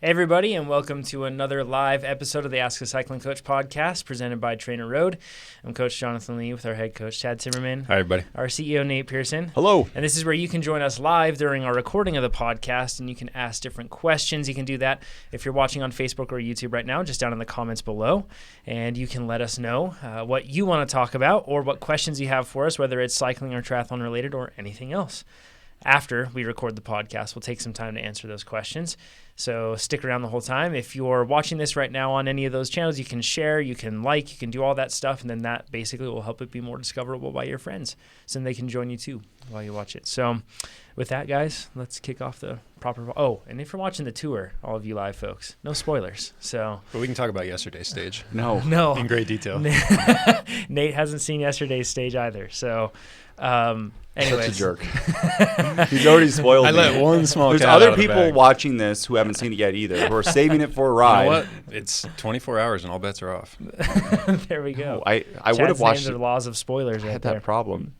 Hey everybody, and welcome to another live episode of the Ask a Cycling Coach podcast presented by TrainerRoad. I'm Coach Jonathan Lee with our head coach, Chad Timmerman. Hi, everybody. Our CEO, Nate Pearson. Hello. And this is where you can join us live during our recording of the podcast, and you can ask different questions. You can do that if you're watching on Facebook or YouTube right now, just down in the comments below. And you can let us know what you want to talk about or what questions you have for us, whether it's cycling or triathlon related or anything else. After we record the podcast, we'll take some time to answer those questions. So stick around the whole time. If you're watching this right now on any of those channels, you can share, you can like, you can do all that stuff, and then that basically will help it be more discoverable by your friends, so then they can join you too while you watch it. So with that, guys, let's kick off the proper. Oh, and if you're watching the tour, all of you live folks, no spoilers. So, but we can talk about yesterday's stage. No, in great detail. Nate hasn't seen yesterday's stage either. So, anyways. Such a jerk. He's already spoiled me. I let one small There's cat other out of the people bag. watching this who haven't seen it yet either, who are saving it for a ride. You know what? It's 24 hours and all bets are off. There we go. I would have watched the laws of spoilers. I right had there. that problem.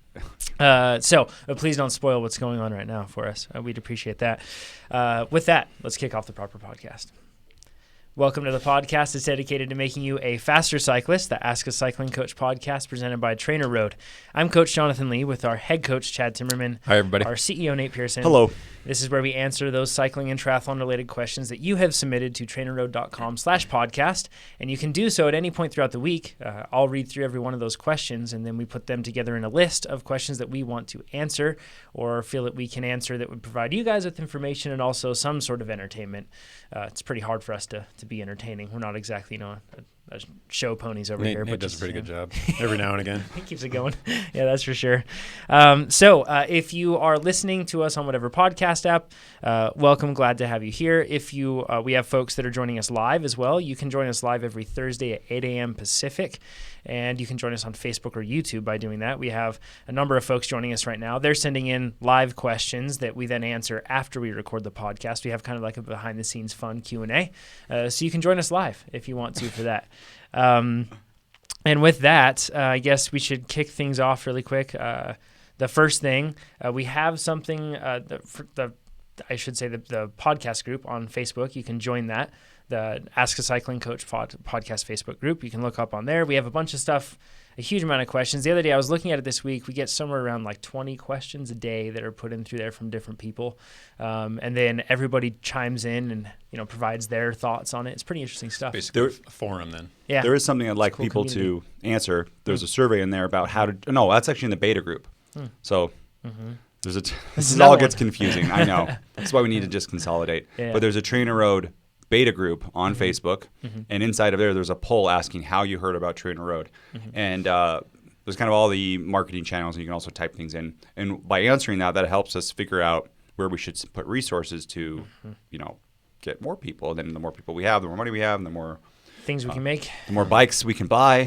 So please don't spoil what's going on right now for us. We'd appreciate that. With that, let's kick off the proper podcast. Welcome to the podcast. It's dedicated to making you a faster cyclist, the Ask a Cycling Coach podcast presented by TrainerRoad. I'm Coach Jonathan Lee with our head coach, Chad Timmerman. Hi, everybody. Our CEO, Nate Pearson. Hello. This is where we answer those cycling and triathlon related questions that you have submitted to trainerroad.com/podcast. And you can do so at any point throughout the week. I'll read through every one of those questions, and then we put them together in a list of questions that we want to answer or feel that we can answer that would provide you guys with information and also some sort of entertainment. It's pretty hard for us to be entertaining. We're not exactly, a show ponies over here. Nate but does a pretty good job every now and again. He keeps it going. Yeah, that's for sure. So if you are listening to us on whatever podcast app, welcome. Glad to have you here. If you, we have folks that are joining us live as well. You can join us live every Thursday at 8 a.m. Pacific. And you can join us on Facebook or YouTube by doing that. We have a number of folks joining us right now. They're sending in live questions that we then answer after we record the podcast. We have kind of like a behind-the-scenes fun Q&A. So you can join us live if you want to for that. And with that, I guess we should kick things off really quick. The first thing, we have something, the podcast group on Facebook. You can join that. The Ask a Cycling Coach podcast Facebook group. You can look up on there. We have a bunch of stuff, a huge amount of questions. The other day I was looking at it this week. We get somewhere around like 20 questions a day that are put in through there from different people. And then everybody chimes in and, provides their thoughts on it. It's pretty interesting stuff. Basically a forum then. Yeah. There is something I'd like cool people community to answer. There's a survey in there about how to – no, that's actually in the beta group. So there's this all gets confusing. I know. That's why we need to just consolidate. Yeah. But there's a TrainerRoad beta group on Facebook, and inside of there's a poll asking how you heard about TrainerRoad. And there's kind of all the marketing channels, and you can also type things in. And by answering that helps us figure out where we should put resources to, get more people. And then the more people we have, the more money we have, and the more things we can make. The more bikes we can buy.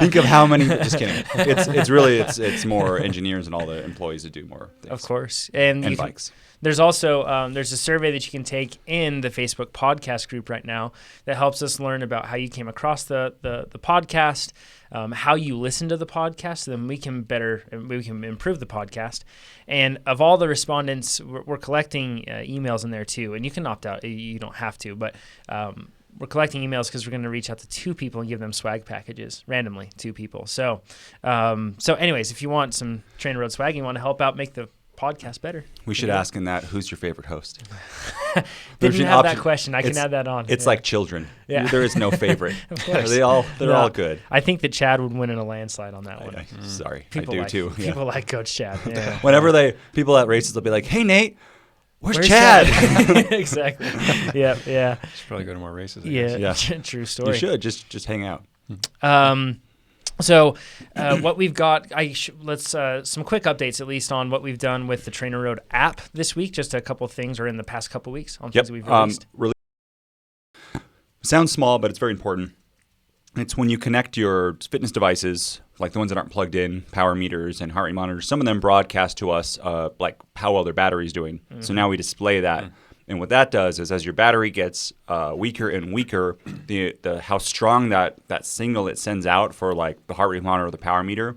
Think of how many. Just kidding. It's more engineers and all the employees to do more things. Of course. And bikes. There's also there's a survey that you can take in the Facebook podcast group right now that helps us learn about how you came across the podcast, how you listen to the podcast, so then we can improve the podcast. And of all the respondents, we're collecting emails in there too. And you can opt out; you don't have to, but we're collecting emails because we're going to reach out to 2 people and give them swag packages randomly, 2 people. So anyways, if you want some TrainerRoad swag, you want to help out make the podcast better. We should ask in that, who's your favorite host? Didn't have that question. I can add that on. It's like children. Yeah. There is no favorite. Of course. They're all good. I think that Chad would win in a landslide on that one. Sorry, people I do too. Yeah. People like Coach Chad. Yeah. Whenever people at races, they'll be like, "Hey Nate, where's Chad?" Exactly. Yeah. Should probably go to more races. Yeah. True story. You should just hang out. So what we've got, let's some quick updates at least on what we've done with the TrainerRoad app this week. Just a couple of things, or in the past couple of weeks on things that we've released. Sounds small, but it's very important. It's when you connect your fitness devices, like the ones that aren't plugged in, power meters and heart rate monitors. Some of them broadcast to us like how well their battery's doing. So now we display that. And what that does is, as your battery gets weaker and weaker, the how strong that signal it sends out for like the heart rate monitor or the power meter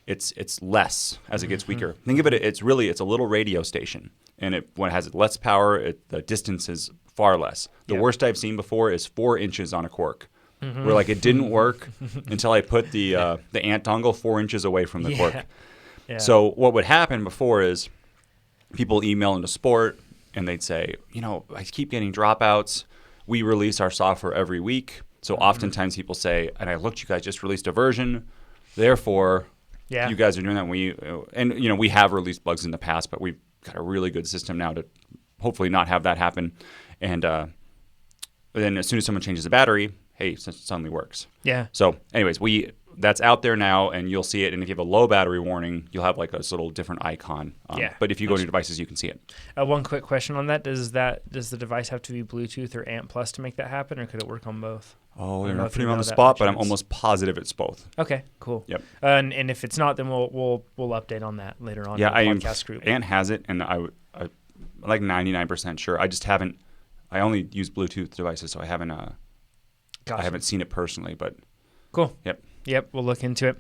it's less as it gets weaker. Think of it, it's a little radio station, and when it has less power, the distance is far less. The worst I've seen before is 4 inches on a cork. Where like it didn't work until I put the ant dongle 4 inches away from the cork. Yeah. So what would happen before is people email into sport and they'd say, I keep getting dropouts. We release our software every week. So oftentimes people say, and I looked, you guys just released a version. Therefore, you guys are doing that. We have released bugs in the past, but we've got a really good system now to hopefully not have that happen. And then as soon as someone changes the battery, hey, it suddenly works. Yeah. So anyways, that's out there now, and you'll see it. And if you have a low battery warning, you'll have like a little different icon. But if you go to your devices, you can see it. One quick question on that. Does the device have to be Bluetooth or ANT Plus to make that happen, or could it work on both? Oh, they're not putting me on the spot, but I'm almost positive it's both. Okay, cool. Yep. And if it's not, then we'll update on that later on in the podcast group. ANT has it, and I'm like 99% sure. I just haven't. I only use Bluetooth devices, so I haven't. I haven't seen it personally, but cool. Yep, we'll look into it.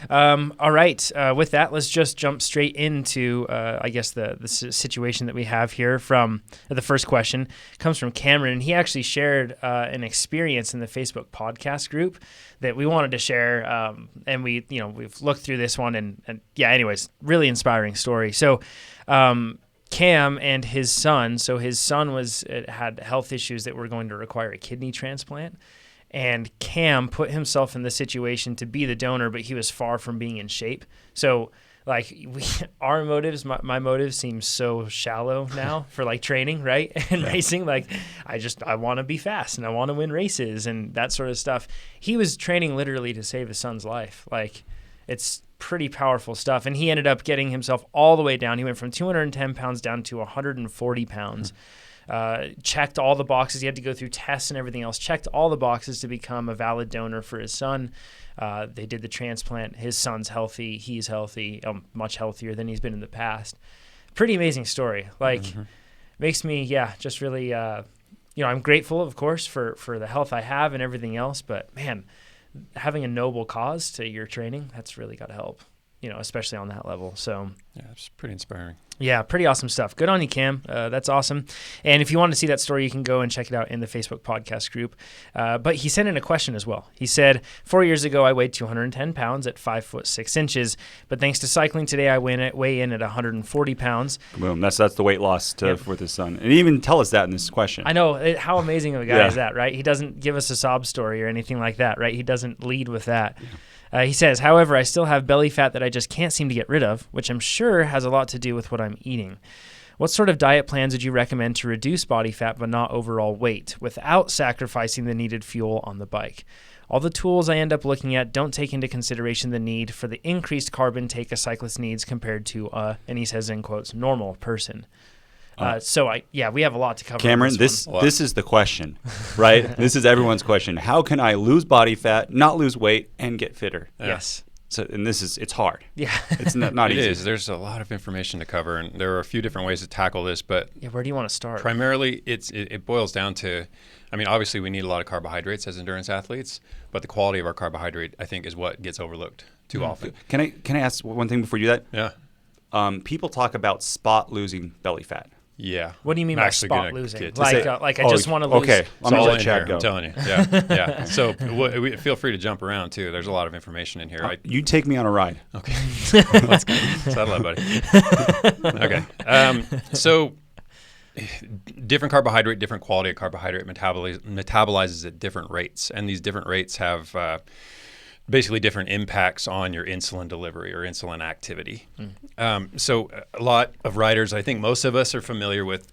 All right. With that, let's just jump straight into, I guess, the situation that we have here. From the first question comes from Cameron, and he actually shared an experience in the Facebook podcast group that we wanted to share. And we've looked through this one, and anyways, really inspiring story. So, Cam and his son. So his son had health issues that were going to require a kidney transplant. And Cam put himself in the situation to be the donor, but he was far from being in shape. So, our motives, my motives seem so shallow now for like training, right? And racing. Like, I want to be fast and I want to win races and that sort of stuff. He was training literally to save his son's life. Like, it's pretty powerful stuff. And he ended up getting himself all the way down. He went from 210 pounds down to 140 pounds. Checked all the boxes. He had to go through tests and everything else. Checked all the boxes to become a valid donor for his son. They did the transplant. His son's healthy. He's healthy, much healthier than he's been in the past. Pretty amazing story. Makes me, just really, I'm grateful, of course, for the health I have and everything else. But, man, having a noble cause to your training, that's really got to help, especially on that level. So, yeah, it's pretty inspiring. Yeah, pretty awesome stuff. Good on you, Cam. That's awesome. And if you want to see that story, you can go and check it out in the Facebook podcast group. But he sent in a question as well. He said, 4 years ago, I weighed 210 pounds at 5'6", but thanks to cycling today, I weigh in at 140 pounds. Boom. That's the weight loss with his son. And he even tell us that in this question. I know. How amazing of a guy is that, right? He doesn't give us a sob story or anything like that, right? He doesn't lead with that. Yeah. He says, however, I still have belly fat that I just can't seem to get rid of, which I'm sure has a lot to do with what I'm eating. What sort of diet plans would you recommend to reduce body fat but not overall weight without sacrificing the needed fuel on the bike? All the tools I end up looking at don't take into consideration the need for the increased carb intake a cyclist needs compared to, and he says in quotes, normal person. We have a lot to cover. Cameron, this is the question, right? This is everyone's question. How can I lose body fat, not lose weight, and get fitter? Yeah. Yes. So, and it's hard. Yeah. It's not easy. It is. There's a lot of information to cover, and there are a few different ways to tackle this. But where do you want to start? Primarily, it boils down to, obviously we need a lot of carbohydrates as endurance athletes, but the quality of our carbohydrate, I think, is what gets overlooked too often. Can I ask one thing before you do that? Yeah. People talk about spot losing belly fat. Yeah. What do you mean by spot losing? I just want to lose. Okay, I'm all in here, I'm telling you. Yeah. So feel free to jump around too. There's a lot of information in here. You take me on a ride. Okay. Let's go. Saddle up, buddy. Okay. So different carbohydrate, different quality of carbohydrate metabolizes at different rates, and these different rates have basically different impacts on your insulin delivery or insulin activity. So a lot of riders, I think most of us are familiar with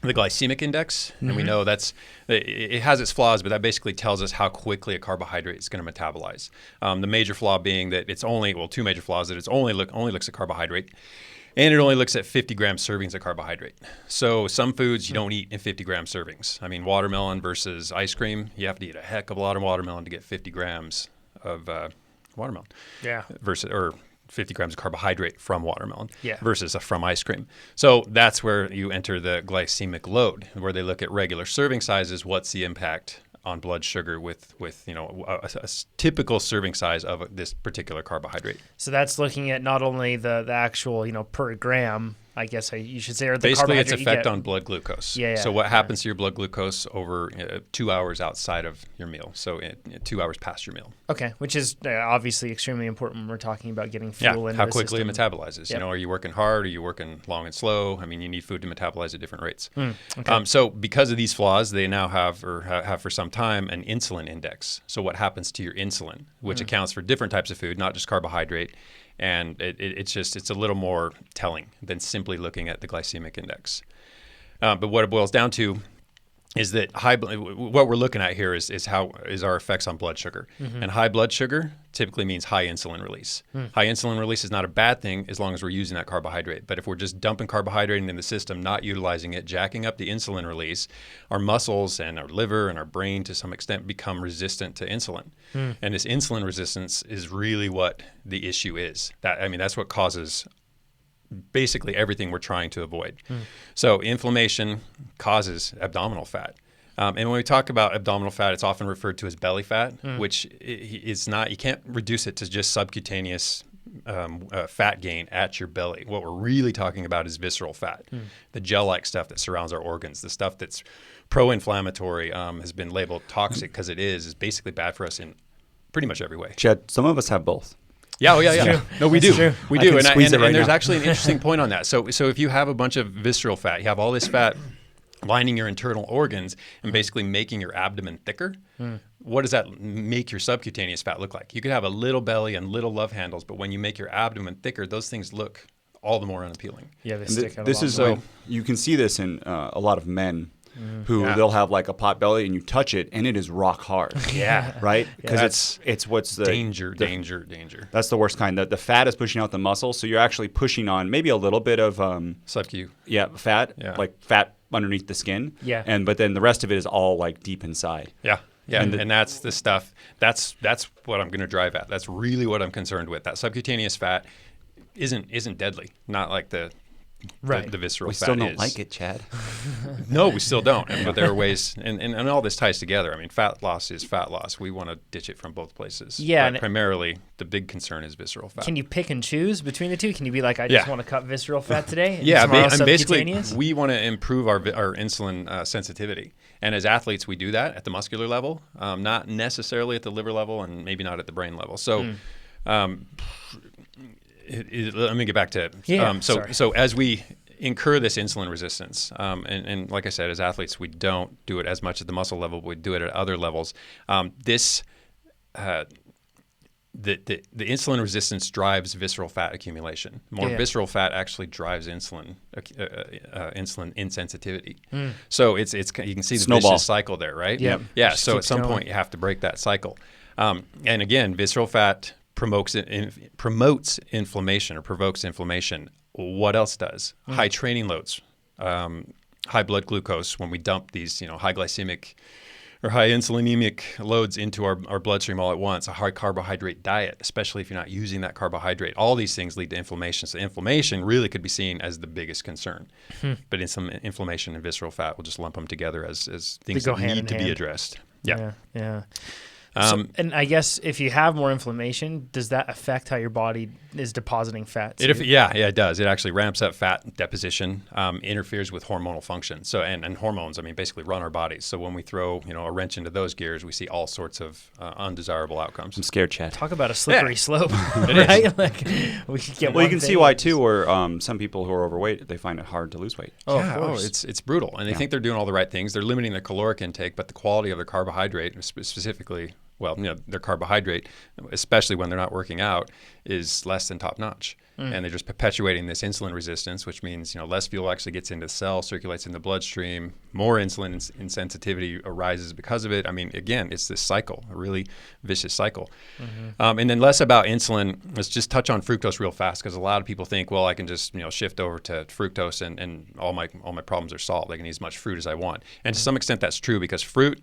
the glycemic index, and we know it has its flaws, but that basically tells us how quickly a carbohydrate is going to metabolize. The major flaw being that two major flaws, that it only looks at carbohydrate, and it only looks at 50 gram servings of carbohydrate. So some foods you don't eat in 50 gram servings. Watermelon versus ice cream, you have to eat a heck of a lot of watermelon to get 50 grams of watermelon. Yeah. Or 50 grams of carbohydrate from watermelon versus from ice cream. So that's where you enter the glycemic load, where they look at regular serving sizes. What's the impact on blood sugar with a typical serving size of this particular carbohydrate. So that's looking at not only the actual, per gram, I guess you should say, or the basically its carbohydrate effect on blood glucose. Yeah. So what happens to your blood glucose over 2 hours outside of your meal? So 2 hours past your meal. Okay, which is obviously extremely important when we're talking about getting fuel into how the quickly system. it metabolizes. Yep. Are you working hard? Are you working long and slow? I mean, you need food to metabolize at different rates. Okay. So because of these flaws, they now have for some time an insulin index. So what happens to your insulin, which accounts for different types of food, not just carbohydrate. And it's a little more telling than simply looking at the glycemic index. But what it boils down to is that what we're looking at here is our effects on blood sugar. And high blood sugar typically means high insulin release. High insulin release is not a bad thing as long as we're using that carbohydrate. But if we're just dumping carbohydrate into the system, not utilizing it, jacking up the insulin release, our muscles and our liver and our brain to some extent become resistant to insulin. And this insulin resistance is really what the issue is. That's what causes basically everything we're trying to avoid. So inflammation causes abdominal fat. And when we talk about abdominal fat, it's often referred to as belly fat, which is not, you can't reduce it to just subcutaneous fat gain at your belly. What we're really talking about is visceral fat, the gel-like stuff that surrounds our organs, the stuff that's pro-inflammatory, has been labeled toxic because it is basically bad for us in pretty much every way. Chad, some of us have both. Yeah. No, we do. True. We do. And there's now. actually an interesting point on that. So if you have a bunch of visceral fat, you have all this fat lining your internal organs and basically making your abdomen thicker, what does that make your subcutaneous fat look like? You could have a little belly and little love handles, but when you make your abdomen thicker, those things look all the more unappealing. Yeah, they stick out This a is lot more. you can see this in a lot of men who they'll have like a pot belly and you touch it and it is rock hard. Yeah. Right? Because it's what's the danger. That's the worst kind. The fat is pushing out the muscle, so you're actually pushing on maybe a little bit of Sub-Q. fat, Yeah. like fat underneath the skin. Yeah. But then the rest of it is all like deep inside. Yeah. And that's the stuff. That's what I'm going to drive at. That's really what I'm concerned with. That subcutaneous fat isn't deadly. Not like the visceral We fat still don't is. like it, Chad. No, we still don't. But there are ways, and all this ties together. I mean, fat loss is fat loss. We want to ditch it from both places. Yeah, But primarily, the big concern is visceral fat. Can you pick and choose between the two? Can you be like, I just want to cut visceral fat today? And Yeah, tomorrow and basically, subcutaneous? we want to improve our insulin sensitivity. And as athletes, we do that at the muscular level, not necessarily at the liver level, and maybe not at the brain level. So, let me get back to it. So as we incur this insulin resistance, and like I said, as athletes, we don't do it as much at the muscle level, but we do it at other levels. The insulin resistance drives visceral fat accumulation. More visceral fat actually drives insulin insensitivity. So it's you can see the Snowball. vicious cycle there, right? Yep. Yeah. Just So at keeps some going. point you have to break that cycle. And again, visceral fat promotes inflammation or provokes inflammation. What else does? High training loads, high blood glucose. When we dump these, high glycemic or high insulinemic loads into our bloodstream all at once, a high carbohydrate diet, especially if you're not using that carbohydrate, all these things lead to inflammation. So inflammation really could be seen as the biggest concern. But in some inflammation and visceral fat, we'll just lump them together as things go that hand need in to be hand. addressed. Yeah. And I guess if you have more inflammation, does that affect how your body is depositing fat? It does. It actually ramps up fat deposition, interferes with hormonal function. So and hormones, basically run our bodies. So when we throw a wrench into those gears, we see all sorts of undesirable outcomes. I'm scared, Chad. Talk about a slippery slope, It is. right? Like we could get. Well, you can see why too, where some people who are overweight, they find it hard to lose weight. Oh, of course. It's brutal, and they think they're doing all the right things. They're limiting their caloric intake, but the quality of their carbohydrate, specifically, their carbohydrate, especially when they're not working out, is less than top notch. And they're just perpetuating this insulin resistance, which means less fuel actually gets into the cell, circulates in the bloodstream, more insulin insensitivity arises because of it. Again, it's this cycle, a really vicious cycle. And then less about insulin. Let's just touch on fructose real fast, because a lot of people think, well, I can just shift over to fructose and all my problems are solved. I can eat as much fruit as I want. And to some extent, that's true, because fruit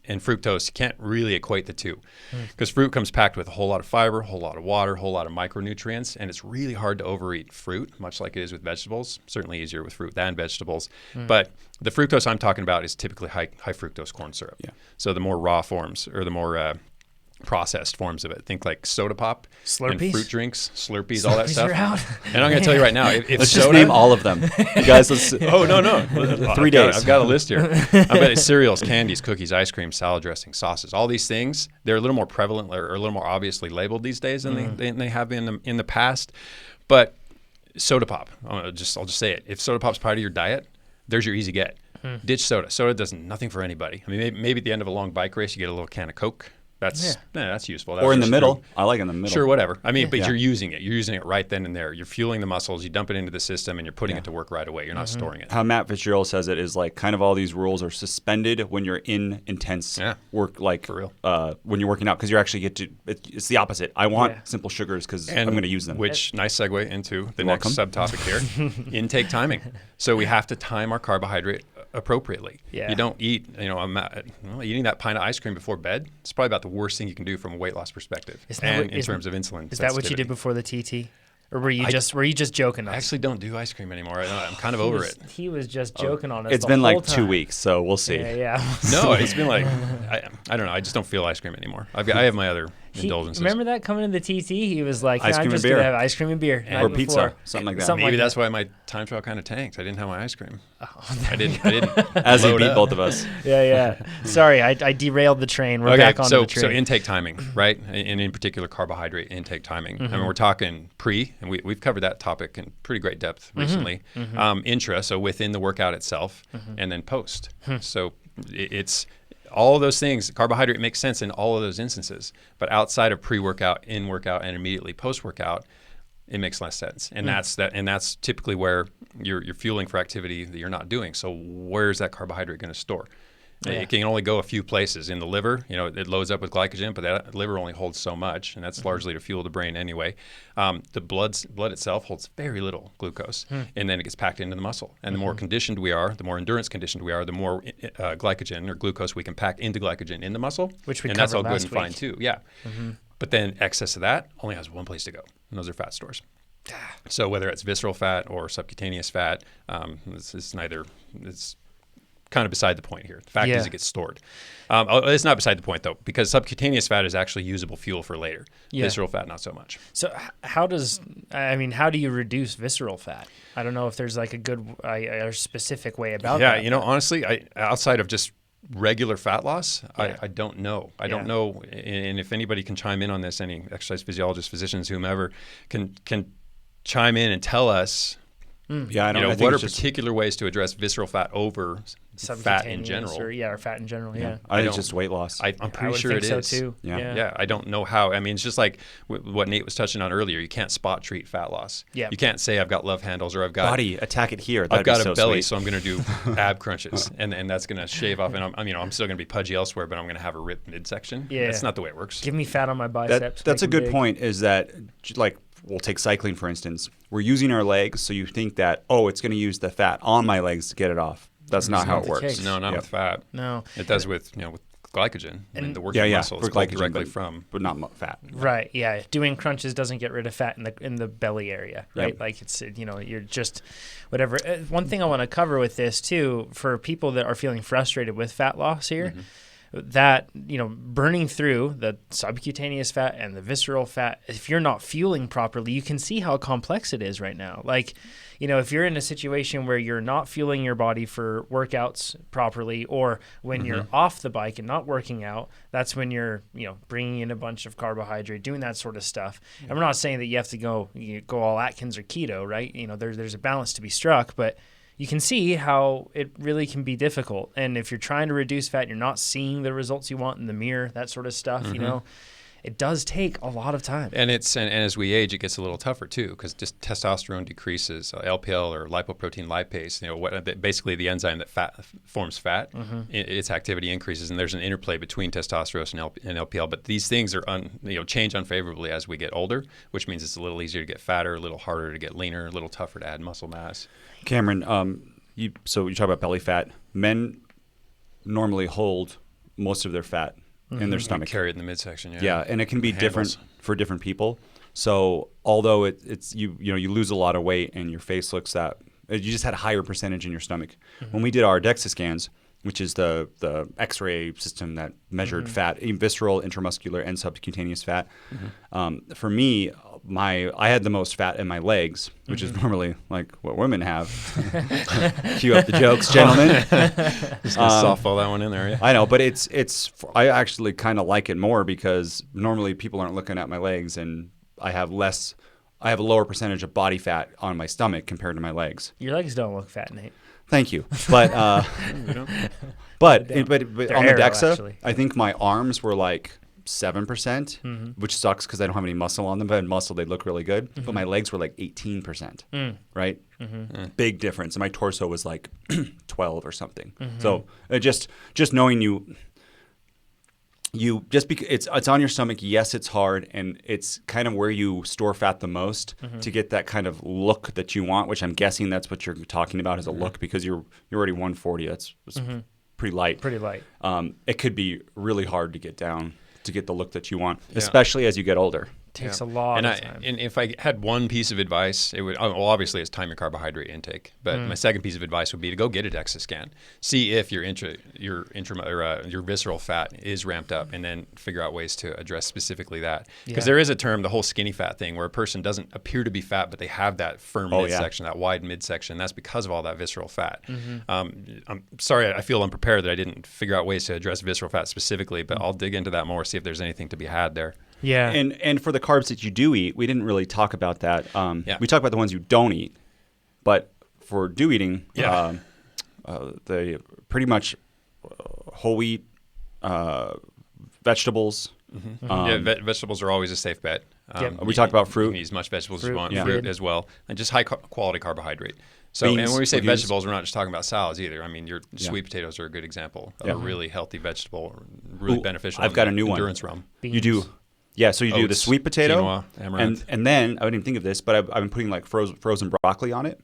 and fructose, you can't really equate the two because fruit comes packed with a whole lot of fiber, a whole lot of water, a whole lot of micronutrients, and it's really hard to overeat fruit, much like it is with vegetables. Certainly easier with fruit than vegetables. But the fructose I'm talking about is typically high fructose corn syrup. Yeah. So the more raw forms or the more processed forms of it. Think like soda pop, Slurpees? and fruit drinks, Slurpees, all that Slurpees stuff. are out. And I'm going to tell you right now, if Let's soda, just name all of them. You guys, let's, Oh, no. 3 days. I've got a list here. I bet it's cereals, candies, cookies, ice cream, salad dressing, sauces. All these things, they're a little more prevalent or a little more obviously labeled these days than they have been in the past. But soda pop, I'll just say it. If soda pop's part of your diet, there's your easy get. Ditch soda. Soda does nothing for anybody. I mean, maybe at the end of a long bike race, you get a little can of Coke. That's useful. That's or in the just middle. true. I like in the middle. Sure, whatever. I mean, but you're using it. You're using it right then and there. You're fueling the muscles. You dump it into the system, and you're putting it to work right away. You're not storing it. How Matt Fitzgerald says it is like kind of all these rules are suspended when you're in intense work, like For real. When you're working out, because you actually get to. It's the opposite. I want simple sugars because I'm going to use them. Which nice segue into the You're next subtopic here: intake timing. So we have to time our carbohydrate appropriately. Yeah. You don't eat, eating that pint of ice cream before bed. It's probably about the worst thing you can do from a weight loss perspective, and in terms of insulin. Is that what you did before the TT? Or were you just joking us? I actually don't do ice cream anymore. I'm kind of over it. He was just joking on us. It's the been whole like 2 time. weeks, so we'll see. Yeah. No, it's been like I don't know. I just don't feel ice cream anymore. I have my other indulgences. Remember that coming to the TT? He was like, Ice cream I'm and just beer. gonna have ice cream and beer night Or before. pizza, something like that. Maybe that's why my time trial kind of tanked. I didn't have my ice cream. I didn't As he load beat up. both of us. Yeah. Sorry, I derailed the train. We're back on the train. So intake timing, right? And in particular, carbohydrate intake timing. I mean, we're talking pre, and we've covered that topic in pretty great depth recently. Intra, so within the workout itself, and then post. So it's all of those things. Carbohydrate makes sense in all of those instances, but outside of pre-workout, in workout, and immediately post-workout, it makes less sense. And that's typically where you're fueling for activity that you're not doing. So where's that carbohydrate going to store? It can only go a few places. In the liver, it loads up with glycogen, but that liver only holds so much, and that's largely to fuel the brain anyway. The blood itself holds very little glucose, and then it gets packed into the muscle. And the more conditioned we are, the more endurance conditioned we are, the more glycogen or glucose we can pack into glycogen in the muscle. Which we and that's all covered good last and fine week. too. Yeah. But then excess of that only has one place to go, and those are fat stores. So whether it's visceral fat or subcutaneous fat, it's kind of beside the point here. The fact is it gets stored. It's not beside the point, though, because subcutaneous fat is actually usable fuel for later. Visceral fat, not so much. So how do you reduce visceral fat? I don't know if there's like a good or specific way about that. Yeah, honestly, outside of just regular fat loss, I don't know. I don't know. And if anybody can chime in on this, any exercise physiologists, physicians, whomever, can chime in and tell us what are particular ways to address visceral fat over fat in general? Or fat in general. Yeah. I think it's just weight loss. I'm pretty sure it is. So too. Yeah. I don't know how. I mean, it's just like what Nate was touching on earlier. You can't spot treat fat loss. Yeah. You can't say I've got love handles or I've got body attack it here. I've got a belly, sweet. so I'm going to do ab crunches, and that's going to shave off. And I'm still going to be pudgy elsewhere, but I'm going to have a ripped midsection. Yeah. That's not the way it works. Give me fat on my biceps. That's a good point. Is that like we'll take cycling for instance. We're using our legs, so you think that it's going to use the fat on my legs to get it off. That's not how it works. case. No, not with fat. No, it does with with glycogen. And the working muscles for glycogen, directly from, but not fat. Right. Yeah. Doing crunches doesn't get rid of fat in the belly area. Right. Yep. Like it's you're just whatever. One thing I want to cover with this too, for people that are feeling frustrated with fat loss here. That burning through the subcutaneous fat and the visceral fat, if you're not fueling properly, you can see how complex it is right now. Like, if you're in a situation where you're not fueling your body for workouts properly, or when you're off the bike and not working out, that's when you're bringing in a bunch of carbohydrate, doing that sort of stuff. And we're not saying that you have to go all Atkins or keto, right? There's a balance to be struck, but you can see how it really can be difficult. And if you're trying to reduce fat, you're not seeing the results you want in the mirror, that sort of stuff, it does take a lot of time. And as we age, it gets a little tougher too, because just testosterone decreases, LPL or lipoprotein lipase. Basically the enzyme that forms fat, its activity increases, and there's an interplay between testosterone and LPL. But these things are change unfavorably as we get older, which means it's a little easier to get fatter, a little harder to get leaner, a little tougher to add muscle mass. Cameron, you talk about belly fat. Men normally hold most of their fat in their stomach. Carry it in the midsection. Yeah. Yeah, and it can be Handles. different for different people. So although it's you lose a lot of weight and your face looks you just had a higher percentage in your stomach. When we did our DEXA scans, which is the X-ray system that measured fat, visceral, intramuscular, and subcutaneous fat. For me, I had the most fat in my legs, which is normally like what women have. Cue up the jokes, gentlemen. Just gonna softball that one in there. Yeah. I know, but I actually kind of like it more because normally people aren't looking at my legs, and I have a lower percentage of body fat on my stomach compared to my legs. Your legs don't look fat, Nate. Thank you, but but on the DEXA, actually. I think my arms were like 7%, which sucks because I don't have any muscle on them. But muscle, they look really good. But my legs were like 18%, right? Big difference. And my torso was like 12 or something. So just knowing you just because it's on your stomach. Yes, it's hard, and it's kind of where you store fat the most to get that kind of look that you want. Which I'm guessing that's what you're talking about as a look, because you're already 140. That's pretty light. Pretty light. It could be really hard to get down to get the look that you want, especially as you get older. Takes a lot of time. And if I had one piece of advice, it would obviously it's time your carbohydrate intake. But my second piece of advice would be to go get a DEXA scan, see if your visceral fat is ramped up, and then figure out ways to address specifically that. Because there is a term, the whole skinny fat thing, where a person doesn't appear to be fat, but they have that firm midsection, that wide midsection. That's because of all that visceral fat. I'm sorry, I feel unprepared that I didn't figure out ways to address visceral fat specifically, but I'll dig into that more, see if there's anything to be had there. Yeah. And for the carbs that you do eat, we didn't really talk about that. We talk about the ones you don't eat, but for do eating, they pretty much whole wheat, vegetables. Vegetables are always a safe bet. We talked about fruit. You can eat as much vegetables as you want, Yeah. fruit as well, and just high quality carbohydrate. So, Beans, and when we say legumes. vegetables, we're not just talking about salads either. I mean, your sweet potatoes are a good example of a really healthy vegetable, really beneficial. I've got a new one. Endurance realm. Beans. You do. Yeah, so you do the Oats, sweet potato, quinoa, amaranth. and then I didn't think of this, but I've been putting like frozen broccoli on it.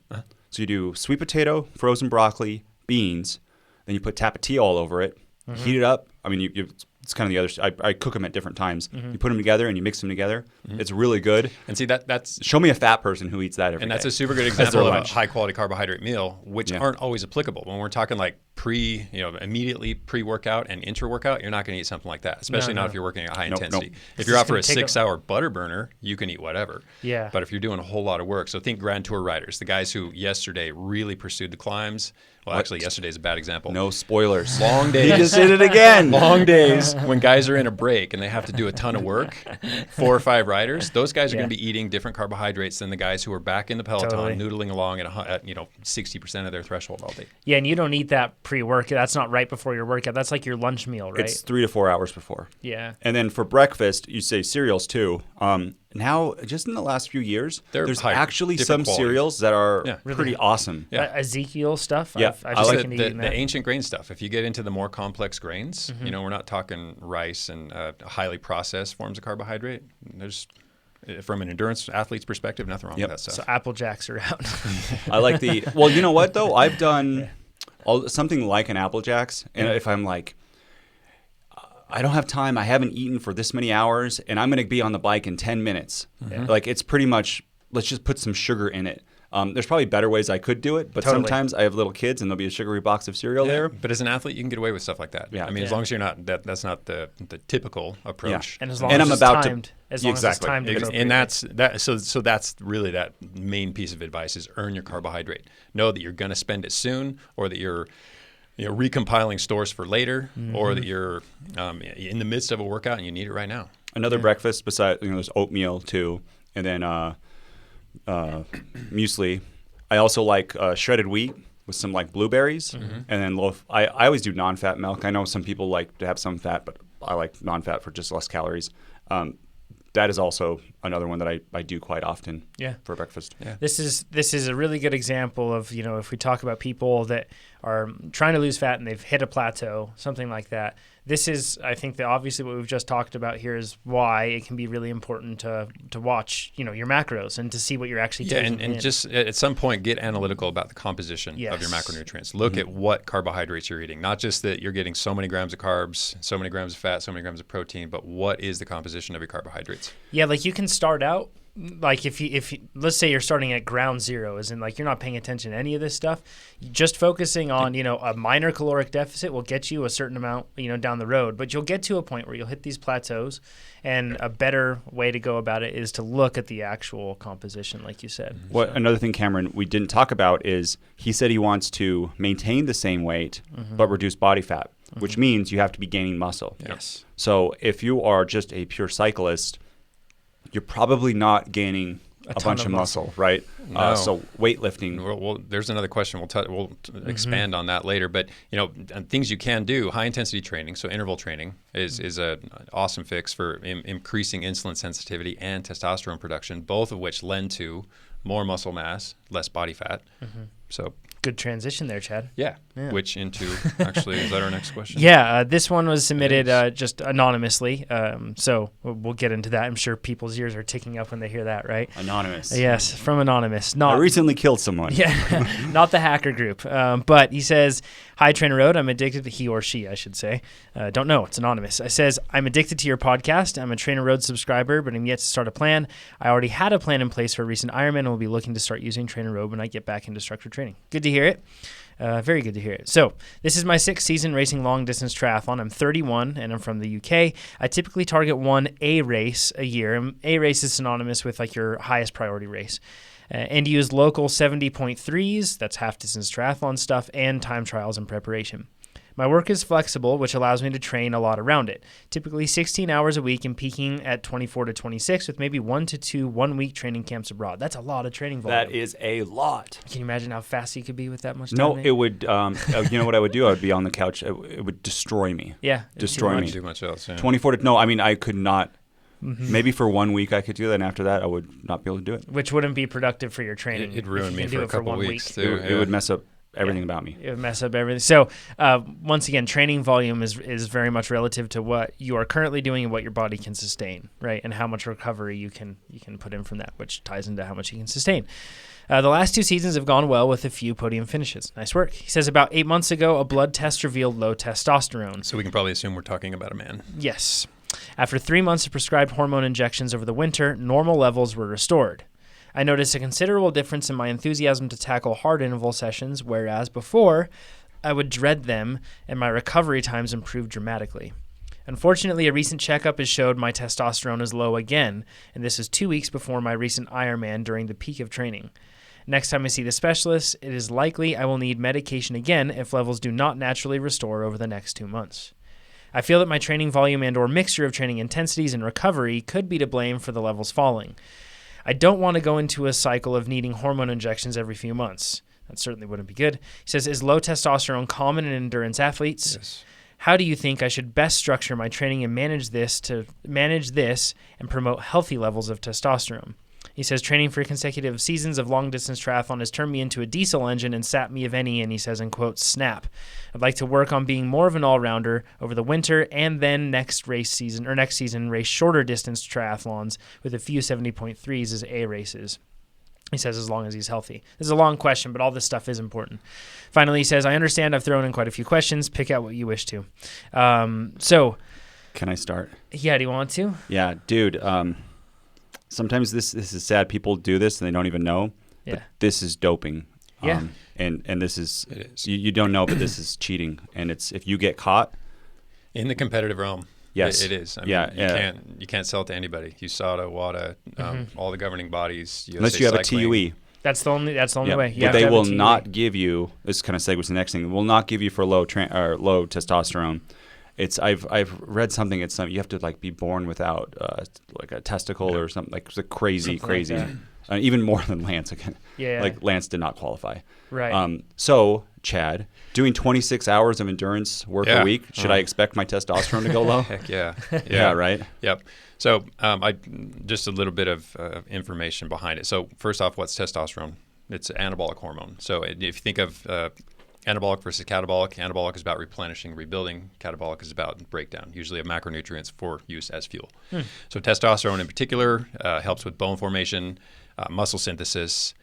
So you do sweet potato, frozen broccoli, beans, then you put tapatio all over it, heat it up. I mean, it's kind of the other. I cook them at different times. You put them together and you mix them together. It's really good. And see that's Show me a fat person who eats that every day. And that's a super good example of a high quality carbohydrate meal, which aren't always applicable. When we're talking like immediately pre-workout and intra-workout, you're not going to eat something like that, especially not if you're working at high intensity. If you're out for a 6-hour butter burner, you can eat whatever. Yeah. But if you're doing a whole lot of work, so think Grand Tour riders, the guys who yesterday really pursued the climbs. Well, actually, yesterday's a bad example. No spoilers. Long days. He just did it again. Long days when guys are in a break and they have to do a ton of work. 4 or 5 riders. Those guys are going to be eating different carbohydrates than the guys who are back in the peloton, noodling along at 60% of their threshold all day. Yeah, and you don't eat that pre-workout. That's not right before your workout. That's like your lunch meal, right? It's 3 to 4 hours before. Yeah. And then for breakfast, you say cereals too. Now, just in the last few years, there's actually some cereals that are pretty awesome. Yeah. Ezekiel stuff. Yeah. I've I just like taken to eating the that. ancient grain stuff. If you get into the more complex grains, we're not talking rice and highly processed forms of carbohydrate. There's, from an endurance athlete's perspective, nothing wrong with that stuff. So Apple Jacks are out. I like well, you know what though? I've done something like an Apple Jacks, and if I'm like, I don't have time, I haven't eaten for this many hours, and I'm going to be on the bike in 10 minutes. Like it's pretty much, let's just put some sugar in it. There's probably better ways I could do it, but sometimes I have little kids and there'll be a sugary box of cereal there. But as an athlete, you can get away with stuff like that. Yeah. I mean, as long as you're not, that's not the typical approach. And as long as it's timed. As long as it's timed. And that's really that main piece of advice is earn your carbohydrate. Know that you're going to spend it soon, or that you're recompiling stores for later, or that you're in the midst of a workout and you need it right now. Another breakfast besides, there's oatmeal too, and then muesli. I also like shredded wheat with some like blueberries, and then I always do non-fat milk. I know some people like to have some fat, but I like non-fat for just less calories. That is also another one that I do quite often for breakfast. Yeah. This is a really good example of, if we talk about people that are trying to lose fat and they've hit a plateau, something like that, this is, I think that obviously what we've just talked about here is why it can be really important to watch, your macros and to see what you're actually taking and in. just at some point get analytical about the composition of your macronutrients. Look at what carbohydrates you're eating, not just that you're getting so many grams of carbs, so many grams of fat, so many grams of protein, but what is the composition of your carbohydrates? Yeah, like you can start out, like if you let's say you're starting at ground zero, as in like you're not paying attention to any of this stuff, just focusing on a minor caloric deficit will get you a certain amount down the road, but you'll get to a point where you'll hit these plateaus, and a better way to go about it is to look at the actual composition, like you said. Another thing, Cameron, we didn't talk about is he said he wants to maintain the same weight but reduce body fat, which means you have to be gaining muscle. Yes. So if you are just a pure cyclist, you're probably not gaining a bunch of muscle, right? No. So weightlifting. Well, there's another question. We'll expand on that later. But things you can do. High intensity training, so interval training, is an awesome fix for increasing insulin sensitivity and testosterone production, both of which lend to more muscle mass, less body fat. So good transition there, Chad. Yeah. Which into actually, is that our next question? Yeah, this one was submitted just anonymously, so we'll get into that. I'm sure people's ears are ticking up when they hear that, right? Anonymous. Yes, from Anonymous. I recently killed someone. Yeah, not the hacker group. But he says, "Hi, TrainerRoad. I'm addicted to," he or she, I should say. Don't know. It's anonymous. I says, "I'm addicted to your podcast. I'm a TrainerRoad subscriber, but I'm yet to start a plan. I already had a plan in place for a recent Ironman and will be looking to start using TrainerRoad when I get back into structured training." Good to hear it. Very good to hear it. So this is my 6th season racing long-distance triathlon. I'm 31, and I'm from the UK. I typically target one A race a year. And A race is synonymous with like your highest priority race. And use local 70.3s, that's half-distance triathlon stuff, and time trials in preparation. My work is flexible, which allows me to train a lot around it. Typically 16 hours a week and peaking at 24 to 26 with maybe 1 to 2 one-week training camps abroad. That's a lot of training volume. That is a lot. Can you imagine how fast you could be with that much time? No, it would, you know what I would do? I would be on the couch. It would destroy me. Yeah. Destroy me. Too much else. Yeah. 24 to, no, I mean, I could not. Maybe for 1 week I could do that, and after that I would not be able to do it. Which wouldn't be productive for your training. It'd ruin me for a couple weeks, too. It would mess up everything about me. It would mess up everything. So once again, training volume is very much relative to what you are currently doing and what your body can sustain, right? And how much recovery you can put in from that, which ties into how much you can sustain. The last 2 seasons have gone well with a few podium finishes. Nice work. He says about 8 months ago, a blood test revealed low testosterone. So we can probably assume we're talking about a man. Yes. After 3 months of prescribed hormone injections over the winter, normal levels were restored. I noticed a considerable difference in my enthusiasm to tackle hard interval sessions, whereas before, I would dread them and my recovery times improved dramatically. Unfortunately, a recent checkup has showed my testosterone is low again, and this is 2 weeks before my recent Ironman during the peak of training. Next time I see the specialist, it is likely I will need medication again if levels do not naturally restore over the next 2 months. I feel that my training volume and or mixture of training intensities and recovery could be to blame for the levels falling. I don't want to go into a cycle of needing hormone injections every few months. That certainly wouldn't be good. He says, is low testosterone common in endurance athletes? Yes. How do you think I should best structure my training and manage this and promote healthy levels of testosterone? He says, training for consecutive seasons of long-distance triathlon has turned me into a diesel engine and sapped me of any, and he says, in quotes, snap. I'd like to work on being more of an all-rounder over the winter and then next season race shorter distance triathlons with a few 70.3s as A races. He says, as long as he's healthy. This is a long question, but all this stuff is important. Finally, he says, I understand I've thrown in quite a few questions. Pick out what you wish to. So, can I start? Yeah, do you want to? Yeah, dude. Sometimes this is sad. People do this and they don't even know. Yeah. But this is doping. Yeah. And this is, you don't know, but this is cheating. And it's, if you get caught in the competitive realm, yes, it is. I mean, you can't sell it to anybody. USADA, WADA, all the governing bodies. USA unless you have Cycling. a TUE. That's the only way. But they will not give you. This kind of segues to the next thing. Will not give you for low testosterone. It's I've read something. It's you have to like be born without like a testicle or something. Like it's a crazy. Like even more than Lance again. Yeah. Like Lance did not qualify. Right. So Chad, doing 26 hours of endurance work a week, should I expect my testosterone to go low? Heck yeah. Yeah. Right. Yep. So I just a little bit of information behind it. So first off, what's testosterone? It's an anabolic hormone. So if you think of Anabolic versus catabolic. Anabolic is about replenishing, rebuilding. Catabolic is about breakdown, usually of macronutrients for use as fuel. So testosterone in particular helps with bone formation, muscle synthesis,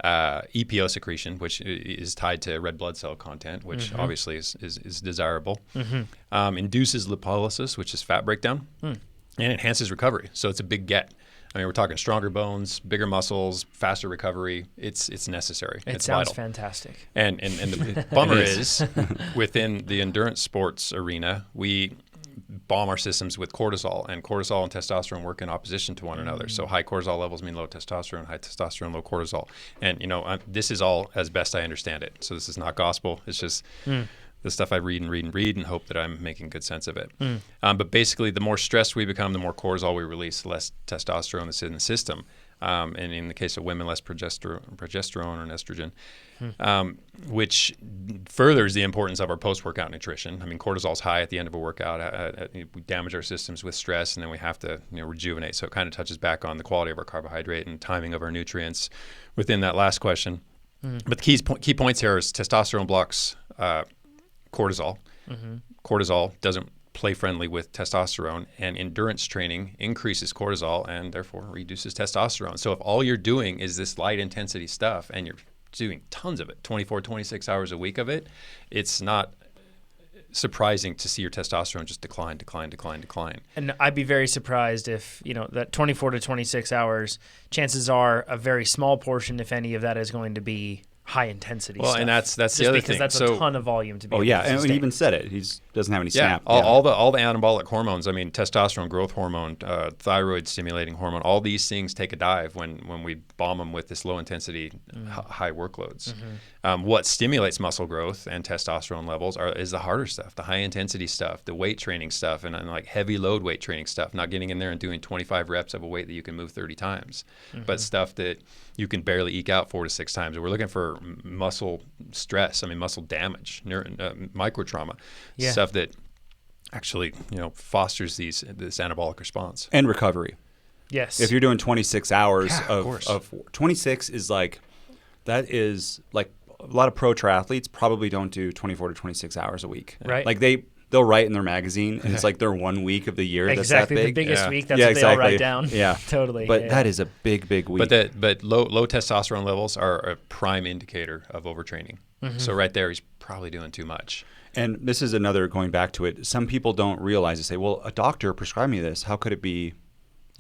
EPO secretion, which is tied to red blood cell content, which obviously is desirable. Induces lipolysis, which is fat breakdown, and enhances recovery. So it's a big get. I mean, we're talking stronger bones, bigger muscles, faster recovery. It's necessary. It it's sounds vital. Fantastic. And the bummer is, within the endurance sports arena, we bomb our systems with cortisol, and cortisol and testosterone work in opposition to one another. So high cortisol levels mean low testosterone, high testosterone, low cortisol. And, this is all as best I understand it. So this is not gospel. It's just the stuff I read and hope that I'm making good sense of it. But basically, the more stressed we become, the more cortisol we release, the less testosterone that's in the system. And in the case of women, less progesterone or estrogen, which furthers the importance of our post-workout nutrition. I mean, cortisol's high at the end of a workout. We damage our systems with stress, and then we have to rejuvenate. So it kind of touches back on the quality of our carbohydrate and timing of our nutrients within that last question. But the key points here is testosterone blocks cortisol. Cortisol doesn't play friendly with testosterone, and endurance training increases cortisol and therefore reduces testosterone. So if all you're doing is this light intensity stuff and you're doing tons of it, 24, 26 hours a week of it, it's not surprising to see your testosterone just decline. And I'd be very surprised if, that 24 to 26 hours, chances are a very small portion, if any, of that is going to be high intensity stuff. And that's just the other because thing. that's a ton of volume to be. And he even said it. He doesn't have any snap. All the anabolic hormones. I mean, testosterone, growth hormone, thyroid stimulating hormone. All these things take a dive when we bomb them with this low intensity, high workloads. What stimulates muscle growth and testosterone levels is the harder stuff, the high intensity stuff, the weight training stuff, and like heavy load weight training stuff. Not getting in there and doing 25 reps of a weight that you can move 30 times, but stuff that you can barely eke out 4 to 6 times. And we're looking for muscle stress. I mean, muscle damage, micro trauma, stuff that actually fosters this anabolic response and recovery. Yes. If you're doing 26 hours of 26 is like, that is like a lot of pro triathletes probably don't do 24 to 26 hours a week. Right. Like they'll write in their magazine, and it's like their 1 week of the year that's that big. The biggest week. That's what they all write down. Yeah, totally. But that is a big week. But low testosterone levels are a prime indicator of overtraining. So right there, he's probably doing too much. And this is another, going back to it, some people don't realize, they say, well, a doctor prescribed me this. How could it be,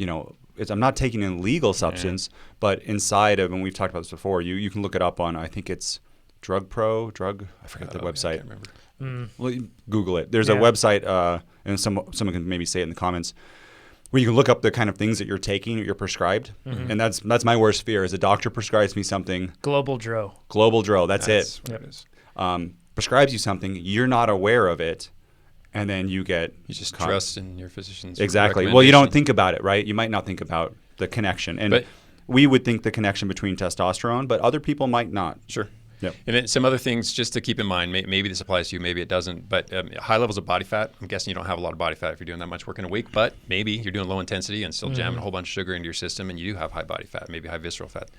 I'm not taking an illegal substance, but inside of, and we've talked about this before, you can look it up on, I think it's I forget the website. I can't remember. Well, Google it. There's a website, and someone can maybe say it in the comments, where you can look up the kind of things that you're taking, you're prescribed. And that's my worst fear, is a doctor prescribes me something. Global Dro. That's it. What it is. Prescribes you something, you're not aware of it, and then you just trust in your physician's Exactly. Well, you don't think about it, right? You might not think about the connection. And we would think the connection between testosterone, but other people might not. Sure. Yep. And then some other things just to keep in mind, maybe this applies to you, maybe it doesn't, but high levels of body fat, I'm guessing you don't have a lot of body fat if you're doing that much work in a week, but maybe you're doing low intensity and still jamming a whole bunch of sugar into your system, and you do have high body fat, maybe high visceral fat.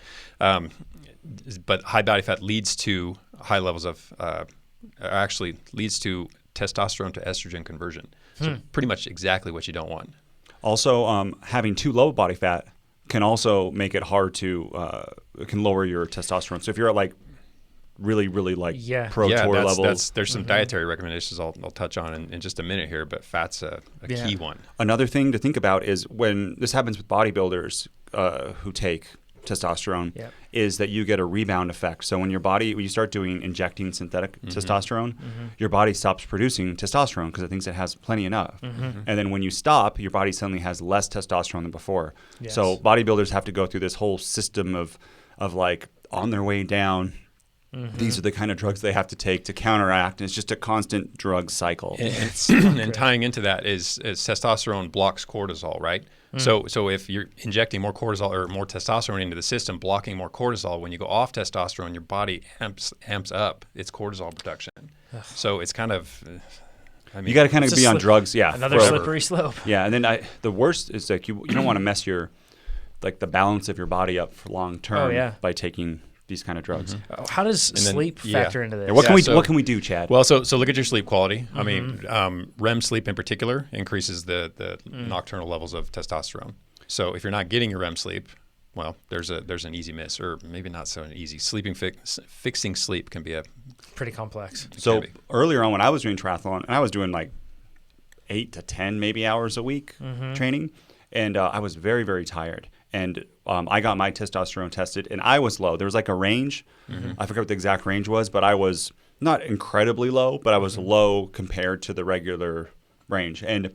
But high body fat leads to high levels of, leads to testosterone to estrogen conversion. So pretty much exactly what you don't want. Also, having too low body fat can also make it hard to, can lower your testosterone. So if you're at like really pro tour levels. There's some dietary recommendations I'll touch on in just a minute here, but fat's a key one. Another thing to think about is when this happens with bodybuilders who take testosterone, is that you get a rebound effect. So when you start injecting synthetic testosterone, your body stops producing testosterone because it thinks it has plenty enough. And then when you stop, your body suddenly has less testosterone than before. Yes. So bodybuilders have to go through this whole system of like, on their way down, these are the kind of drugs they have to take to counteract, and it's just a constant drug cycle. And tying into that is testosterone blocks cortisol, right? So if you're injecting more cortisol or more testosterone into the system, blocking more cortisol, when you go off testosterone, your body amps up its cortisol production. So it's kind of, you got to kind of be on drugs, another slippery slope. Yeah, and then the worst is like you don't want to mess the balance of your body up for long term by taking these kind of drugs. How does sleep factor into this? Yeah, what can we do, Chad? Well, so look at your sleep quality. I mean, REM sleep in particular increases the nocturnal levels of testosterone. So if you're not getting your REM sleep, well, there's an easy miss, or maybe not so easy. Fixing sleep can be pretty complex. So earlier on when I was doing triathlon, and I was doing like 8 to 10 maybe hours a week training, and I was very, very tired. And I got my testosterone tested, and I was low. There was like a range. I forget what the exact range was, but I was not incredibly low, but I was low compared to the regular range. And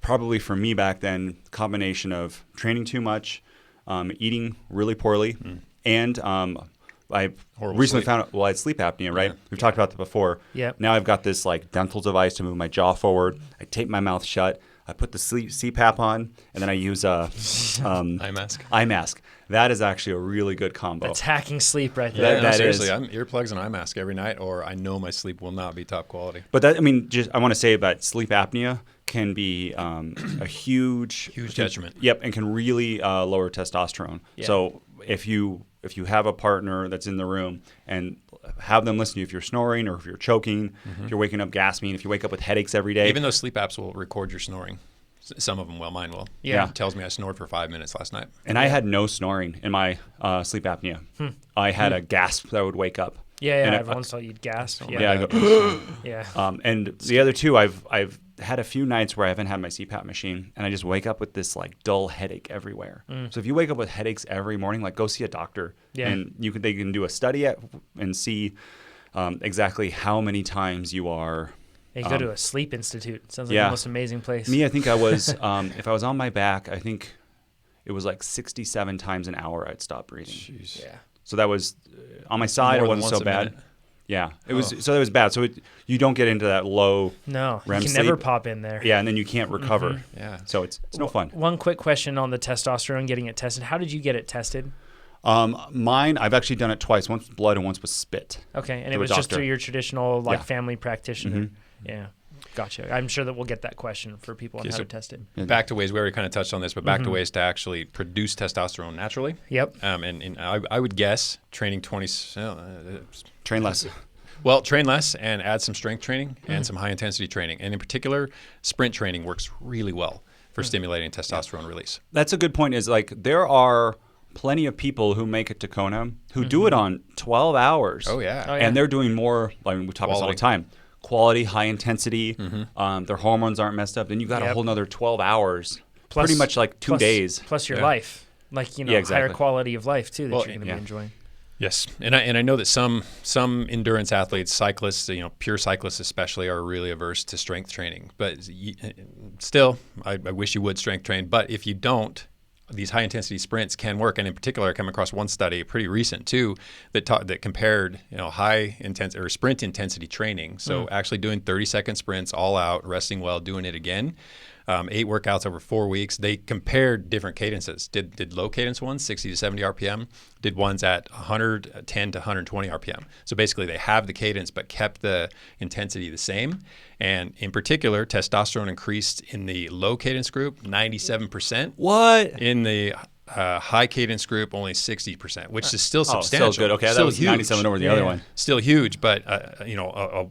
probably for me back then, combination of training too much, eating really poorly, and I recently found out, I had sleep apnea, right? We've talked about that before. Yep. Now I've got this like dental device to move my jaw forward. I tape my mouth shut. I put the CPAP on, and then I use a eye mask. That is actually a really good combo. That's hacking sleep right there. Yeah, seriously, I'm earplugs and eye mask every night, or I know my sleep will not be top quality. But that, I mean, just I want to say about sleep apnea can be a huge detriment. Yep, and can really lower testosterone. Yeah. So if you have a partner that's in the room and have them listen to you if you're snoring or if you're choking, if you're waking up gasping, if you wake up with headaches every day. Even though sleep apps will record your snoring. Some of them will, mine will. Yeah. It tells me I snored for 5 minutes last night. And I had no snoring in my sleep apnea. I had a gasp that would wake up. Yeah, and everyone saw you'd gasp. Yeah, I go, yeah. And the other two, I've had a few nights where I haven't had my CPAP machine, and I just wake up with this like dull headache everywhere. So if you wake up with headaches every morning, like go see a doctor, and they can do a study and see exactly how many times you are. You go to a sleep institute. Sounds like the most amazing place. Me, I think I was if I was on my back, I think it was like 67 times an hour I'd stop breathing. Jeez. Yeah. So that was on my side. It wasn't so bad. Yeah, it was. So that was bad. So you don't get into that low. No, REM you can sleep. never pop in there. Yeah, and then you can't recover. Yeah. So it's no fun. One quick question on the testosterone, getting it tested. How did you get it tested? Mine, I've actually done it twice. Once with blood and once with spit. Okay, and it was just through your traditional family practitioner. Yeah. Gotcha. I'm sure that we'll get that question for people on how to test it. Back to ways, we already kind of touched on this, but back to ways to actually produce testosterone naturally. Yep. And I would guess training Train less. Well, train less and add some strength training and some high intensity training. And in particular, sprint training works really well for stimulating testosterone release. That's a good point, is like there are plenty of people who make it to Kona who do it on 12 hours. Oh, yeah. And they're doing more, like we talk about this all the time. Quality, high intensity, their hormones aren't messed up. Then you've got a whole nother 12 hours, plus, pretty much like 2 days. Plus your life, like, higher quality of life too that you're going to be enjoying. Yes, and I know that some endurance athletes, cyclists, pure cyclists especially, are really averse to strength training. But still, I wish you would strength train. But if you don't, these high intensity sprints can work. And in particular, I come across one study, pretty recent too, that compared high intensity or sprint intensity training. So actually doing 30-second sprints all out, resting well, doing it again. 8 workouts over 4 weeks. They compared different cadences. Did low cadence ones, 60 to 70 RPM, did ones at 110 to 120 RPM. So basically they have the cadence but kept the intensity the same. And in particular, testosterone increased in the low cadence group, 97%. What? In the high cadence group, only 60%, which is still substantial. Still good. Okay, still that was huge. 97 over the other one. Still huge, but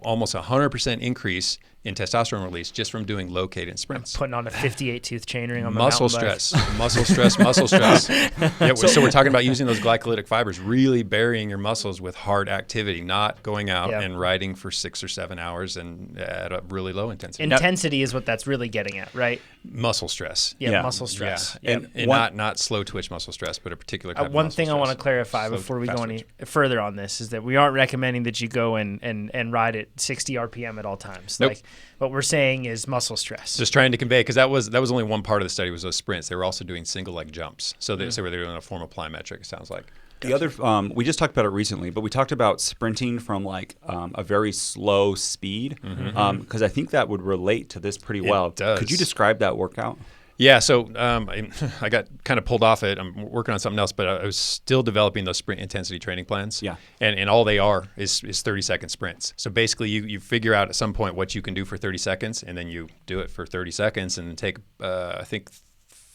almost 100% increase in testosterone release just from doing low cadence sprints. Putting on a 58 tooth chain ring on my muscle stress. Yeah, so we're talking about using those glycolytic fibers, really burying your muscles with hard activity, not going out and riding for 6 or 7 hours and at a really low intensity. Intensity is what that's really getting at, right? Muscle stress. Yeah, muscle stress. Yeah. And not slow twitch muscle stress, but a particular type of muscle one thing stress. I want to clarify before we go any further on this is that we aren't recommending that you go and ride at 60 RPM at all times. Nope. Like what we're saying is muscle stress. Just trying to convey, because that was only one part of the study was those sprints. They were also doing single leg jumps. So they were doing a form of plyometric, it sounds like. The other, we just talked about it recently, but we talked about sprinting from like a very slow speed, because I think that would relate to this pretty well. It does. Could you describe that workout? Yeah, so I got kind of pulled off it. I'm working on something else, but I was still developing those sprint intensity training plans. Yeah. And all they are is 30-second sprints. So basically you figure out at some point what you can do for 30 seconds, and then you do it for 30 seconds and then take, I think,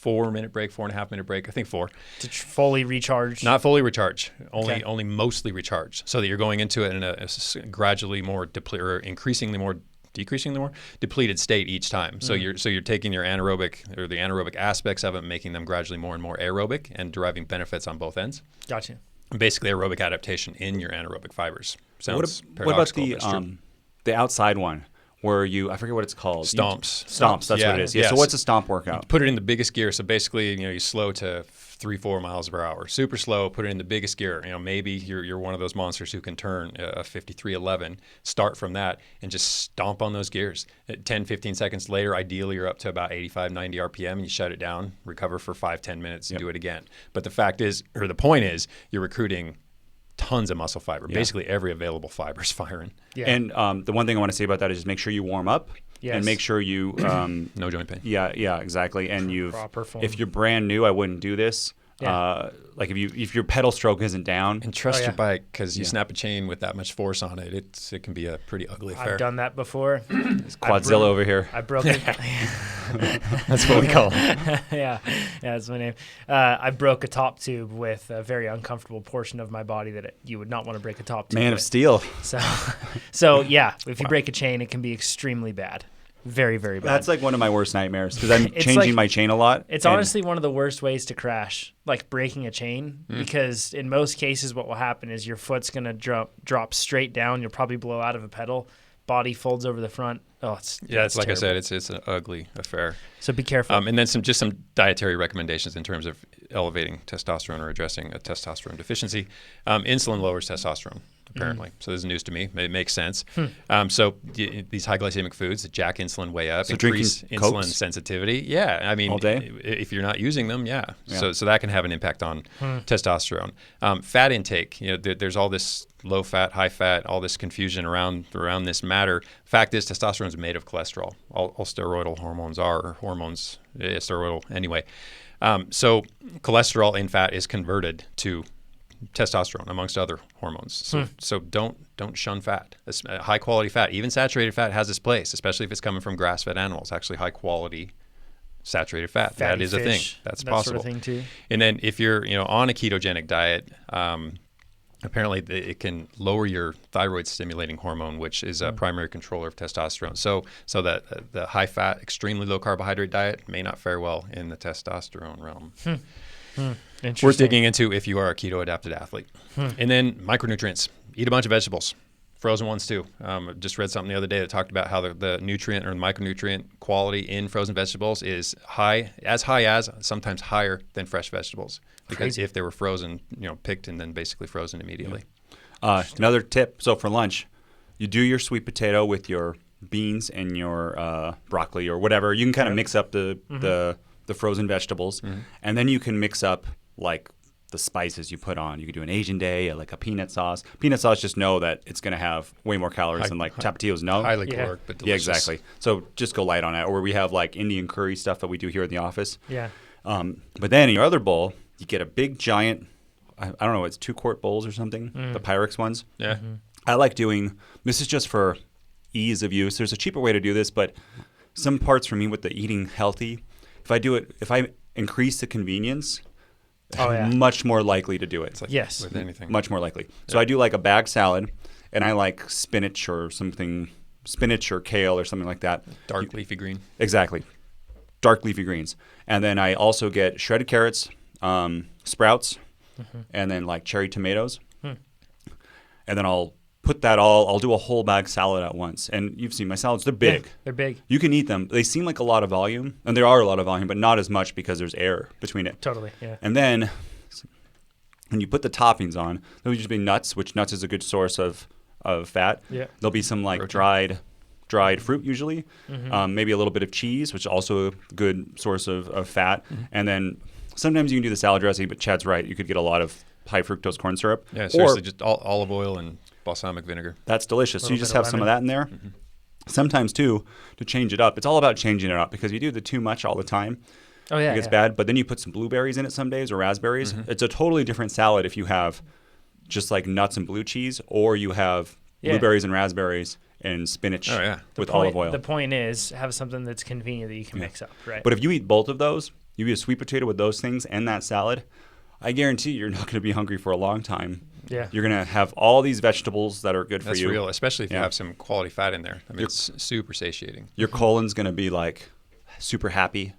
4-minute break, 4.5-minute break. I think 4. To fully recharge. Not fully recharge, Okay. only mostly recharge, so that you're going into it in a gradually more decreasingly more depleted state each time. So you're taking your anaerobic or the anaerobic aspects of it, making them gradually more and more aerobic, and deriving benefits on both ends. Gotcha. Basically, aerobic adaptation in your anaerobic fibers. Sounds What about paradoxical, the outside one where I forget what it's called. Stomps. Stomps. That's what it is. Yeah. Yes. So what's a stomp workout? Put it in the biggest gear. So basically, you slow to 3-4 miles per hour. Super slow. Put it in the biggest gear. Maybe you're one of those monsters who can turn a 5311. Start from that and just stomp on those gears. 10-15 seconds later, ideally, you're up to about 85-90 RPM, and you shut it down, recover for 5-10 minutes, and do it again. But the point is, you're recruiting tons of muscle fiber. Basically, every available fiber is firing. Yeah. And the one thing I want to say about that is just make sure you warm up. Yes. And make sure you No joint pain. Yeah, exactly. And Proper form. if you're brand new, I wouldn't do this. Yeah. Like if your pedal stroke isn't down, And trust Oh, your yeah. bip, because you snap a chain with that much force on it, it can be a pretty ugly affair. I've done that before. it's Quadzilla over here. I broke it. That's what we call it. yeah, that's my name. I broke a top tube with a very uncomfortable portion of my body that you would not want to break a top tube Man with. of Steel. So yeah, if you break a chain, it can be extremely bad. Very, very bad. That's like one of my worst nightmares because I'm It's changing like- my chain a lot. It's and honestly one of the worst ways to crash, like breaking a chain, because in most cases what will happen is your foot's going to drop straight down. You'll probably blow out of a pedal. Body folds over the front. Oh, it's It's like terrible. I said, it's an ugly affair. So be careful. And then some dietary recommendations in terms of elevating testosterone or addressing a testosterone deficiency. Insulin lowers testosterone, apparently. So this is news to me. It makes sense. So these high glycemic foods that jack insulin way up, So increase drinking insulin Cokes? sensitivity. Yeah, I mean, All day? if you're not using them, Yeah. So that can have an impact on testosterone. Fat intake. There's all this low fat, high fat, all this confusion around this matter. Fact is, testosterone is made of cholesterol. All steroidal hormones are, or hormones, steroidal anyway. So cholesterol in fat is converted to testosterone amongst other hormones. So don't shun fat. High quality fat, even saturated fat, has its place, especially if it's coming from grass-fed animals. Actually, high quality saturated fat. Fatty That is a thing. fish, That's that possible. sort of thing too. And then if you're on a ketogenic diet, apparently it can lower your thyroid stimulating hormone, which is a primary controller of testosterone. So that the high fat, extremely low carbohydrate diet may not fare well in the testosterone realm. Interesting. Worth digging into if you are a keto adapted athlete. And then micronutrients. Eat a bunch of vegetables. Frozen ones too. Just read something the other day that talked about how the nutrient or the micronutrient quality in frozen vegetables is high as sometimes higher than fresh vegetables, because Crazy. if they were frozen, picked and then basically frozen immediately. Another tip. So for lunch, you do your sweet potato with your beans and your broccoli or whatever. You can kind of mix up the frozen vegetables, and then you can mix up like the spices you put on. You could do an Asian day, like a peanut sauce. Peanut sauce, just know that it's going to have way more calories than like Tapatios. No, Highly Yeah. caloric, but yeah, delicious. exactly. So just go light on it. Or we have like Indian curry stuff that we do here in the office. Yeah. But then in your other bowl, you get a big giant, I don't know, it's 2-quart bowls or something, the Pyrex ones. Yeah. I like doing, this is just for ease of use. There's a cheaper way to do this, but some parts for me with the eating healthy, if I increase the convenience, Oh, yeah. much more likely to do it. It's like Yes. with anything. Much more likely. So I do like a bag salad, and I like spinach or kale or something like that. Dark leafy green. Exactly. Dark leafy greens. And then I also get shredded carrots, sprouts, and then like cherry tomatoes. And then I'll do a whole bag salad at once. And you've seen my salads, they're big. Yeah, they're big. You can eat them. They seem like a lot of volume, and there are a lot of volume, but not as much because there's air between it. Totally. Yeah. And then when you put the toppings on, there'll just be nuts, which nuts is a good source of fat. Yeah. There'll be some like Protein. dried fruit usually, maybe a little bit of cheese, which is also a good source of fat. And then sometimes you can do the salad dressing, but Chad's right. You could get a lot of high fructose corn syrup. Yeah, Or seriously, just olive oil and balsamic vinegar. that's delicious. So you Little just bit of have some of lemon. that in there. Sometimes too, to change it up. It's all about changing it up because you do the too much all the time. Oh yeah. It gets yeah. bad. But then you put some blueberries in it some days or raspberries. It's a totally different salad if you have just like nuts and blue cheese, or you have Yeah. blueberries and raspberries and spinach Oh, yeah. with The point- olive oil. The point is have something that's convenient that you can mix up, right? But if you eat both of those, You eat a sweet potato with those things and that salad, I guarantee you're not going to be hungry for a long time. Yeah. You're going to have all these vegetables that are good for you. That's real, especially if you have some quality fat in there. I mean, it's super satiating. Your colon's going to be like super happy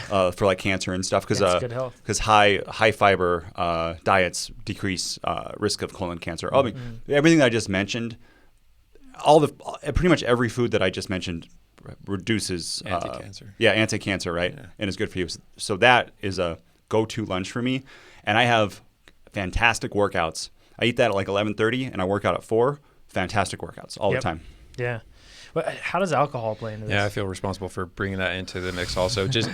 for like cancer and stuff because good health. high fiber diets decrease risk of colon cancer. I mean, everything that I just mentioned, pretty much every food that I just mentioned reduces anti-cancer. Anti-cancer, right? Yeah. And it's good for you. So that is a go-to lunch for me. And I have fantastic workouts. I eat that at like 11:30 and I work out at 4. Fantastic workouts all the time. Yeah. But how does alcohol play into this? Yeah, I feel responsible for bringing that into the mix also. Just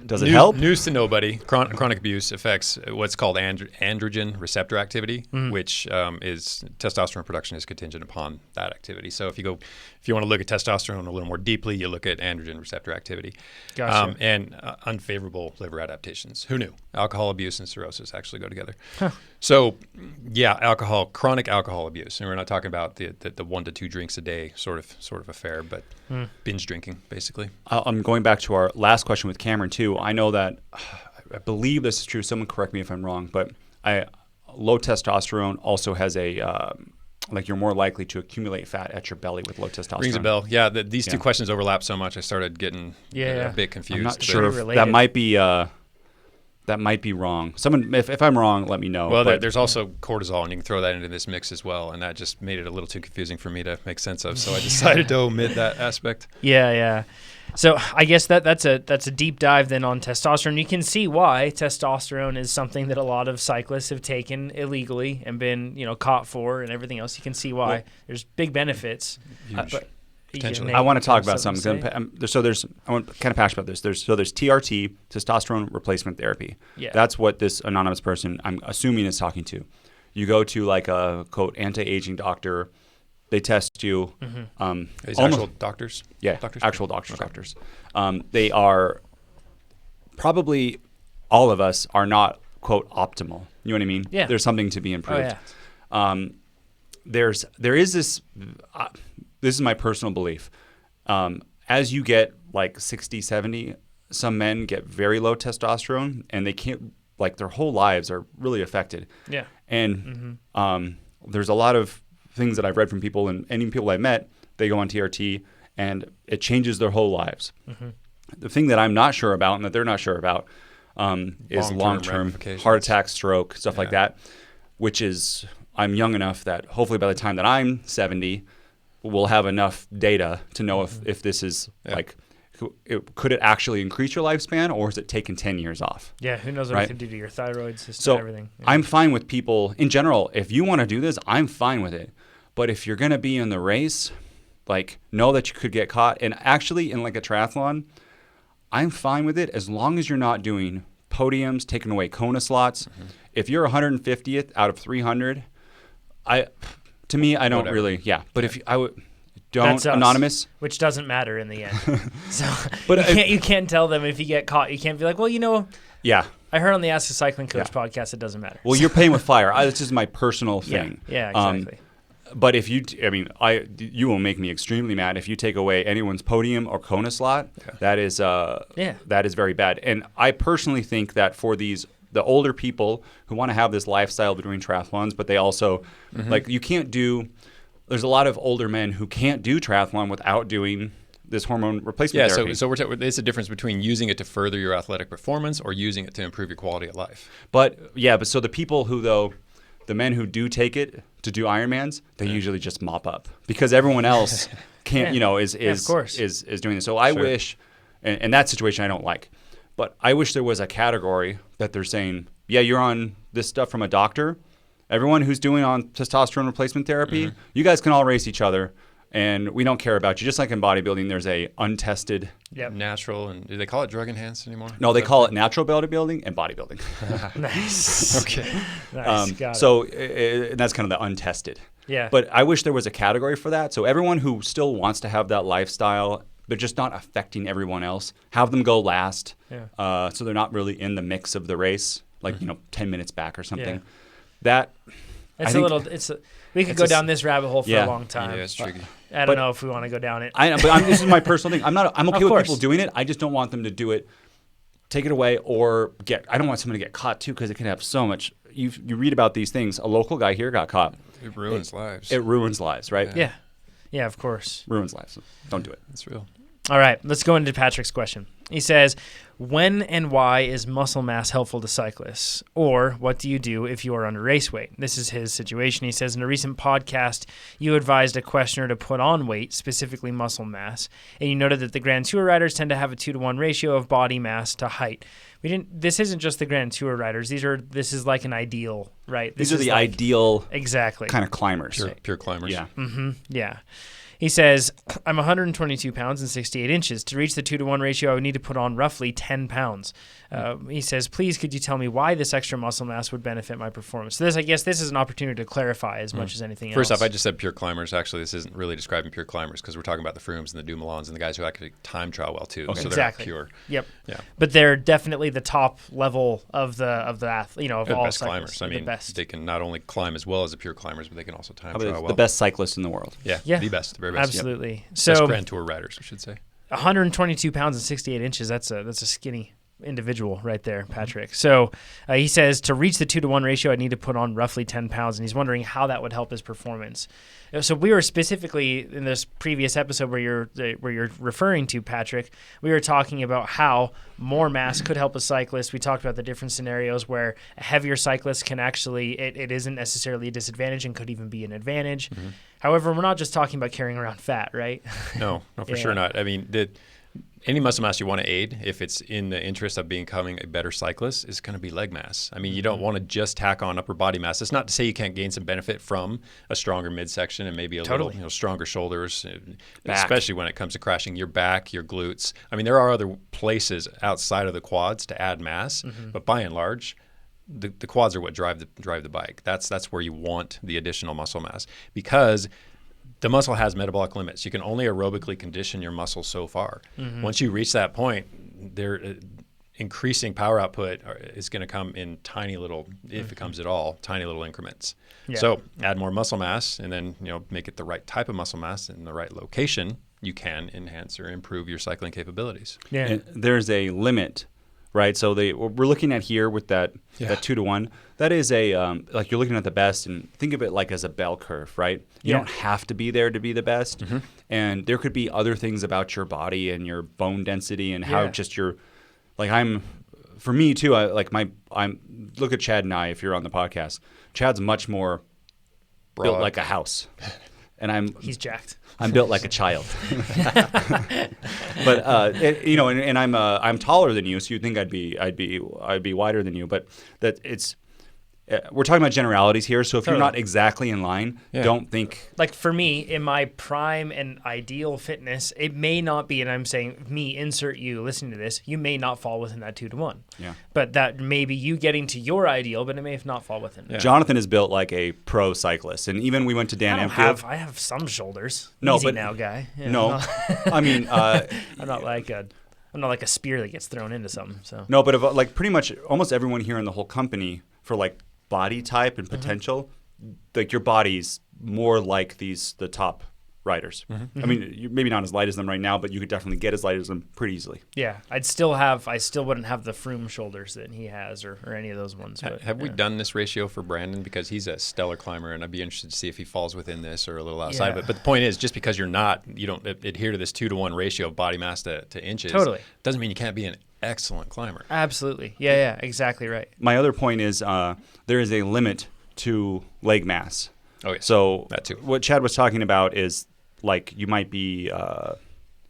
Does it help? News to nobody. Chronic abuse affects what's called androgen receptor activity, which is testosterone production is contingent upon that activity. So if you want to look at testosterone a little more deeply, you look at androgen receptor activity. Gotcha. And unfavorable liver adaptations. Who knew? Alcohol abuse and cirrhosis actually go together. Huh. So, yeah, chronic alcohol abuse, and we're not talking about the 1 to 2 drinks a day sort of affair, but binge drinking basically. I'm going back to our last question with Cameron too. I know that I believe this is true. Someone correct me if I'm wrong, but low testosterone also has like you're more likely to accumulate fat at your belly with low testosterone. Rings a bell. Yeah, these two questions overlap so much. I started getting a bit confused. I'm not sure if that might be. That might be wrong. Someone, if I'm wrong, let me know. Well, there's also cortisol, and you can throw that into this mix as well, and that just made it a little too confusing for me to make sense of. So I decided to omit that aspect. Yeah. So I guess that's a deep dive then on testosterone. You can see why testosterone is something that a lot of cyclists have taken illegally and been caught for, and everything else. You can see why. Well, there's big benefits. Potentially. I want to talk about something. I want kind of passionate about this. There's TRT, testosterone replacement therapy. Yeah. That's what this anonymous person, I'm assuming, is talking to. You go to like a quote anti-aging doctor. They test you. These actual doctors? Yeah, actual doctors. They are probably all of us are not quote optimal. You know what I mean? Yeah. There's something to be improved. Oh, yeah. There is this. This is my personal belief. As you get like 60, 70, some men get very low testosterone and they can't, like their whole lives are really affected. Yeah. And there's a lot of things that I've read from people and any people I've met, they go on TRT and it changes their whole lives. The thing that I'm not sure about and that they're not sure about is long-term heart attack, stroke, stuff like that, which is, I'm young enough that hopefully by the time that I'm 70, we'll have enough data to know if this is like, could it actually increase your lifespan or is it taking 10 years off? Yeah, who knows what it can do to your thyroid system and everything. Yeah. I'm fine with people, in general, if you want to do this, I'm fine with it. But if you're going to be in the race, like know that you could get caught. And actually in like a triathlon, I'm fine with it as long as you're not doing podiums, taking away Kona slots. If you're 150th out of 300, to me, I don't really, But if I would, don't anonymous, which doesn't matter in the end. So, but you can't tell them if you get caught. You can't be like, well, I heard on the Ask a Cycling Coach podcast, it doesn't matter. Well, you're playing with fire. This is my personal thing. Yeah, exactly. But if you will make me extremely mad if you take away anyone's podium or Kona slot. That is, that is very bad. And I personally think that for the older people who want to have this lifestyle of doing triathlons, but they also like you can't do. There's a lot of older men who can't do triathlon without doing this hormone replacement therapy. So it's a difference between using it to further your athletic performance or using it to improve your quality of life. But so the people who the men who do take it to do Ironmans, they usually just mop up because everyone else can't, is doing this. So I wish, and that situation I don't like, but I wish there was a category that they're saying, you're on this stuff from a doctor. Everyone who's doing on testosterone replacement therapy, you guys can all race each other, and we don't care about you. Just like in bodybuilding, there's a untested, natural, and do they call it drug enhanced anymore? No, they call it natural bodybuilding and bodybuilding. Nice. Okay. Nice. Got it. That's kind of the untested. Yeah. But I wish there was a category for that. So everyone who still wants to have that lifestyle, but just not affecting everyone else, have them go last. Yeah. So they're not really in the mix of the race, like 10 minutes back or something. Yeah. We could go down this rabbit hole for a long time. Yeah, it's tricky. I don't know if we want to go down it. I know, but this is my personal thing. I'm okay with people doing it. I just don't want them to do it take it away, or I don't want someone to get caught too, because it can have so much. You read about these things. A local guy here got caught. It ruins lives. It ruins lives, right? Yeah, of course. Ruins lives. Don't do it. It's real. All right, let's go into Patrick's question. He says, when and why is muscle mass helpful to cyclists? Or what do you do if you are under race weight? This is his situation. He says, in a recent podcast, you advised a questioner to put on weight, specifically muscle mass, and you noted that the Grand Tour riders tend to have a 2-to-1 ratio of body mass to height. This isn't just the Grand Tour riders. This is like an ideal, right? These are the ideal exactly kind of climbers. Pure climbers. Yeah. Mm-hmm. Yeah. He says, I'm 122 pounds and 68 inches. To reach the 2-to-1 ratio, I would need to put on roughly 10 pounds. He says, please, could you tell me why this extra muscle mass would benefit my performance? So I guess this is an opportunity to clarify as much as anything else. First off, I just said pure climbers. Actually, this isn't really describing pure climbers because we're talking about the Froomes and the Dumoulins and the guys who actually time trial well too. Okay. So Exactly. they're not pure. Yep. Yeah. But they're definitely the top level of the athlete, of They're all the best cyclists. climbers. I mean, the best. they can not only climb as well as the pure climbers, but they can also time Probably trial well. the best cyclist in the world. Yeah. The best. The very best. Absolutely. Yep. So best Grand Tour riders, I should say. 122 pounds and 68 inches. That's a skinny individual right there, Patrick. So he says to reach the 2-to-1 ratio, I need to put on roughly 10 pounds, and he's wondering how that would help his performance. So we were specifically in this previous episode where you're referring to, Patrick, we were talking about how more mass could help a cyclist. We talked about the different scenarios where a heavier cyclist can actually, it isn't necessarily a disadvantage and could even be an advantage. Mm-hmm. However, we're not just talking about carrying around fat, right? No, for sure not. I mean, any muscle mass you want to aid, if it's in the interest of becoming a better cyclist, is going to be leg mass. I mean, you don't want to just tack on upper body mass. It's not to say you can't gain some benefit from a stronger midsection and maybe a little stronger shoulders, especially when it comes to crashing your back, your glutes. I mean, there are other places outside of the quads to add mass, but by and large, the quads are what drive the bike. That's where you want the additional muscle mass, because the muscle has metabolic limits. You can only aerobically condition your muscle so far. Mm-hmm. Once you reach that point, increasing power output is going to come in tiny little, if it comes at all, tiny little increments. Yeah. So add more muscle mass, and then make it the right type of muscle mass in the right location. You can enhance or improve your cycling capabilities. Yeah, and there's a limit, right? So we're looking at here with that 2-to-1. That is like you're looking at the best, and think of it like as a bell curve, right? You don't have to be there to be the best, and there could be other things about your body and your bone density and how just your, like for me too. I'm look at Chad and I. If you're on the podcast, Chad's much more built like a house, and he's jacked. I'm built like a child, but and I'm taller than you, so you'd think I'd be wider than you, but that it's. We're talking about generalities here, so if you're not exactly in line, don't think... Like for me, in my prime and ideal fitness, it may not be, and I'm saying me, insert you, listening to this, you may not fall within that 2-to-1. Yeah. But that may be you getting to your ideal, but it may not fall within. Yeah. Jonathan is built like a pro cyclist, and even we went to Dan Empfield. I have some shoulders. No, Easy but now, guy. Yeah, no, I mean... I'm not like a spear that gets thrown into something. So no, but like pretty much almost everyone here in the whole company, for like body type and potential, like your body's more like the top riders. I mean, you're maybe not as light as them right now, but you could definitely get as light as them pretty easily. Yeah, I still wouldn't have the Froome shoulders that he has, or any of those ones. But, have we done this ratio for Brandon? Because he's a stellar climber, and I'd be interested to see if he falls within this or a little outside of it. But the point is, just because you don't adhere to this 2-to-1 ratio of body mass to inches, doesn't mean you can't be an excellent climber. Absolutely. Yeah, exactly right. My other point is there is a limit to leg mass. Oh, yeah. So that too. What Chad was talking about is like you might be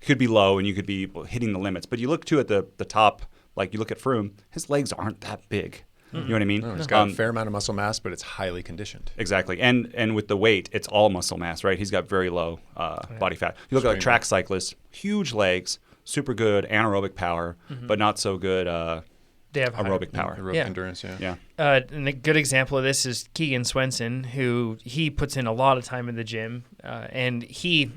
could be low and you could be hitting the limits, but you look too at the top, like you look at Froome, his legs aren't that big. You know what I mean? No, he's got a fair amount of muscle mass, but it's highly conditioned. Exactly. And with the weight, it's all muscle mass, right? He's got very low body fat. You look at like track cyclists, huge legs, super good anaerobic power, but not so good they have aerobic power. Aerobic endurance, yeah. And a good example of this is Keegan Swenson, who he puts in a lot of time in the gym, and he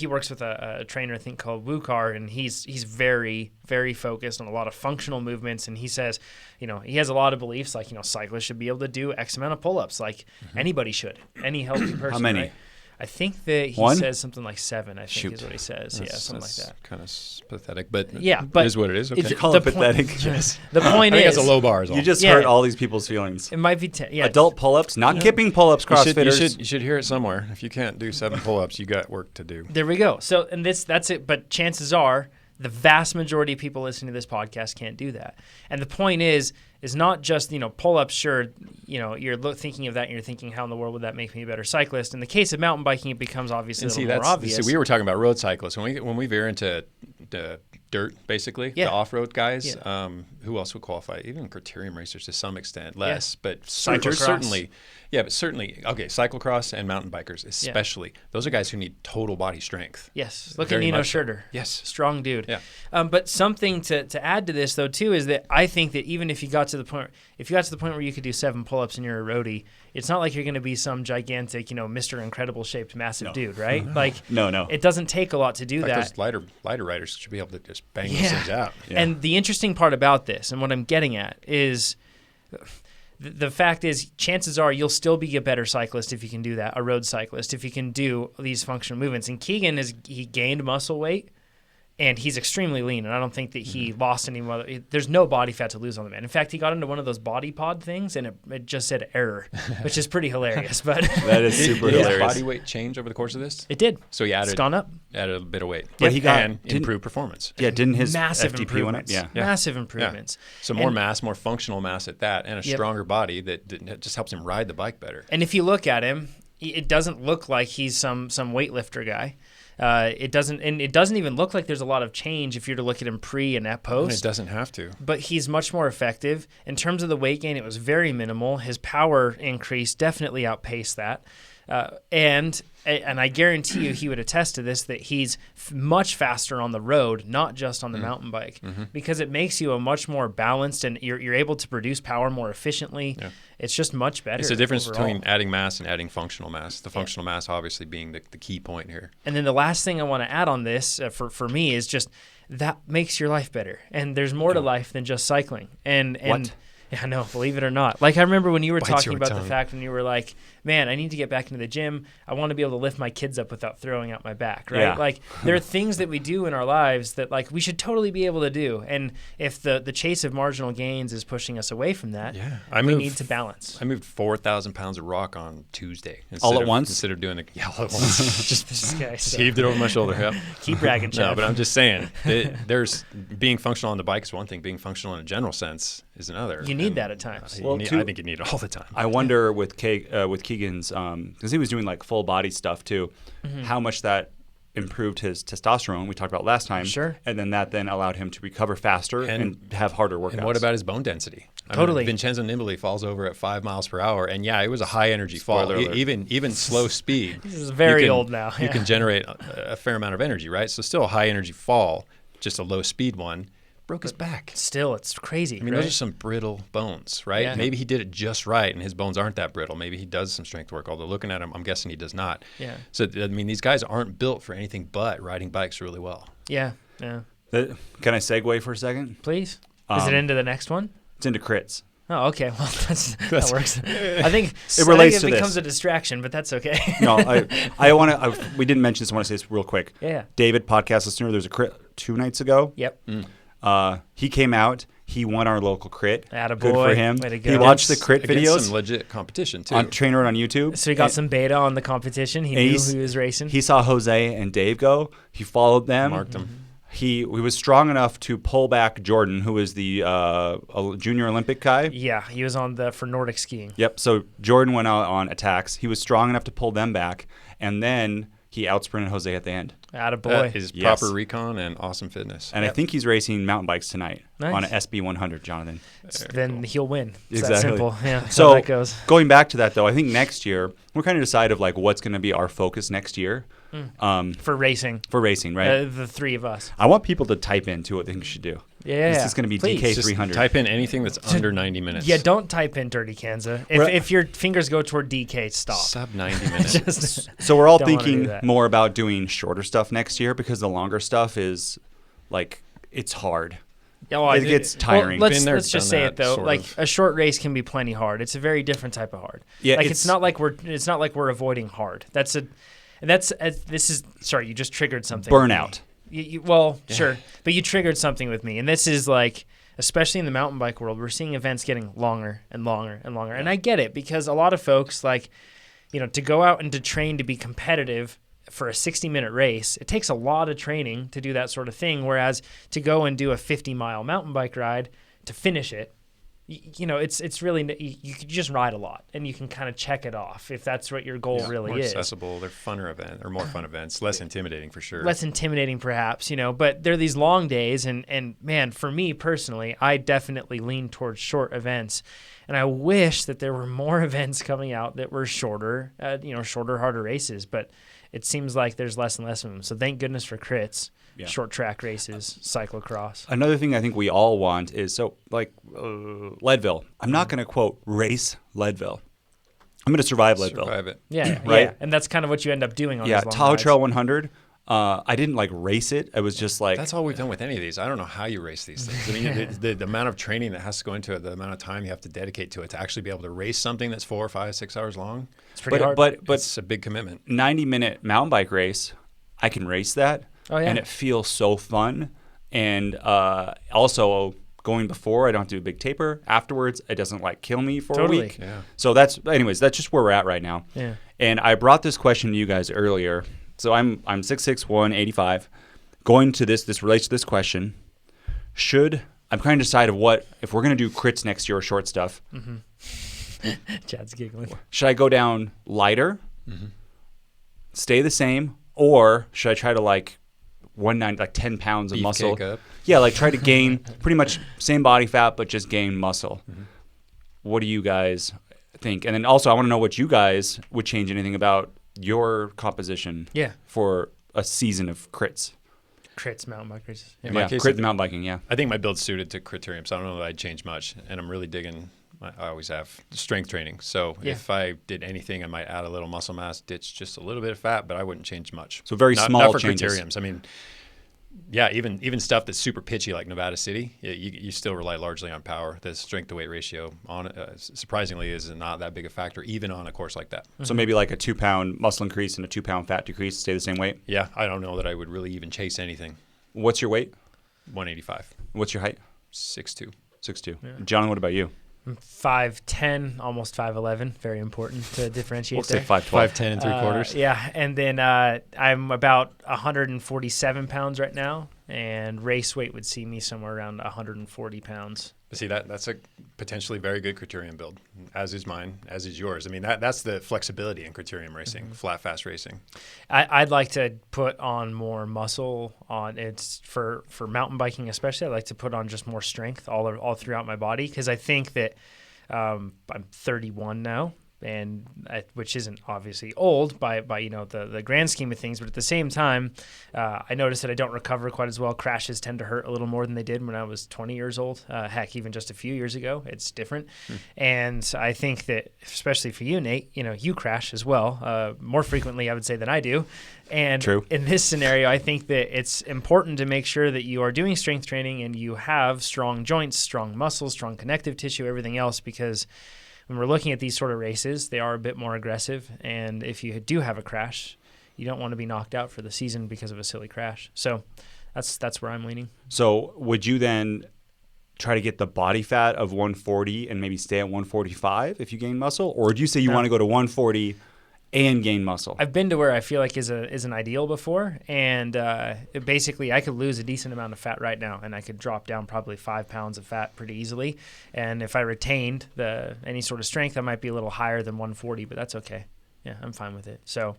works with a trainer I think called Wukar, and he's very, very focused on a lot of functional movements, and he says, he has a lot of beliefs like, cyclists should be able to do X amount of pull-ups, like anybody should, any healthy person. How many? Right? I think that he 1? says something like 7. I think Shoot. is what he says. Something like that. Kind of pathetic, but but it is what it is. Okay. Call it pathetic. Yes. The point I think is, that's a low bar. Is all. You just hurt all these people's feelings. it might be Adult pull-ups, not kipping pull-ups, CrossFitters. You should hear it somewhere. If you can't do 7 pull-ups, you got work to do. There we go. So, and that's it. But chances are, the vast majority of people listening to this podcast can't do that. And the point is not just, pull-ups. Sure, you're thinking of that and you're thinking, how in the world would that make me a better cyclist? In the case of mountain biking, it becomes obviously a little more obvious. So we were talking about road cyclists. When we veer into the dirt, basically, the off-road guys, who else would qualify? Even criterium racers to some extent, less, but certainly. Yeah, but certainly, okay, cyclocross and mountain bikers especially. Those are guys who need total body strength. Yes, look at Nino Schurter. Yes. Strong dude. Yeah. But something to add to this, though, too, is that I think that even if you got to the point where you could do 7 pull-ups and you're a roadie, it's not like you're going to be some gigantic, Mr. Incredible shaped massive dude, right? Like, no. It doesn't take a lot to do that. Those lighter riders should be able to just bang those things out. Yeah. And the interesting part about this, and what I'm getting at, is the fact is, chances are you'll still be a better cyclist if you can do that, a road cyclist, if you can do these functional movements. And Keegan, he gained muscle weight, and he's extremely lean, and I don't think that he lost any more. There's no body fat to lose on the man. In fact, he got into one of those body pod things, and it just said error, which is pretty hilarious. But that is super hilarious. Did his body weight change over the course of this? It did. So it's gone up. Added a bit of weight. But he got improved performance. Yeah, didn't his massive FTP improvements? went up? Yeah. Massive improvements. Yeah. So more functional mass at that, and a stronger body that just helps him ride the bike better. And if you look at him, it doesn't look like he's some weightlifter guy. It doesn't even look like there's a lot of change if you're to look at him pre and at post. It doesn't have to. But he's much more effective. In terms of the weight gain, it was very minimal. His power increase definitely outpaced that. And I guarantee you he would attest to this, that he's much faster on the road, not just on the mountain bike, because it makes you a much more balanced, and you're able to produce power more efficiently. Yeah. It's just much better. It's the difference overall between adding mass and adding functional mass. The functional mass obviously being the key point here. And then the last thing I want to add on this for me is just that makes your life better. And there's more to life than just cycling. And yeah, no, believe it or not. Like, I remember when you were talking about the fact when you were like, man, I need to get back into the gym. I want to be able to lift my kids up without throwing out my back, right? Yeah. Like, there are things that we do in our lives that, like, we should totally be able to do. And if the chase of marginal gains is pushing us away from that, we need to balance. I moved 4,000 pounds of rock on Tuesday. All at once? Instead of doing it, all at once. just heaved it over my shoulder. Yep. Keep bragging, Chad. No, but I'm just saying, there's being functional on the bike is one thing. Being functional in a general sense is another. You need that at times. I think you need it all the time. I wonder with Keegan's, because he was doing like full body stuff too, how much that improved his testosterone. We talked about last time. Sure. And then that allowed him to recover faster and have harder workouts. And what about his bone density? Totally. Vincenzo Nibali falls over at 5 miles per hour, and it was a high energy fall. Even slow speed. This is very old now. You can generate a fair amount of energy, right? So still a high energy fall, just a low speed one. Broke his back. Still, it's crazy. I mean, those are some brittle bones, right? Yeah. Maybe he did it just right, and his bones aren't that brittle. Maybe he does some strength work, although looking at him, I'm guessing he does not. Yeah. So, I mean, these guys aren't built for anything but riding bikes really well. Yeah. Can I segue for a second? Please. Is it into the next one? It's into crits. Oh, okay. Well, that works. I think it relates to this. It becomes a distraction, but that's okay. No, I want to. We didn't mention this. I want to say this real quick. Yeah. David, podcast listener, there's a crit 2 nights ago. Yep. He came out. He won our local crit. Attaboy. Good for him. Way to go. He watched the crit videos. Some legit competition too. On TrainerRoad on YouTube. So he got some beta on the competition. He knew who he was racing. He saw Jose and Dave go. He followed them. Marked them. He was strong enough to pull back Jordan, who was the junior Olympic guy. Yeah, he was on for Nordic skiing. Yep. So Jordan went out on attacks. He was strong enough to pull them back, and then he outsprinted Jose at the end. Attaboy. His proper recon and awesome fitness. And I think he's racing mountain bikes tonight on an SB 100, Jonathan. Then he'll win. It's exactly. that simple. Yeah. So that goes. Going back to that, though, I think next year we're kind of decide of like what's going to be our focus next year. For racing. For racing, right? The 3 of us. I want people to type in to what they think we should do. Yeah. This is going to be DK300. Just type in anything that's under 90 minutes. Yeah, don't type in Dirty Kanza. If your fingers go toward DK, stop. Sub 90 minutes. So we're all thinking more about doing shorter stuff next year because the longer stuff is like it's hard. It gets tiring. Well, let's just say it though. Like a short race can be plenty hard. It's a very different type of hard. Yeah, like it's not like we're avoiding hard. And sorry, you just triggered something. Burnout. Sure. But you triggered something with me. And this is like, especially in the mountain bike world, we're seeing events getting longer and longer and longer. And I get it, because a lot of folks, like, to go out and to train to be competitive for a 60-minute race, it takes a lot of training to do that sort of thing. Whereas to go and do a 50-mile mountain bike ride to finish it, it's really, you can just ride a lot and you can kind of check it off if that's what your goal really more is. Accessible, they're funner events or more fun events, less intimidating for sure. Less intimidating perhaps, but they're these long days and man, for me personally, I definitely lean towards short events. And I wish that there were more events coming out that were shorter, shorter, harder races, but it seems like there's less and less of them. So thank goodness for crits. Yeah. Short track races, cyclocross. Another thing I think we all want is, Leadville. I'm not going to quote race Leadville. I'm going to survive Leadville. Survive it. Yeah, right? Yeah. And that's kind of what you end up doing on these long Tahoe rides. Trail 100. I didn't race it. I was just like... That's all we've done with any of these. I don't know how you race these things. I mean, the amount of training that has to go into it, the amount of time you have to dedicate to it to actually be able to race something that's 4, 5, 6 hours long. It's pretty hard. But it's a big commitment. 90-minute mountain bike race, I can race that. Oh, yeah. And it feels so fun. And also going before, I don't do a big taper. Afterwards, it doesn't kill me for a week. Yeah. So that's just where we're at right now. Yeah. And I brought this question to you guys earlier. So I'm 6'6", 185. Going to this relates to this question. I'm trying to decide if we're going to do crits next year or short stuff. Mm-hmm. Chad's giggling. Should I go down lighter, stay the same, or should I try to 190, 10 pounds of Beef muscle? cake up. Yeah, try to gain pretty much same body fat, but just gain muscle. Mm-hmm. What do you guys think? And then also, I want to know what you guys would change anything about your composition for a season of crits. Crits, mountain bike races. In my case, crit mountain biking, I think my build's suited to criterium, so I don't know that I'd change much. And I'm really digging, I always have strength training. So if I did anything, I might add a little muscle mass, ditch just a little bit of fat, but I wouldn't change much. So very small not for changes. criteriums. I mean, yeah, even stuff that's super pitchy like Nevada City, you still rely largely on power. The strength to weight ratio surprisingly is not that big a factor, even on a course like that. So maybe a 2-pound muscle increase and a 2-pound fat decrease, stay the same weight? Yeah, I don't know that I would really even chase anything. What's your weight? 185. What's your height? 6'2". 6'2". Yeah. John, what about you? I'm 5'10", almost 5'11". Very important to differentiate We'll say there. 5'12". 5'10" and 3/4. Yeah, and then I'm about 147 pounds right now, and race weight would see me somewhere around 140 pounds. But see, that's a potentially very good criterium build, as is mine, as is yours. I mean, that's the flexibility in criterium racing, flat, fast racing. I'd like to put on more muscle on it's for mountain biking especially. I'd like to put on just more strength all throughout my body, because I think that I'm 31 now, and which isn't obviously old by the grand scheme of things, but at the same time, I noticed that I don't recover quite as well. Crashes tend to hurt a little more than they did when I was 20 years old. Heck, even just a few years ago, it's different. And I think that, especially for you, Nate, you crash as well, more frequently, I would say, than I do. And True. In this scenario, I think that it's important to make sure that you are doing strength training and you have strong joints, strong muscles, strong connective tissue, everything else, because when we're looking at these sort of races, they are a bit more aggressive. And if you do have a crash, you don't want to be knocked out for the season because of a silly crash. So that's where I'm leaning. So would you then try to get the body fat of 140 and maybe stay at 145 if you gain muscle? Or do you say you want to go to 140 and gain muscle? I've been to where I feel like is an ideal before, and basically I could lose a decent amount of fat right now, and I could drop down probably 5 pounds of fat pretty easily. And if I retained any sort of strength, I might be a little higher than 140, but that's okay. Yeah, I'm fine with it. So,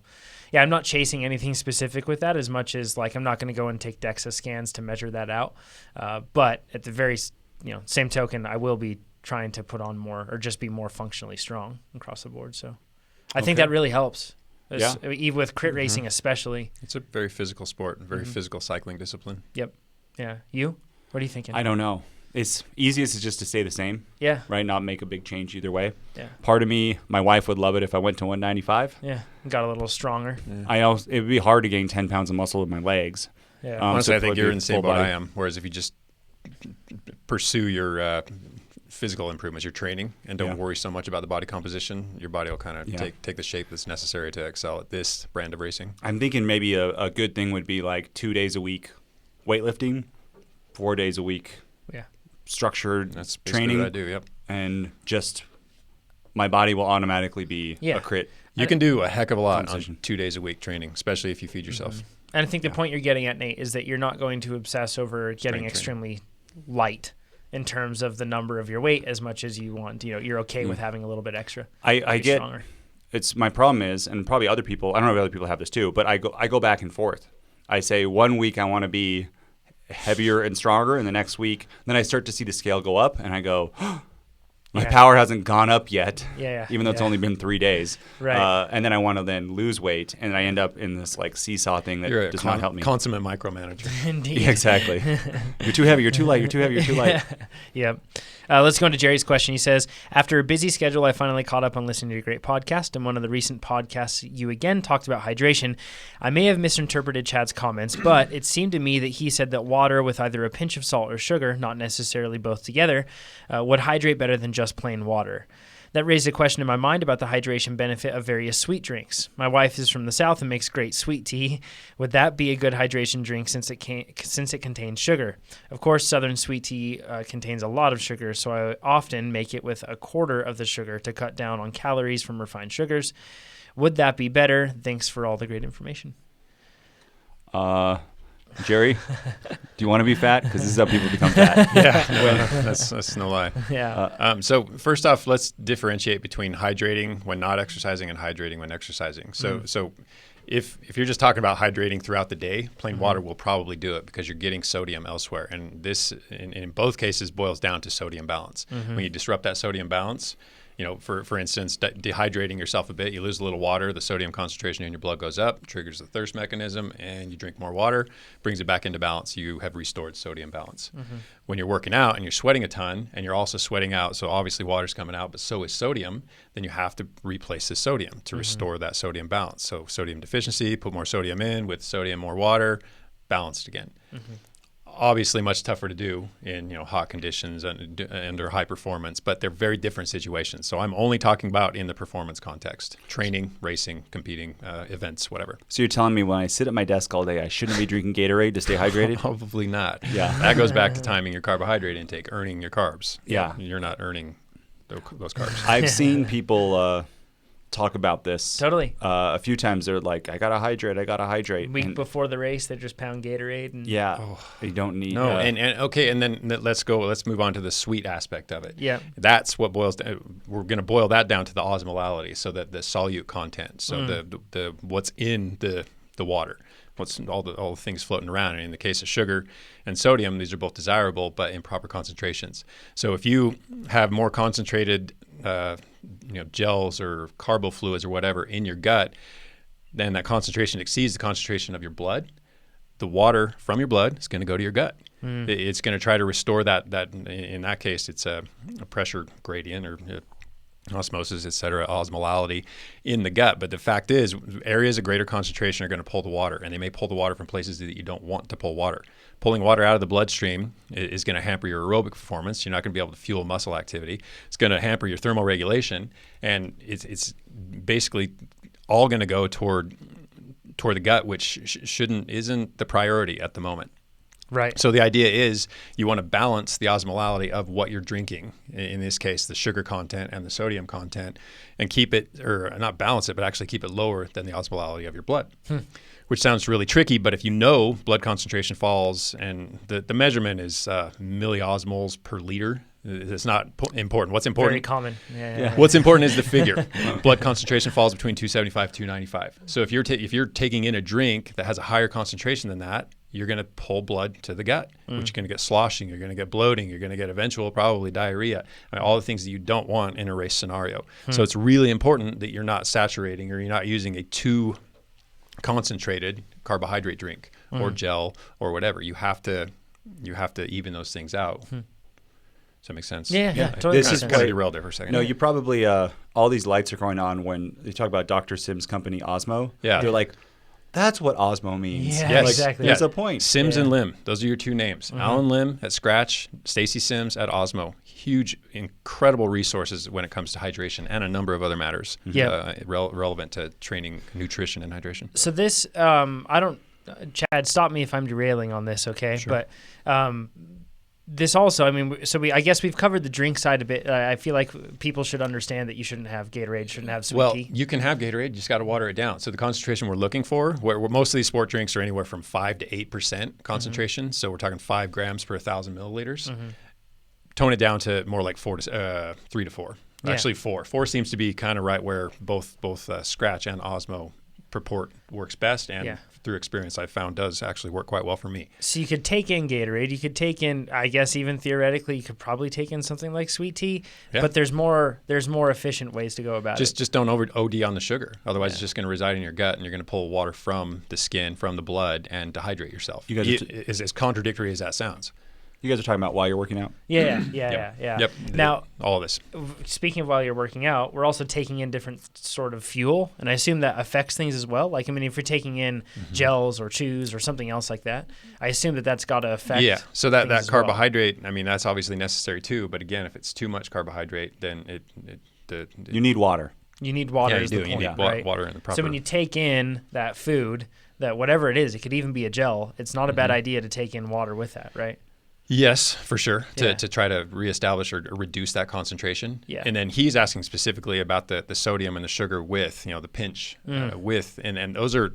yeah, I'm not chasing anything specific with that as much as I'm not going to go and take DEXA scans to measure that out. But at the very same token, I will be trying to put on more or just be more functionally strong across the board. So I think that really helps. Yeah. Even with crit racing especially. It's a very physical sport, very physical cycling discipline. Yep. Yeah. You? What are you thinking? I don't know. It's easiest is just to stay the same. Yeah. Right? Not make a big change either way. Yeah. Part of me, my wife would love it if I went to 195. Yeah. Got a little stronger. Yeah. It would be hard to gain 10 pounds of muscle with my legs. Yeah. Honestly, I think you're in the same boat I am. Whereas if you just pursue your physical improvements. You're training, and don't worry so much about the body composition. Your body will kind of take the shape that's necessary to excel at this brand of racing. I'm thinking maybe a good thing would be like 2 days a week weightlifting, 4 days a week structured That's training. what I do. Yep. And just my body will automatically be a crit. You can do a heck of a lot on 2 days a week training, especially if you feed yourself. And I think the point you're getting at, Nate, is that you're not going to obsess over getting extremely light in terms of the number of your weight as much as you want. You're okay with having a little bit extra. I get stronger. It's my problem is, and probably other people, I don't know if other people have this too, but I go back and forth. I say 1 week I want to be heavier and stronger, and the next week, then I start to see the scale go up, and I go, my power hasn't gone up yet, even though it's only been 3 days. Right. And then I want to then lose weight, and I end up in this like seesaw thing that does not help me. Consummate micromanager. Indeed. Yeah, exactly. You're too heavy, you're too light, you're too heavy, you're too light. Yep. Let's go into Jerry's question. He says, after a busy schedule, I finally caught up on listening to your great podcast. And one of the recent podcasts, you again talked about hydration. I may have misinterpreted Chad's comments, but it seemed to me that he said that water with either a pinch of salt or sugar, not necessarily both together, would hydrate better than just plain water. That raised a question in my mind about the hydration benefit of various sweet drinks. My wife is from the South and makes great sweet tea. Would that be a good hydration drink since it contains sugar? Of course, Southern sweet tea contains a lot of sugar, so I often make it with a quarter of the sugar to cut down on calories from refined sugars. Would that be better? Thanks for all the great information. Jerry, do you want to be fat? Because this is how people become fat. That's no lie. Yeah. So first off, let's differentiate between hydrating when not exercising and hydrating when exercising. So if you're just talking about hydrating throughout the day, plain water will probably do it because you're getting sodium elsewhere. And this, in both cases, boils down to sodium balance. When you disrupt that sodium balance, for instance, dehydrating yourself a bit, you lose a little water, the sodium concentration in your blood goes up, triggers the thirst mechanism, and you drink more water, brings it back into balance. You have restored sodium balance. When you're working out and you're sweating a ton, and you're also sweating out, so obviously water's coming out, but so is sodium, then you have to replace the sodium to restore that sodium balance. So sodium deficiency, put more sodium in, with sodium, more water, balanced again. Obviously much tougher to do in hot conditions and or high performance, but they're very different situations. So I'm only talking about in the performance context: training, racing, competing, events, whatever. So you're telling me when I sit at my desk all day, I shouldn't be drinking Gatorade to stay hydrated? Probably not. Yeah. That goes back to timing your carbohydrate intake, earning your carbs. Yeah. You're not earning those carbs. I've seen people talk about this Totally. a few times. They're like, I gotta hydrate. Week before the race, they just pound Gatorade. And You don't need and then let's move on to the sweet aspect of it. Yeah. That's what boils down. We're going to boil that down to the osmolality, so that the solute content, so the what's in the water, what's all the things floating around. And in the case of sugar and sodium, these are both desirable, but in proper concentrations. So if you have more concentrated gels or carbo fluids or whatever in your gut, then that concentration exceeds the concentration of your blood. The water from your blood is going to go to your gut. It's going to try to restore that. In that case, it's a pressure gradient or osmosis, et cetera, osmolality in the gut. But the fact is, areas of greater concentration are going to pull the water, and they may pull the water from places that you don't want to pull water. Pulling water out of the bloodstream is going to hamper your aerobic performance. You're not going to be able to fuel muscle activity. It's going to hamper your thermoregulation, and it's basically all going to go toward the gut, which isn't the priority at the moment. Right. So the idea is you want to balance the osmolality of what you're drinking, in this case, the sugar content and the sodium content, and keep it, or not balance it, but actually keep it lower than the osmolality of your blood, which sounds really tricky. But if blood concentration falls, and the measurement is milliosmoles per liter, it's not important. What's important? Very common. Yeah. What's important is the figure. Blood concentration falls between 275 295. So if you're taking in a drink that has a higher concentration than that, you're going to pull blood to the gut, which you're going to get sloshing, you're going to get bloating, you're going to get eventual probably diarrhea, all the things that you don't want in a race scenario. So it's really important that you're not saturating, or you're not using a too concentrated carbohydrate drink or gel or whatever. You have to even those things out. Does that make sense? Yeah. Totally. This is kind of derailed there for a second. No, you probably all these lights are going on when you talk about Dr. Sim's company Osmo. Yeah. They're like, That's what Osmo means. Yeah, Yes. exactly. There's a point. Sims Yeah. and Lim, those are your two names. Alan Lim at Scratch, Stacy Sims at Osmo. Huge, incredible resources when it comes to hydration and a number of other matters relevant to training, nutrition, and hydration. So this, I don't, Chad, stop me if I'm derailing on this, okay? Sure. But this also, I mean, I guess we've covered the drink side a bit. I feel like people should understand that you shouldn't have Gatorade, shouldn't have sweet tea. You can have Gatorade, you just got to water it down. So the concentration we're looking for, where most of these sport drinks are anywhere from 5 to 8% concentration. So we're talking 5 grams per 1,000 milliliters. Tone it down to more like 3 to 4. Yeah. Actually, 4. 4 seems to be kind of right where both Scratch and Osmo purport works best, and through experience I've found does actually work quite well for me. So you could take in Gatorade. You could take in, I guess, even theoretically, you could probably take in something like sweet tea. Yeah. But there's more efficient ways to go about it. Just don't OD on the sugar. Otherwise, it's just going to reside in your gut, and you're going to pull water from the skin, from the blood, and dehydrate yourself. You guys as contradictory as that sounds. You guys are talking about while you're working out? Yeah. Yep. Now, all of this. Speaking of while you're working out, we're also taking in different sort of fuel, and I assume that affects things as well. Like, I mean, if you're taking in gels or chews or something else like that, I assume that that's got to affect. Yeah. So that carbohydrate, I mean, that's obviously necessary too. But again, if it's too much carbohydrate, then you need water. You need water. Yeah, is you the do. point, You need right? water in the proper. So when you take in that food, that whatever it is, it could even be a gel. It's not a bad idea to take in water with that, right? Yes, for sure, to try to reestablish or reduce that concentration. Yeah. And then he's asking specifically about the sodium and the sugar with, the pinch with, and those are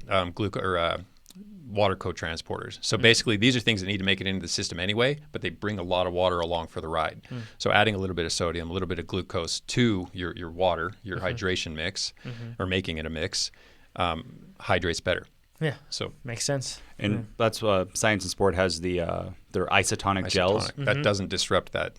water co-transporters. So basically, these are things that need to make it into the system anyway, but they bring a lot of water along for the ride. So adding a little bit of sodium, a little bit of glucose to your water, your hydration mix, or making it a mix, hydrates better. Yeah. So makes sense. And that's Science and Sport has their isotonic gels. That doesn't disrupt that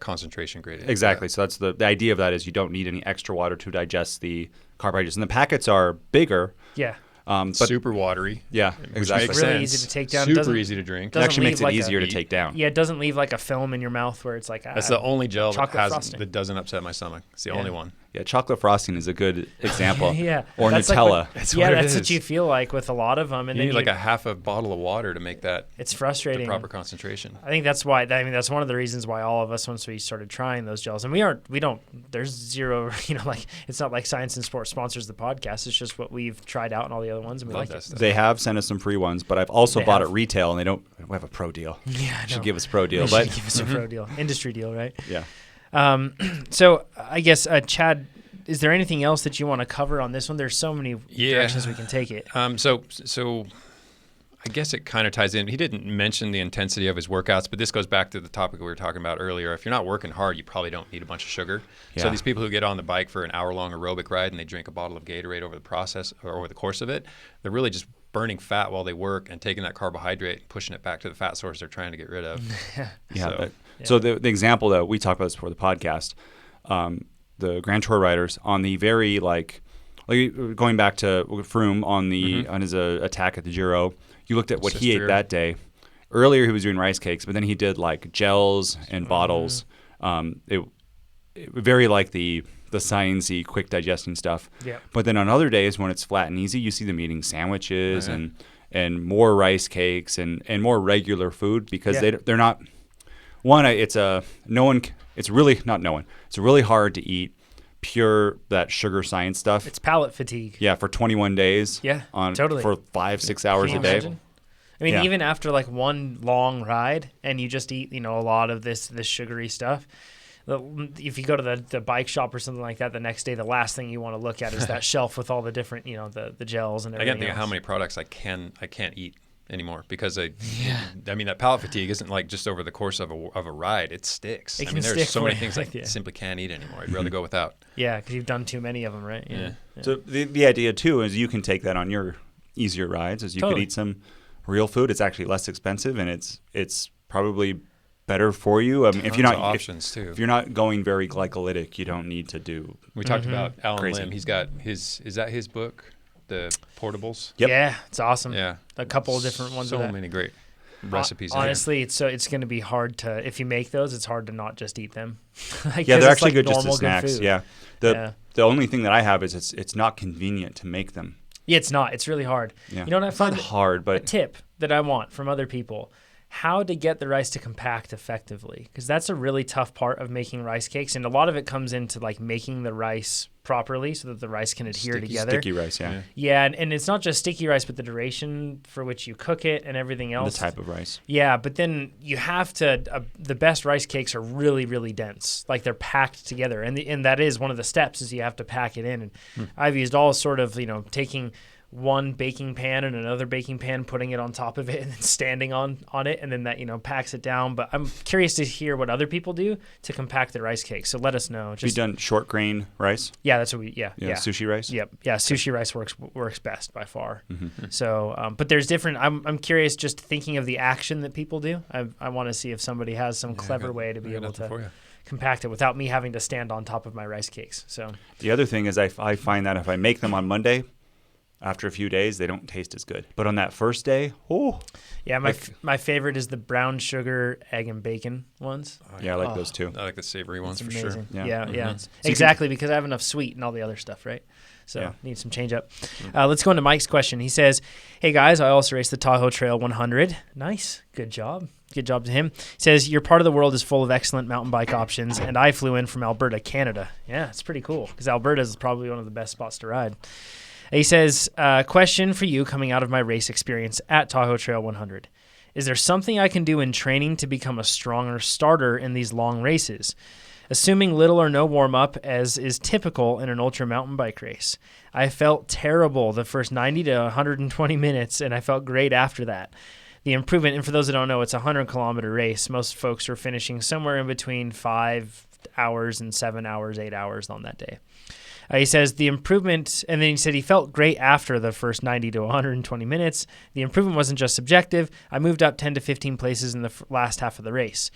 concentration gradient. Exactly. So that's the idea of that is you don't need any extra water to digest the carbohydrates. And the packets are bigger. Yeah. But super watery. Yeah, exactly. Makes really sense. easy to take down. Super easy to drink. It actually makes it like easier to take down. Yeah, it doesn't leave like a film in your mouth where it's like that's the only gel that doesn't upset my stomach. It's the only one. Yeah, chocolate frosting is a good example. Yeah. Or that's Nutella. That's what you feel like with a lot of them. And you then need like a half a bottle of water to make that. It's frustrating. The proper concentration. I think that's why. I mean, that's one of the reasons why all of us, once we started trying those gels, and we don't. There's zero. Like it's not like Science and Sport sponsors the podcast. It's just what we've tried out and all the other ones, and we like it. They have sent us some free ones, but I've also bought at retail, and they don't have a pro deal. Yeah, I know. Should give us pro deal, but give us a pro deal, industry deal, right? Yeah. So I guess Chad, is there anything else that you want to cover on this one? There's so many directions we can take it. So I guess it kind of ties in. He didn't mention the intensity of his workouts, but this goes back to the topic we were talking about earlier. If you're not working hard, you probably don't need a bunch of sugar. Yeah. So these people who get on the bike for an hour-long aerobic ride and they drink a bottle of Gatorade over the course of it, they're really just burning fat while they work and taking that carbohydrate and pushing it back to the fat source they're trying to get rid of. So the example that we talked about this before the podcast, the Grand Tour riders on the very like going back to Froome on his attack at the Giro, you looked at what he ate that day. Earlier he was doing rice cakes, but then he did like gels and bottles. It very like the sciencey, quick digesting stuff. Yeah. But then on other days when it's flat and easy, you see them eating sandwiches and more rice cakes and more regular food because they're not. It's really hard to eat pure that sugar science stuff. It's palate fatigue. Yeah, for 21 days. Yeah, totally. For 5-6 hours a day. Imagine? I mean, even after like one long ride and you just eat, a lot of this sugary stuff. If you go to the bike shop or something like that the next day, the last thing you want to look at is that shelf with all the different, the gels and everything. I can't think of how many products I can't eat anymore because I mean that palate fatigue isn't like just over the course of a ride. It sticks. There's so many things I simply can't eat anymore. I'd rather go without. Yeah, because you've done too many of them, right? Yeah. So the idea too is you can take that on your easier rides, as you could eat some real food. It's actually less expensive and it's probably better for you. I mean, if you're not going very glycolytic, you don't need to do. We talked about Alan Lim. He's got is that his book? The portables. Yep. Yeah, it's awesome. Yeah, a couple of different ones. So many great recipes. Honestly, it's going to be hard to if you make those. It's hard to not just eat them. They're actually good just as snacks. Yeah. The only thing that I have is it's not convenient to make them. Yeah, it's not. It's really hard. Yeah. You know what I It's find? not hard, A but tip that I want from other people: how to get the rice to compact effectively, because that's a really tough part of making rice cakes, and a lot of it comes into like making the rice properly so that the rice can adhere together. sticky rice, yeah. Yeah, and it's not just sticky rice, but the duration for which you cook it and everything else. The type of rice. Yeah, but then you have to. The best rice cakes are really, really dense, like they're packed together, and that is one of the steps is you have to pack it in. And I've used all sort of taking one baking pan and another baking pan, putting it on top of it and then standing on it, and then that packs it down. But I'm curious to hear what other people do to compact their rice cake. So let us know. Have you done short grain rice? Yeah, that's what we. Yeah. Sushi rice. Yep. Yeah, sushi rice works best by far. So, but there's different. I'm curious, just thinking of the action that people do. I want to see if somebody has some clever way to be able to compact it without me having to stand on top of my rice cakes. So the other thing is I find that if I make them on Monday, after a few days, they don't taste as good. But on that first day, yeah, my favorite is the brown sugar, egg, and bacon ones. Yeah, I like those too. I like the savory ones for amazing. sure. Yeah. So exactly, because I have enough sweet and all the other stuff, right? So need some change up. Let's go into Mike's question. He says, "Hey guys, I also raced the Tahoe Trail 100. Nice, good job. Good job to him." He says, "Your part of the world is full of excellent mountain bike options, and I flew in from Alberta, Canada." Yeah, it's pretty cool because Alberta is probably one of the best spots to ride. He says, question for you coming out of my race experience at Tahoe Trail 100. Is there something I can do in training to become a stronger starter in these long races? Assuming little or no warm-up, as is typical in an ultra mountain bike race. I felt terrible the first 90 to 120 minutes, and I felt great after that. The improvement, and for those that don't know, it's a 100-kilometer race. Most folks are finishing somewhere in between 5 hours and 7 hours, 8 hours on that day. He says the improvement, and then he said he felt great after the first 90 to 120 minutes. The improvement wasn't just subjective. I moved up 10 to 15 places in the last half of the race.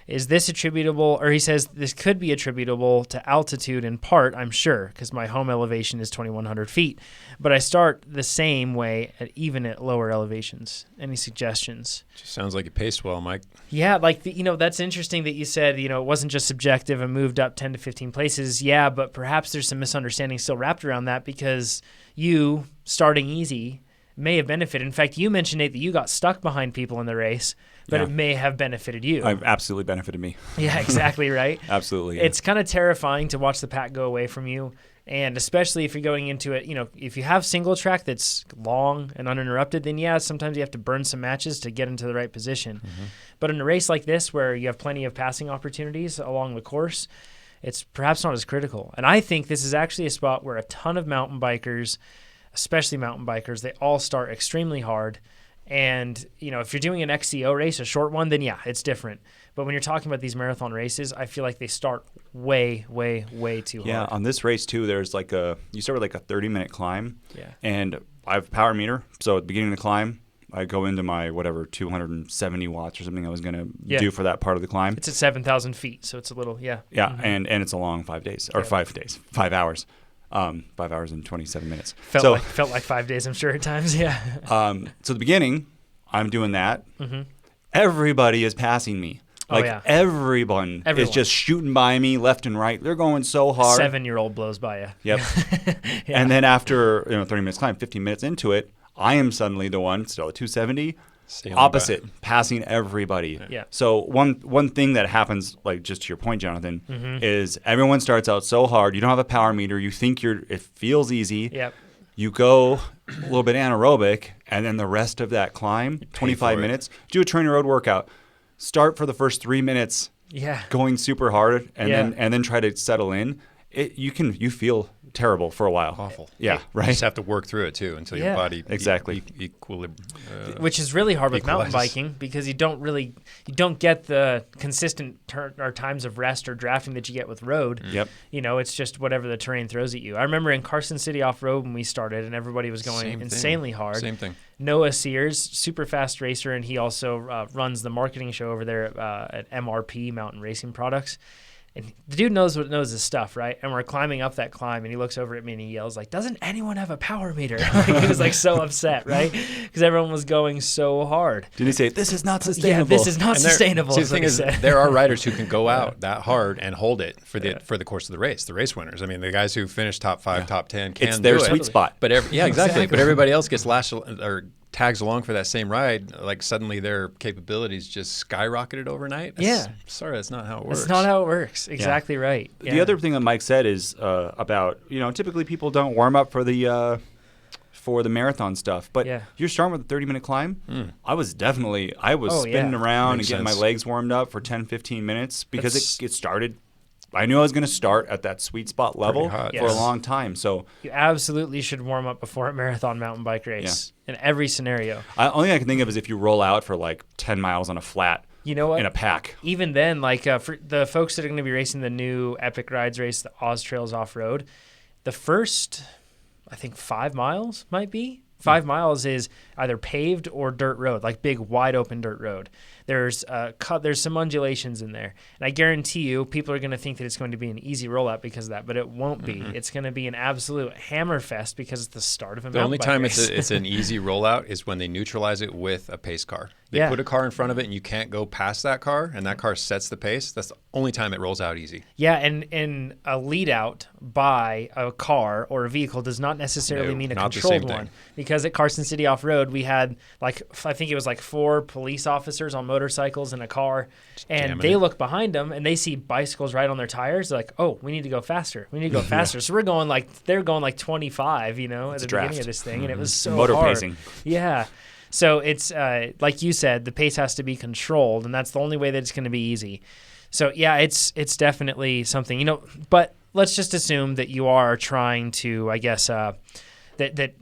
Is this attributable, or he says this could be attributable to altitude in part, I'm sure, because my home elevation is 2,100 feet. But I start the same way even at lower elevations. Any suggestions? Just sounds like you paced well, Mike. Yeah, like, that's interesting that you said, it wasn't just subjective and moved up 10 to 15 places. Yeah, but perhaps there's some misunderstanding still wrapped around that because you, starting easy, may have benefited. In fact, you mentioned, Nate, that you got stuck behind people in the race, but it may have benefited you. It absolutely benefited me. Yeah, exactly, right? Absolutely. Yeah. It's kind of terrifying to watch the pack go away from you, and especially if you're going into it, if you have single track that's long and uninterrupted, then sometimes you have to burn some matches to get into the right position. But in a race like this where you have plenty of passing opportunities along the course, it's perhaps not as critical. And I think this is actually a spot where a ton of mountain bikers, especially mountain bikers, they all start extremely hard. And, if you're doing an XCO race, a short one, then it's different. But when you're talking about these marathon races, I feel like they start way, way, way too hard. Yeah, on this race too, there's you start with a 30-minute climb. Yeah. And I have a power meter. So at the beginning of the climb, I go into my 270 watts or something I was going to do for that part of the climb. It's at 7,000 feet, so it's a little, Yeah, and it's a long 5 days, or 5 days, 5 hours. 5 hours and 27 minutes. Felt like 5 days, I'm sure, at times, yeah. So the beginning, I'm doing that. Everybody is passing me. Everyone is just shooting by me left and right. They're going so hard. 7-year-old blows by you. Yep. And then after 30 minutes climb, 15 minutes into it, I am suddenly the one, still at 270, opposite, passing everybody. Yeah. So one thing that happens, just to your point, Jonathan, is everyone starts out so hard. You don't have a power meter. You think it feels easy. Yep. You go a little bit anaerobic, and then the rest of that climb, 25 minutes, do a TrainerRoad workout. Start for the first 3 minutes going super hard, and then try to settle in. You feel terrible for a while. Awful. Yeah, right. You just have to work through it too until your body which is really hard with mountain biking because you don't get the consistent times of rest or drafting that you get with road. Yep. It's just whatever the terrain throws at you. I remember in Carson City off-road when we started and everybody was going insanely hard. Same thing. Noah Sears, super fast racer, and he also runs the marketing show over there at MRP, Mountain Racing Products. And the dude knows his stuff, right? And we're climbing up that climb, and he looks over at me and he yells like, "Doesn't anyone have a power meter?" Like, he was like so upset, right? Because everyone was going so hard. Did he say, "This is not sustainable"? Yeah, this is not sustainable. See, the thing is, there are riders who can go out that hard and hold it for the course of the race winners. I mean, the guys who finish top 5, top 10 can it's their do sweet it. spot. But exactly. But everybody else gets lashed or tags along for that same ride, like suddenly their capabilities just skyrocketed overnight. Sorry, that's not how it works. It's not how it works. Exactly right. Yeah. The other thing that Mike said is about, typically people don't warm up for the marathon stuff, but you're starting with a 30-minute climb. I was spinning around and getting my legs warmed up for 10, 15 minutes because it started. I knew I was going to start at that sweet spot level for a long time. So you absolutely should warm up before a marathon mountain bike race in every scenario. Only thing I can think of is if you roll out for like 10 miles on a flat. You know what? In a pack. Even then, like for the folks that are going to be racing the new Epic Rides race, the Oz Trails Off-Road, the first, I think 5 miles might be. 5 miles is either paved or dirt road, like big wide open dirt road. There's some undulations in there. And I guarantee you people are going to think that it's going to be an easy rollout because of that, but it won't be. It's going to be an absolute hammer fest because it's the start of a mountain bike race. The only time it's an easy rollout is when they neutralize it with a pace car. They put a car in front of it and you can't go past that car, and that car sets the pace. That's the only time it rolls out easy. Yeah, and a lead out by a car or a vehicle does not necessarily mean a controlled one. Because at Carson City Off-Road, we had I think it was 4 police officers on motorcycles in a car, and they look behind them and they see bicycles right on their tires. They're like, "Oh, we need to go faster. We need to go faster." So they're going they're going 25, at the beginning of this thing, and it was so motor hard. pacing. Yeah. So it's like you said, the pace has to be controlled, and that's the only way that it's going to be easy. So yeah, it's definitely something, but let's just assume that you are trying to, I guess, that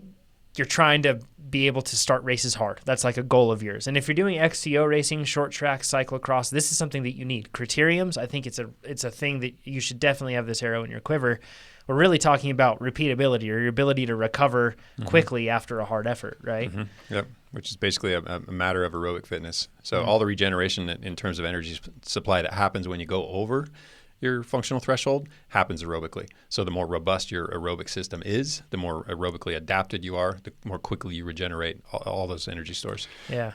you're trying to be able to start races hard. That's like a goal of yours. And if you're doing XCO racing, short track, cyclocross, this is something that you need. Criteriums, I think it's a thing that you should definitely have this arrow in your quiver. We're really talking about repeatability or your ability to recover quickly after a hard effort, right? Yep, which is basically a matter of aerobic fitness. So all the regeneration in terms of energy supply that happens when you go over your functional threshold happens aerobically. So the more robust your aerobic system is, the more aerobically adapted you are, the more quickly you regenerate all those energy stores. Yeah.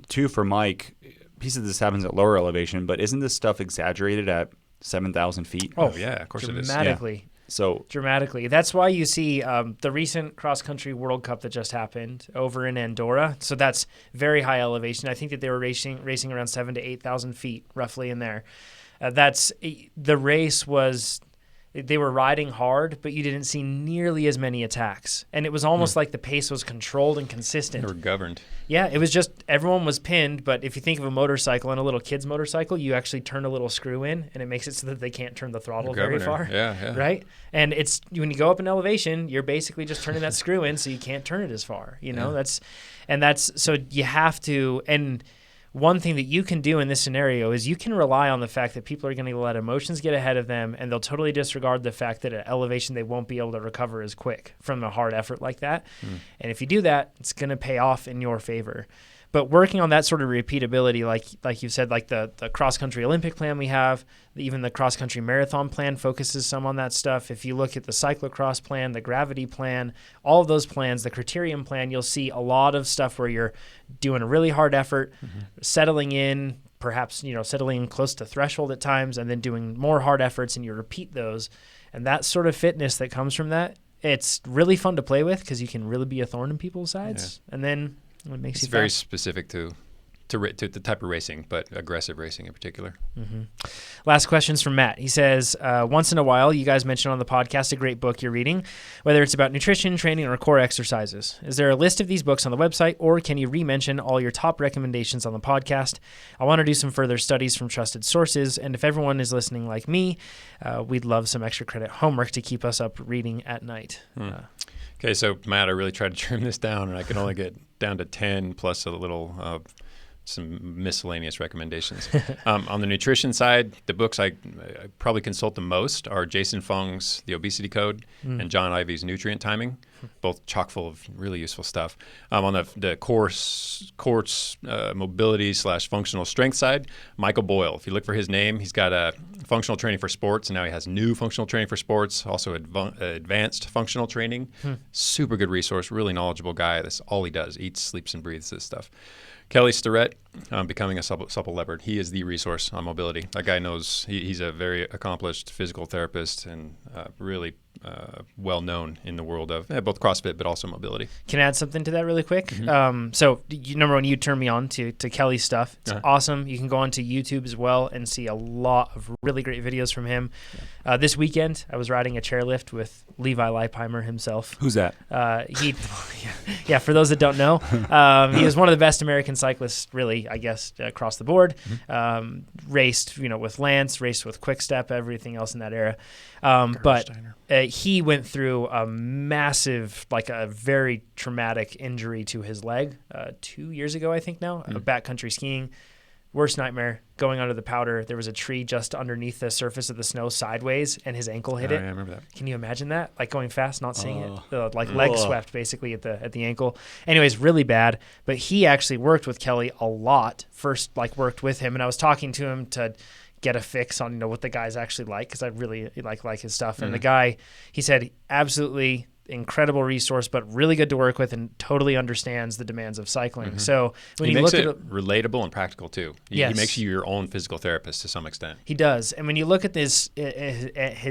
Too, for Mike, a piece of this happens at lower elevation, but isn't this stuff exaggerated at 7,000 feet? Oh, yeah, of course it is. Dramatically. Yeah. So dramatically. That's why you see the recent cross-country World Cup that just happened over in Andorra. So that's very high elevation. I think that they were racing around 7,000 to 8,000 feet, roughly in there. The race was, they were riding hard, but you didn't see nearly as many attacks. And it was almost like the pace was controlled and consistent. They were governed. Yeah, it was just, everyone was pinned, but if you think of a motorcycle and a little kid's motorcycle, you actually turn a little screw in, and it makes it so that they can't turn the throttle very far. Yeah. Right? And it's, when you go up in elevation, you're basically just turning that screw in so you can't turn it as far. So you have to, and one thing that you can do in this scenario is you can rely on the fact that people are going to let emotions get ahead of them, and they'll totally disregard the fact that at elevation they won't be able to recover as quick from a hard effort like that. And if you do that, it's going to pay off in your favor. But working on that sort of repeatability, like you said, like the cross-country Olympic plan we have, even the cross-country marathon plan focuses some on that stuff. If you look at the cyclocross plan, the gravity plan, all of those plans, the criterium plan, you'll see a lot of stuff where you're doing a really hard effort, settling in, perhaps settling in close to threshold at times, and then doing more hard efforts, and you repeat those. And that sort of fitness that comes from that, it's really fun to play with because you can really be a thorn in people's sides. Yeah. And then it makes you very specific to the type of racing, but aggressive racing in particular. Last question's from Matt. He says, once in a while, you guys mention on the podcast a great book you're reading, whether it's about nutrition, training, or core exercises. Is there a list of these books on the website, or can you re-mention all your top recommendations on the podcast? I want to do some further studies from trusted sources, and if everyone is listening like me, we'd love some extra credit homework to keep us up reading at night. Okay, so Matt, I really tried to trim this down, and I can only get down to 10 plus a little some miscellaneous recommendations. On the nutrition side, the books I probably consult the most are Jason Fung's The Obesity Code and John Ivey's Nutrient Timing. both chock full of really useful stuff. On the course mobility / functional strength side, Michael Boyle. If you look for his name, he's got a functional training for sports, and now he has new functional training for sports, also advanced functional training. Super good resource, really knowledgeable guy. That's all he does, eats, sleeps, and breathes this stuff. Kelly Starrett, Becoming a Supple Leopard. He is the resource on mobility. That guy knows, he's a very accomplished physical therapist and really well known in the world of both CrossFit but also mobility. Can I add something to that really quick? So number one, you turned me on to Kelly's stuff. It's awesome. You can go onto YouTube as well and see a lot of really great videos from him. This weekend, I was riding a chairlift with Levi Leipheimer himself. Who's that? For those that don't know, he was one of the best American cyclists, really, I guess, across the board. Raced, with Lance, raced with Quick Step, everything else in that era. But he went through a massive, a very traumatic injury to his leg 2 years ago, I think now, backcountry skiing. Worst nightmare, going under the powder. There was a tree just underneath the surface of the snow sideways, and his ankle hit it. Yeah, I remember that. Can you imagine that? Going fast, not seeing it. Leg swept basically at the ankle. Anyways, really bad. But he actually worked with Kelly a lot. First, worked with him, and I was talking to him to get a fix on what the guy's actually like, because I really like his stuff. And the guy, he said, absolutely incredible resource, but really good to work with and totally understands the demands of cycling. So when he you makes look it at relatable and practical too. He makes you your own physical therapist to some extent. He does. And when you look at his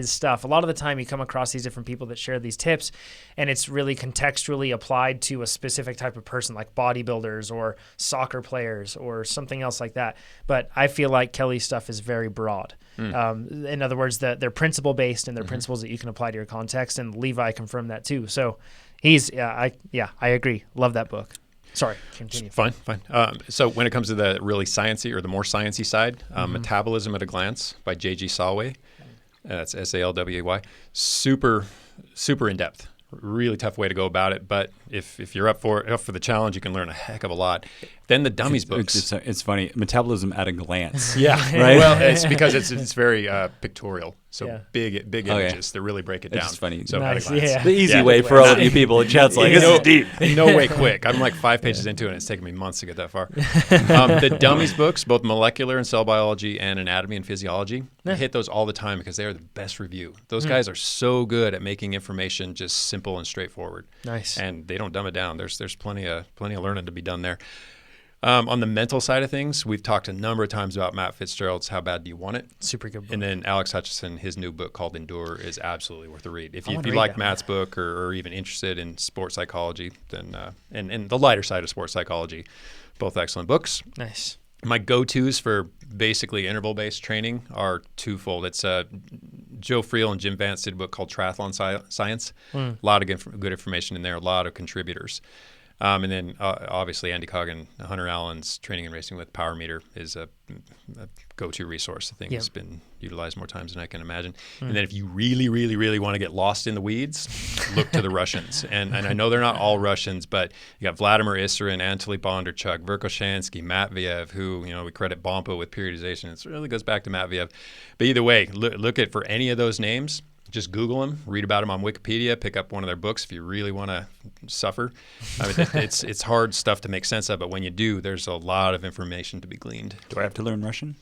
stuff, a lot of the time you come across these different people that share these tips, and it's really contextually applied to a specific type of person, like bodybuilders or soccer players or something else like that. But I feel like Kelly's stuff is very broad. In other words, they're principle based, and they're principles that you can apply to your context. And Levi confirmed that too. So I agree. Love that book. Sorry, continue. Fine. So when it comes to the really sciencey or the more sciencey side, Metabolism at a Glance by J.G. Salway. That's Salway. Super in depth. Really tough way to go about it, but if you're up for the challenge, you can learn a heck of a lot. Then the dummies books. It's funny. Metabolism at a glance. Yeah, right. Well, it's because it's very pictorial. So big images that really break it down. It's funny. So nice. at a glance. The easy way for all of you people in chat's this is deep. No way quick. I'm 5 pages into it, and it's taken me months to get that far. The dummies books, both molecular and cell biology and anatomy and physiology, I hit those all the time because they are the best review. Those guys are so good at making information just simple and straightforward. Nice. And they don't dumb it down. There's plenty of learning to be done there. On the mental side of things, we've talked a number of times about Matt Fitzgerald's How Bad Do You Want It? Super good book. And then Alex Hutchinson, his new book called Endure is absolutely worth a read. If you read like that. Matt's book or even interested in sports psychology, then and the lighter side of sports psychology, both excellent books. Nice. My go-tos for basically interval-based training are twofold. It's Joe Friel and Jim Vance did a book called Triathlon Science. A lot of good information in there, a lot of contributors. And then obviously Andy Coggan, Hunter Allen's Training and Racing with Power Meter is a go-to resource. I think it's been utilized more times than I can imagine. And then if you really, really, really want to get lost in the weeds, look to the Russians. And I know they're not all Russians, but you got Vladimir Issarin, Anatoly Bondarchuk, Verkhoshansky, Matveyev, who we credit Bompa with periodization. It really goes back to Matveyev. But either way, look at for any of those names. Just Google them, read about them on Wikipedia, pick up one of their books if you really want to suffer. I mean, it's hard stuff to make sense of, but when you do, there's a lot of information to be gleaned. Do I have to learn Russian?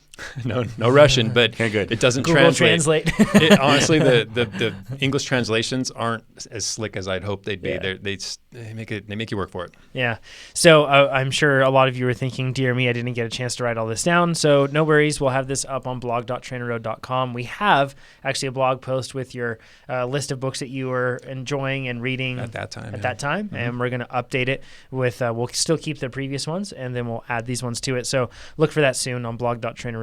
No Russian, but it doesn't Google translate. Honestly, the English translations aren't as slick as I'd hope they'd be. Yeah. They make you work for it. Yeah. So I'm sure a lot of you were thinking, dear me, I didn't get a chance to write all this down. So no worries. We'll have this up on blog.trainerroad.com. We have actually a blog post with your list of books that you were enjoying and reading At that time. And we're going to update it with, we'll still keep the previous ones, and then we'll add these ones to it. So look for that soon on blog.trainerroad.com.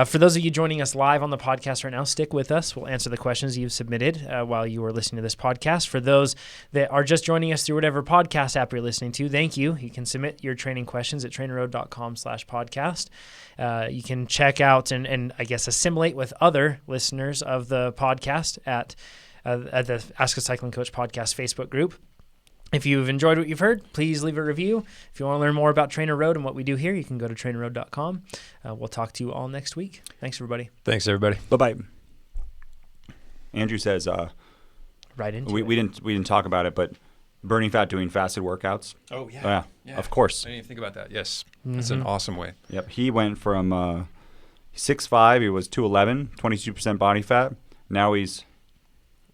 For those of you joining us live on the podcast right now, stick with us. We'll answer the questions you've submitted while you are listening to this podcast. For those that are just joining us through whatever podcast app you're listening to, thank you. You can submit your training questions at trainerroad.com/podcast. You can check out and I guess assimilate with other listeners of the podcast at the Ask a Cycling Coach podcast Facebook group. If you've enjoyed what you've heard, please leave a review. If you want to learn more about TrainerRoad and what we do here, you can go to trainerroad.com. We'll talk to you all next week. Thanks, everybody. Thanks, everybody. Bye-bye. Andrew says, right into we it. we didn't talk about it, but burning fat doing fasted workouts. Oh yeah. Yeah, of course. I didn't even think about that. Yes, that's an awesome way. Yep. He went from 6'5", he was 211, 22% body fat. Now he's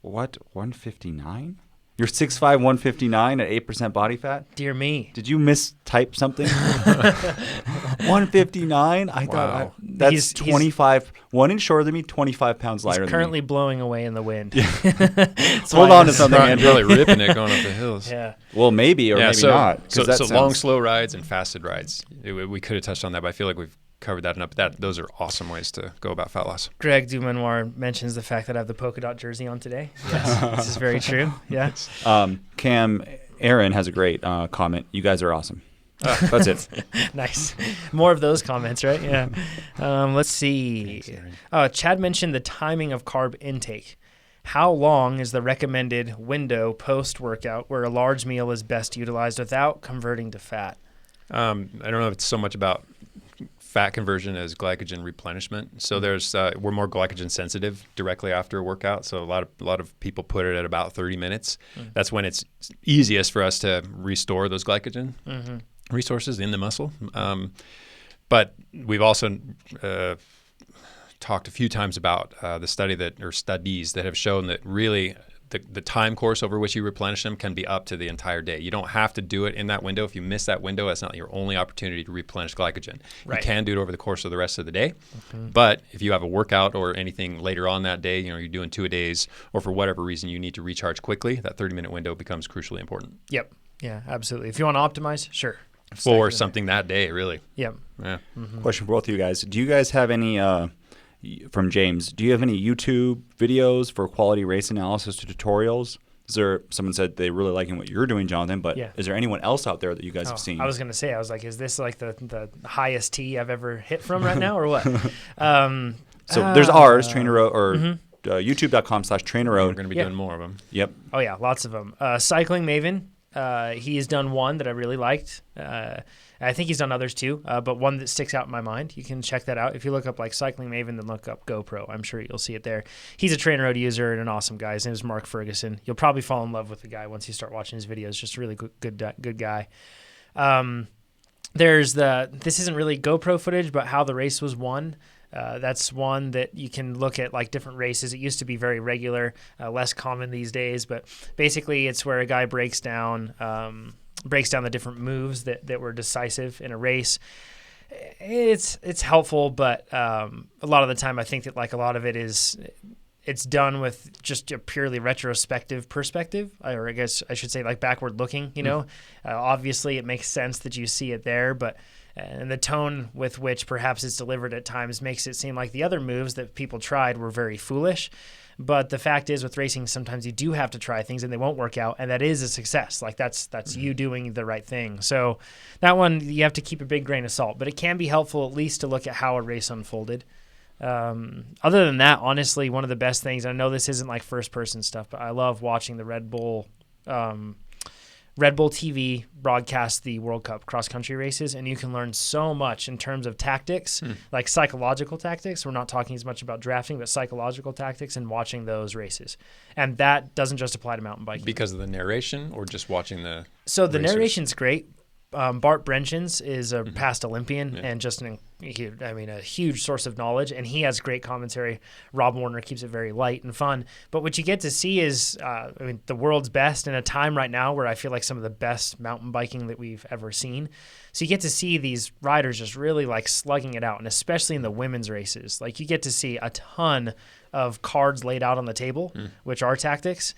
159? You're 6'5", 159 at 8% body fat? Dear me. Did you mistype something? 159? I thought that's He's 25. 1 inch shorter than me, 25 pounds lighter He's than currently me. blowing away in the wind. Hold on to something, I'm Andrew. really ripping it going up the hills. Yeah. Well, maybe or maybe so, not. So, 'cause that so long, sounds- slow rides and fasted rides. We could have touched on that, but I feel like we've covered that enough. Those are awesome ways to go about fat loss. Greg Dumanoir mentions the fact that I have the polka dot jersey on today. Yes, this is very true. Yeah. Cam Aaron has a great comment. You guys are awesome. That's it. Nice. More of those comments, right? Yeah. Let's see. Chad mentioned the timing of carb intake. How long is the recommended window post-workout where a large meal is best utilized without converting to fat? I don't know if it's so much about fat conversion as glycogen replenishment. So we're more glycogen sensitive directly after a workout. So a lot of people put it at about 30 minutes. That's when it's easiest for us to restore those glycogen resources in the muscle. But we've also talked a few times about the studies that have shown that really the time course over which you replenish them can be up to the entire day. You don't have to do it in that window. If you miss that window, that's not your only opportunity to replenish glycogen. Right. You can do it over the course of the rest of the day. But if you have a workout or anything later on that day, you're doing 2-a-days, or for whatever reason you need to recharge quickly, that 30-minute window becomes crucially important. Yep. Yeah, absolutely. If you want to optimize, sure. For something that day, really. Yep. Yeah. Question for both of you guys. Do you guys have any, from James, do you have any YouTube videos for quality race analysis tutorials? Is there, someone said they really liking what you're doing, Jonathan, but is there anyone else out there that you guys have seen? I was going to say, is this like the highest tee I've ever hit from right now or what? So there's ours, TrainerRoad, or youtube.com/TrainerRoad. We're going to be doing more of them. Yep. Oh, yeah, lots of them. Cycling Maven, he's done one that I really liked. I think he's done others too, but one that sticks out in my mind. You can check that out. If you look up like Cycling Maven, then look up GoPro. I'm sure you'll see it there. He's a TrainerRoad user and an awesome guy. His name is Mark Ferguson. You'll probably fall in love with the guy once you start watching his videos. Just a really good guy. This isn't really GoPro footage, but how the race was won. That's one that you can look at, like different races. It used to be very regular, less common these days, but basically it's where a guy breaks down the different moves that were decisive in a race. It's helpful, but a lot of the time I think that like a lot of it it's done with just a purely retrospective perspective, or I guess I should say like backward looking, obviously it makes sense that you see it there, but and the tone with which perhaps it's delivered at times makes it seem like the other moves that people tried were very foolish. But the fact is with racing, sometimes you do have to try things and they won't work out. And that is a success. Like that's you doing the right thing. So that one, you have to keep a big grain of salt, but it can be helpful at least to look at how a race unfolded. Other than that, honestly, one of the best things, I know this isn't like first person stuff, but I love watching the Red Bull TV broadcast the World Cup cross-country races, and you can learn so much in terms of tactics, like psychological tactics. We're not talking as much about drafting, but psychological tactics and watching those races. And that doesn't just apply to mountain biking. Because of the narration or just watching the So the racers? narration's great. Bart Brenchens is a past Olympian and just a huge source of knowledge, and he has great commentary. Rob Warner keeps it very light and fun. But what you get to see is, the world's best in a time right now where I feel like some of the best mountain biking that we've ever seen. So you get to see these riders just really like slugging it out, and especially in the women's races. Like you get to see a ton of cards laid out on the table, which are tactics.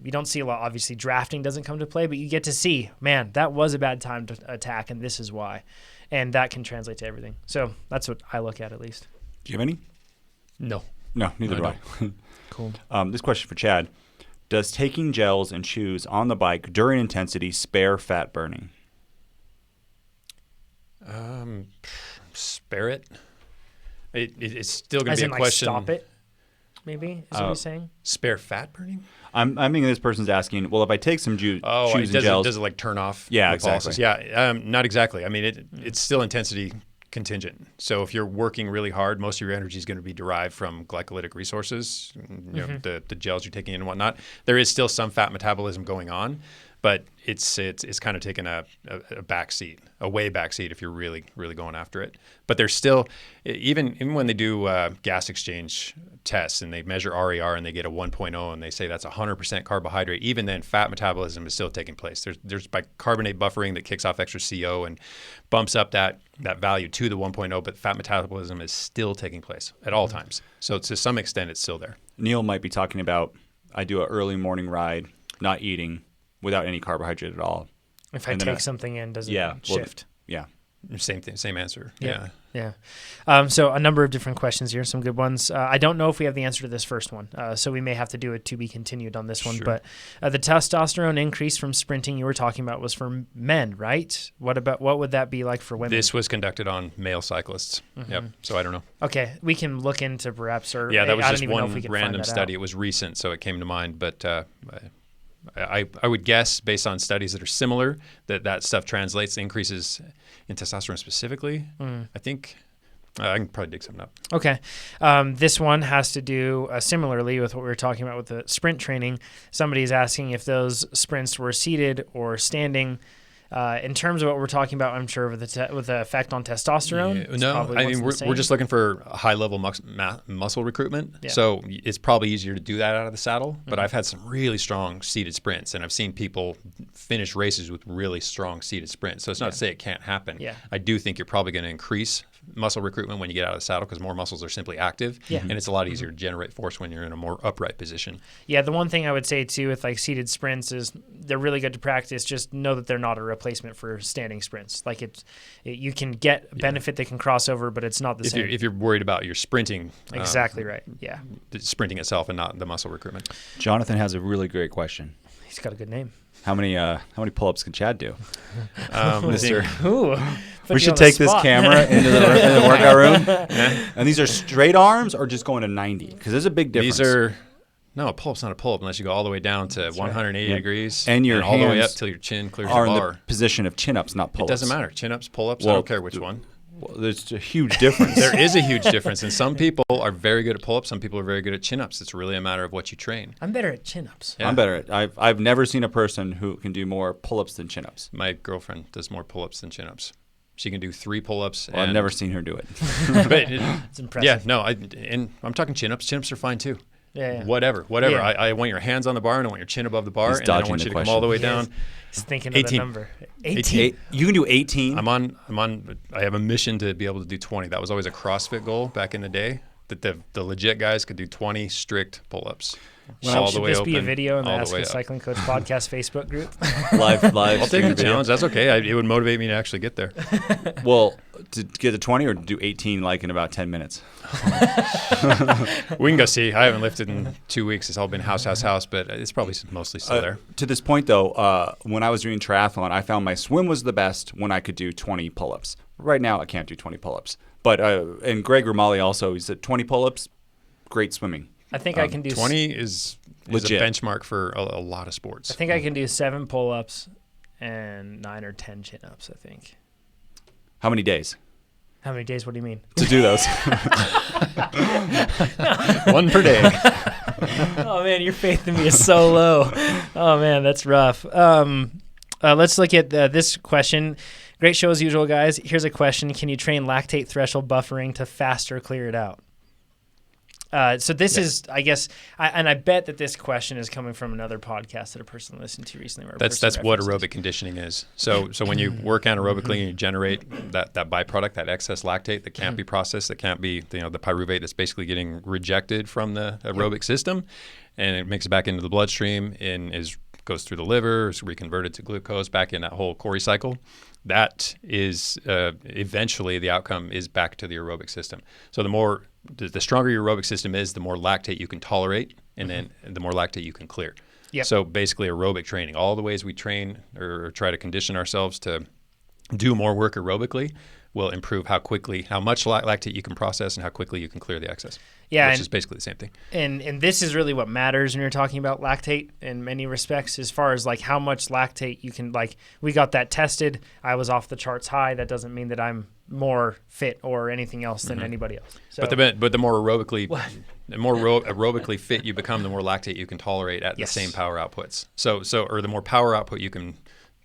You don't see a lot, obviously drafting doesn't come to play, but you get to see, man, that was a bad time to attack and this is why. And that can translate to everything. So that's what I look at least. Do you have any? No. No, neither do I. Cool. This question for Chad. Does taking gels and chews on the bike during intensity spare fat burning? Spare it? It's still going As to be in, a like, question. stop it, maybe, is what you're saying? Spare fat burning? I'm thinking this person's asking, well, if I take some chews and does gels. it like turn off? Yeah, the exactly. pulses? Yeah, not exactly. I mean, it's still intensity contingent. So if you're working really hard, most of your energy is going to be derived from glycolytic resources, you know, the gels you're taking in and whatnot. There is still some fat metabolism going on, but it's kind of taking a back seat, a way back seat if you're really going after it. But there's still, even when they do gas exchange tests and they measure RER and they get a 1.0 and they say that's 100% carbohydrate, even then fat metabolism is still taking place. There's bicarbonate buffering that kicks off extra CO and bumps up that value to the 1.0, but fat metabolism is still taking place at all times. So to some extent, it's still there. Neil might be talking about, I do an early morning ride, not eating, without any carbohydrate at all. If I take something in, does it shift? Yeah. Same thing, same answer. Yeah. So a number of different questions here, some good ones. I don't know if we have the answer to this first one, so we may have to do it to be continued on this one. Sure. But the testosterone increase from sprinting you were talking about was for men, right? What would that be like for women? This was conducted on male cyclists. Yep. So I don't know. Okay, we can look into perhaps, or that was I just don't even know one if we can random find that study. out. It was recent, so it came to mind. But I would guess, based on studies that are similar, that stuff translates increases in testosterone specifically. I think I can probably dig something up. Okay. This one has to do similarly with what we were talking about with the sprint training. Somebody's asking if those sprints were seated or standing. In terms of what we're talking about, I'm sure with the effect on testosterone. Yeah. No, I mean we're just looking for high level muscle recruitment. Yeah. So it's probably easier to do that out of the saddle. But I've had some really strong seated sprints, and I've seen people finish races with really strong seated sprints. So it's not to say it can't happen. Yeah. I do think you're probably going to increase muscle recruitment when you get out of the saddle because more muscles are simply active, and it's a lot easier to generate force when you're in a more upright position. Yeah, the one thing I would say too with like seated sprints is they're really good to practice. Just know that they're not a replacement for standing sprints. Like you can get benefit that can cross over, but it's not the same. If you're worried about your sprinting, exactly right. Yeah, sprinting itself and not the muscle recruitment. Jonathan has a really great question. He's got a good name. How many pull-ups can Chad do? We should take this camera into the workout room. And these are straight arms or just going to 90? Because there's a big difference. These are a pull-up's not a pull-up unless you go all the way down to 180 degrees and your all the way up till your chin clears the bar. Are in the position of chin-ups, not pull-ups. It doesn't matter. Chin-ups, pull-ups, I don't care which one. Well, there's a huge difference. There is a huge difference, and some people are very good at pull-ups. Some people are very good at chin-ups. It's really a matter of what you train. I'm better at chin-ups. Yeah. I'm better at. I've never seen a person who can do more pull-ups than chin-ups. My girlfriend does more pull-ups than chin-ups. She can do 3 pull-ups. Well, I've never seen her do it. But it's impressive. Yeah, no, I'm talking chin-ups. Chin-ups are fine too. Yeah. Whatever. Yeah. I want your hands on the bar and I want your chin above the bar, He's and then I want you to come all the way down. He's thinking 18. Of the number. 18. You can do 18. I'm on. I have a mission to be able to do 20. That was always a CrossFit goal back in the day. That the legit guys could do 20 strict pull-ups. Well, should this be a video in the Ask a Cycling Coach podcast Facebook group? live. I'll take the challenge. That's okay. It would motivate me to actually get there. Well, to get to 20 or to do 18 like in about 10 minutes? We can go see. I haven't lifted in 2 weeks. It's all been house, but it's probably mostly still there. To this point, though, when I was doing triathlon, I found my swim was the best when I could do 20 pull-ups. Right now, I can't do 20 pull-ups. But and Greg Romali also, he said 20 pull-ups, great swimming. I think I can do 20 is a benchmark for a lot of sports. I think I can do 7 pull-ups and 9 or 10 chin-ups, I think. How many days? How many days? What do you mean? To do those. 1 per day. Oh, man, your faith in me is so low. Oh, man, that's rough. Let's look at this question. Great show as usual, guys. Here's a question. Can you train lactate threshold buffering to faster clear it out? So this is, I guess, I bet that this question is coming from another podcast that a person listened to recently. That's what aerobic conditioning is. So when you work anaerobically and you generate that byproduct, that excess lactate that can't be processed, that can't be the pyruvate that's basically getting rejected from the aerobic system, and it makes it back into the bloodstream and goes through the liver, is reconverted to glucose, back in that whole Cori cycle. That is eventually the outcome is back to the aerobic system. So the stronger your aerobic system is, the more lactate you can tolerate, and then the more lactate you can clear. Yep. So basically aerobic training, all the ways we train or try to condition ourselves to do more work aerobically will improve how much lactate you can process and how quickly you can clear the excess. Yeah, which is basically the same thing. And this is really what matters when you're talking about lactate in many respects, as far as like how much lactate you can, like, we got that tested. I was off the charts high. That doesn't mean that I'm more fit or anything else than anybody else. So, but the more aerobically fit you become, the more lactate you can tolerate at the same power outputs. So or the more power output you can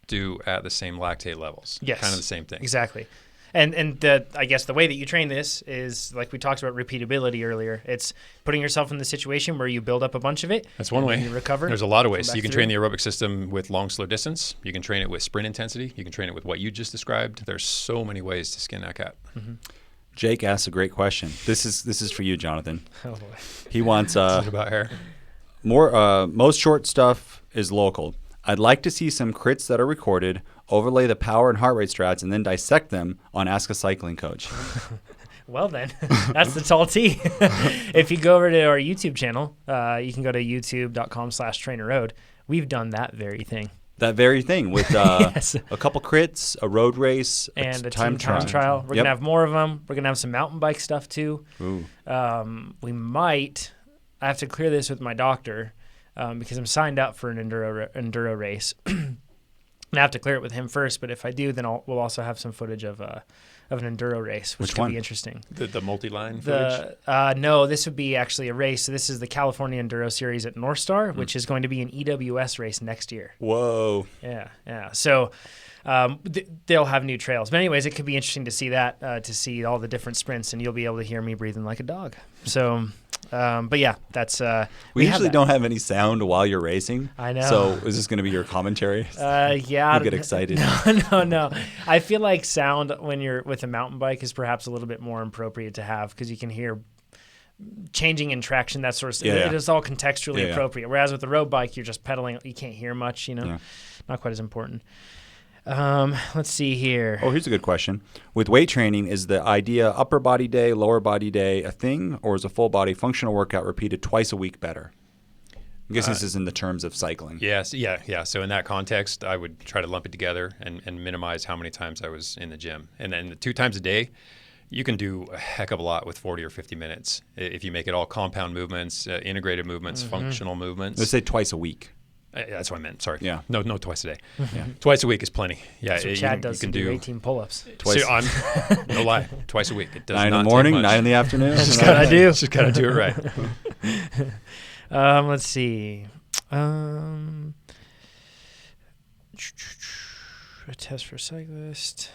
do at the same lactate levels. Yes. Kind of the same thing. Exactly. And I guess the way that you train this is, like we talked about repeatability earlier. It's putting yourself in the situation where you build up a bunch of it. That's one way. You recover. There's a lot of ways. You can train the aerobic system with long, slow distance. You can train it with sprint intensity. You can train it with what you just described. There's so many ways to skin that cat. Mm-hmm. Jake asked a great question. This is for you, Jonathan. Oh boy. He wants Is it about hair? more. Most short stuff is local. I'd like to see some crits that are recorded, overlay the power and heart rate strats, and then dissect them on Ask a Cycling Coach. Well then, that's the tall T. If you go over to our YouTube channel, you can go to youtube.com/TrainerRoad. We've done that very thing. That very thing with Yes. a couple crits, a road race, And a time time trial. We're going to have more of them. We're going to have some mountain bike stuff too. Ooh. We might, I have to clear this with my doctor because I'm signed up for an enduro race. I have to clear it with him first, but if I do, then we'll also have some footage of an enduro race, which could be interesting. The multi-line footage? No, this would be actually a race. So this is the California Enduro Series at North Star, which is going to be an EWS race next year. Whoa. Yeah. So they'll have new trails. But anyways, it could be interesting to see that, to see all the different sprints, and you'll be able to hear me breathing like a dog. So, but yeah, that's we usually don't have any sound while you're racing. I know. So is this going to be your commentary? Yeah. You get excited. No. I feel like sound when you're with a mountain bike is perhaps a little bit more appropriate to have because you can hear changing in traction, that sort of stuff. Yeah. It is all contextually appropriate. Whereas with the road bike, you're just pedaling. You can't hear much, Not quite as important. Let's see here. Oh, here's a good question. With weight training, is the idea upper body day, lower body day a thing, or is a full body functional workout repeated twice a week better? I guess this is in the terms of cycling. Yes, yeah. So in that context, I would try to lump it together and minimize how many times I was in the gym. And then the 2 times a day, you can do a heck of a lot with 40 or 50 minutes if you make it all compound movements, integrated movements, functional movements. Let's say twice a week. That's what I meant. Sorry. Yeah. No, twice a day. Yeah. Twice a week is plenty. Yeah. So Chad does you can do 18 pull-ups. Twice. So no lie. Twice a week. It does 9 in not the morning, take much. 9 in the afternoon. That's what I do. Just gotta do it right. Let's see. A test for cyclist.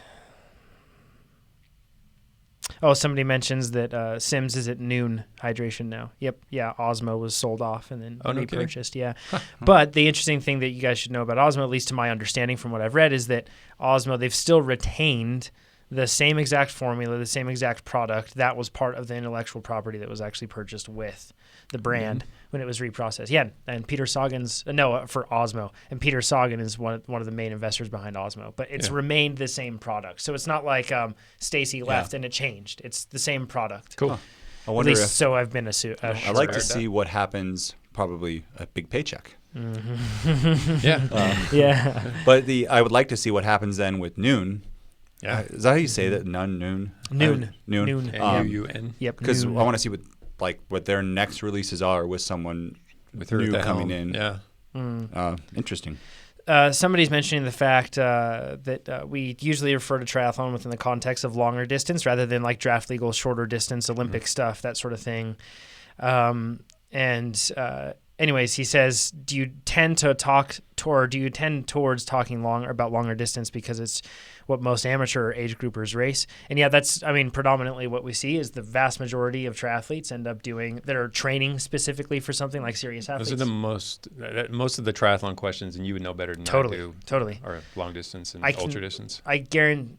Oh, somebody mentions that Sims is at noon hydration now. Yep. Yeah. Osmo was sold off and then repurchased. Yeah. But the interesting thing that you guys should know about Osmo, at least to my understanding from what I've read, is that Osmo, they've still retained the same exact formula, the same exact product that was part of the intellectual property that was actually purchased with the brand when it was reprocessed. Yeah, and Peter Sagan's for Osmo, and Peter Sagan is one of the main investors behind Osmo. But it's remained the same product, so it's not like Stacy left and it changed. It's the same product. Cool. I wonder At least so I've been I'd like to see what happens. Probably a big paycheck. Yeah. Yeah. But I would like to see what happens then with Noon. Yeah. Is that how you say that? Noon. Noon. N-U-U-N. Yep. Because I Noon. want to see what their next releases are with someone With her new at the coming helm. in. Yeah. Interesting. Somebody's mentioning the fact that we usually refer to triathlon within the context of longer distance rather than like draft legal, shorter distance, Olympic stuff, that sort of thing. Anyways, he says, do you tend towards talking about longer distance because it's what most amateur age groupers race? And yeah, that's, predominantly what we see is the vast majority of triathletes end up doing that are training specifically for something like serious athletes. Those are the most of the triathlon questions, and you would know better than I do. Totally. Are long distance and ultra distance. I guarantee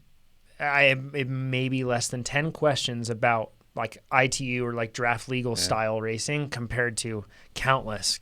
it may be less than 10 questions about like ITU or like draft legal style racing compared to countless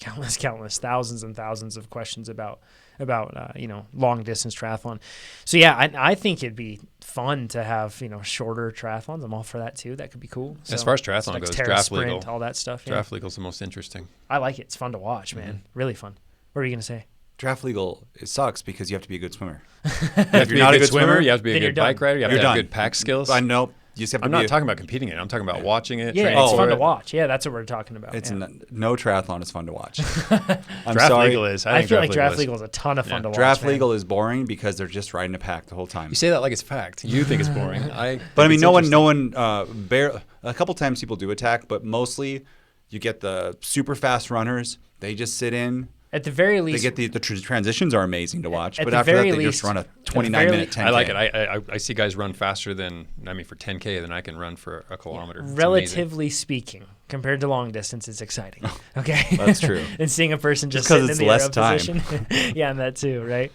thousands and thousands of questions about long distance triathlon. So yeah, I think it'd be fun to have shorter triathlons. I'm all for that too. That could be cool. So, as far as triathlon like goes, Terra draft Sprint, legal, all that stuff. Draft legal's the most interesting. I like it. It's fun to watch, man. Really fun. What are you gonna say? Draft legal, it sucks because you have to be a good swimmer. You have to be a good swimmer. You have to be a good bike rider. You have to have done. good pack skills. I know. You just have to I'm not talking about competing in it. I'm talking about watching it. Yeah, training it's for fun to it. watch. Yeah, that's what we're talking about. It's yeah. no triathlon is fun to watch. I'm Draft sorry. legal is. I think feel like draft is. legal is a ton of fun to watch. Draft man. legal is boring because they're just riding a pack the whole time. You say that like it's fact. You think it's boring. But I mean, it's no one. interesting. A couple times people do attack, but mostly you get the super fast runners. They just sit in. At the very They least, get the transitions are amazing to watch, At but the after that very they least- just run a at the 29-minute 10K. I like it. I see guys run faster than for 10K than I can run for a kilometer. It's amazing. relatively speaking, compared to long distance, it's exciting. Okay, That's true. And seeing a person just 'cause sitting in it's the less arrow time. position. Yeah, and that too, right?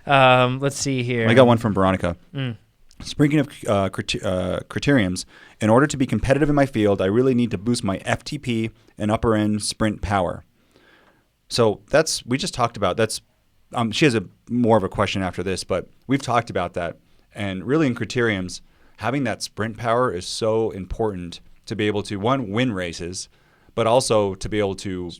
Let's see here. I got one from Veronica. Speaking of criteriums, in order to be competitive in my field, I really need to boost my FTP and upper end sprint power. So we just talked about that's. She has more of a question after this, but we've talked about that. And really in criteriums, having that sprint power is so important to be able to, one, win races, but also to be able to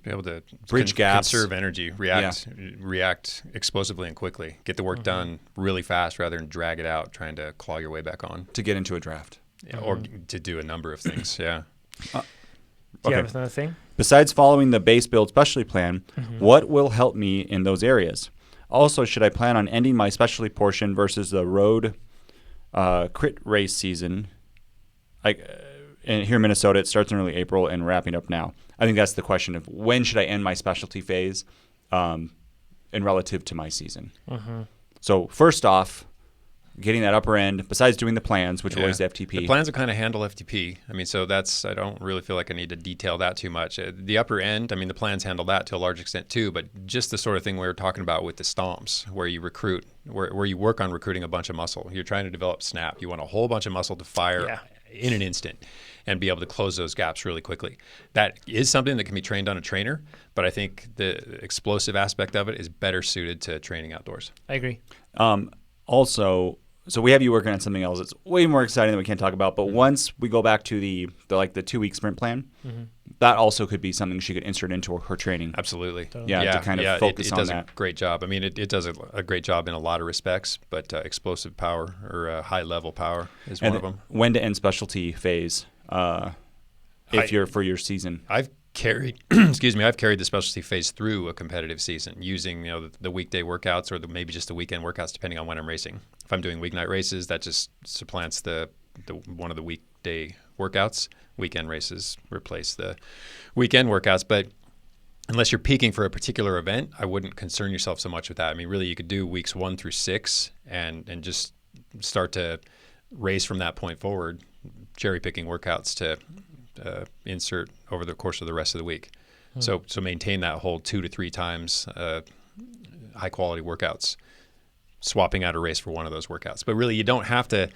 bridge gaps. Conserve energy, react explosively and quickly. Get the work done really fast rather than drag it out trying to claw your way back on. To get into a draft. Or to do a number of things, yeah. Do you have another thing? Besides following the base build specialty plan, what will help me in those areas? Also, should I plan on ending my specialty portion versus the road crit race season? And here in Minnesota, it starts in early April and wrapping up now. I think that's the question of when should I end my specialty phase in relative to my season. So first off, getting that upper end, besides doing the plans, which are always the FTP. The plans will kind of handle FTP. I mean, so I don't really feel like I need to detail that too much. The upper end, I mean, the plans handle that to a large extent too, but just the sort of thing we were talking about with the stomps, where you recruit, where you work on recruiting a bunch of muscle. You're trying to develop snap. You want a whole bunch of muscle to fire in an instant and be able to close those gaps really quickly. That is something that can be trained on a trainer, but I think the explosive aspect of it is better suited to training outdoors. I agree. Also, so we have you working on something else that's way more exciting that we can't talk about. But once we go back to the 2-week sprint plan, that also could be something she could insert into her training. Absolutely. Yeah, to kind of focus on that. It does a great job. I mean, it does a great job in a lot of respects, but explosive power or high level power is one of them. When to end specialty phase you're for your season. I've carried the specialty phase through a competitive season using the weekday workouts or maybe just the weekend workouts depending on when I'm racing. If I'm doing weeknight races, that just supplants the one of the weekday workouts. Weekend races replace the weekend workouts, but unless you're peaking for a particular event, I wouldn't concern yourself so much with that. I mean, really, you could do weeks 1 through 6 and just start to race from that point forward, cherry picking workouts to insert over the course of the rest of the week. So maintain that whole 2 to 3 times high quality workouts, swapping out a race for one of those workouts. But really, you don't have to.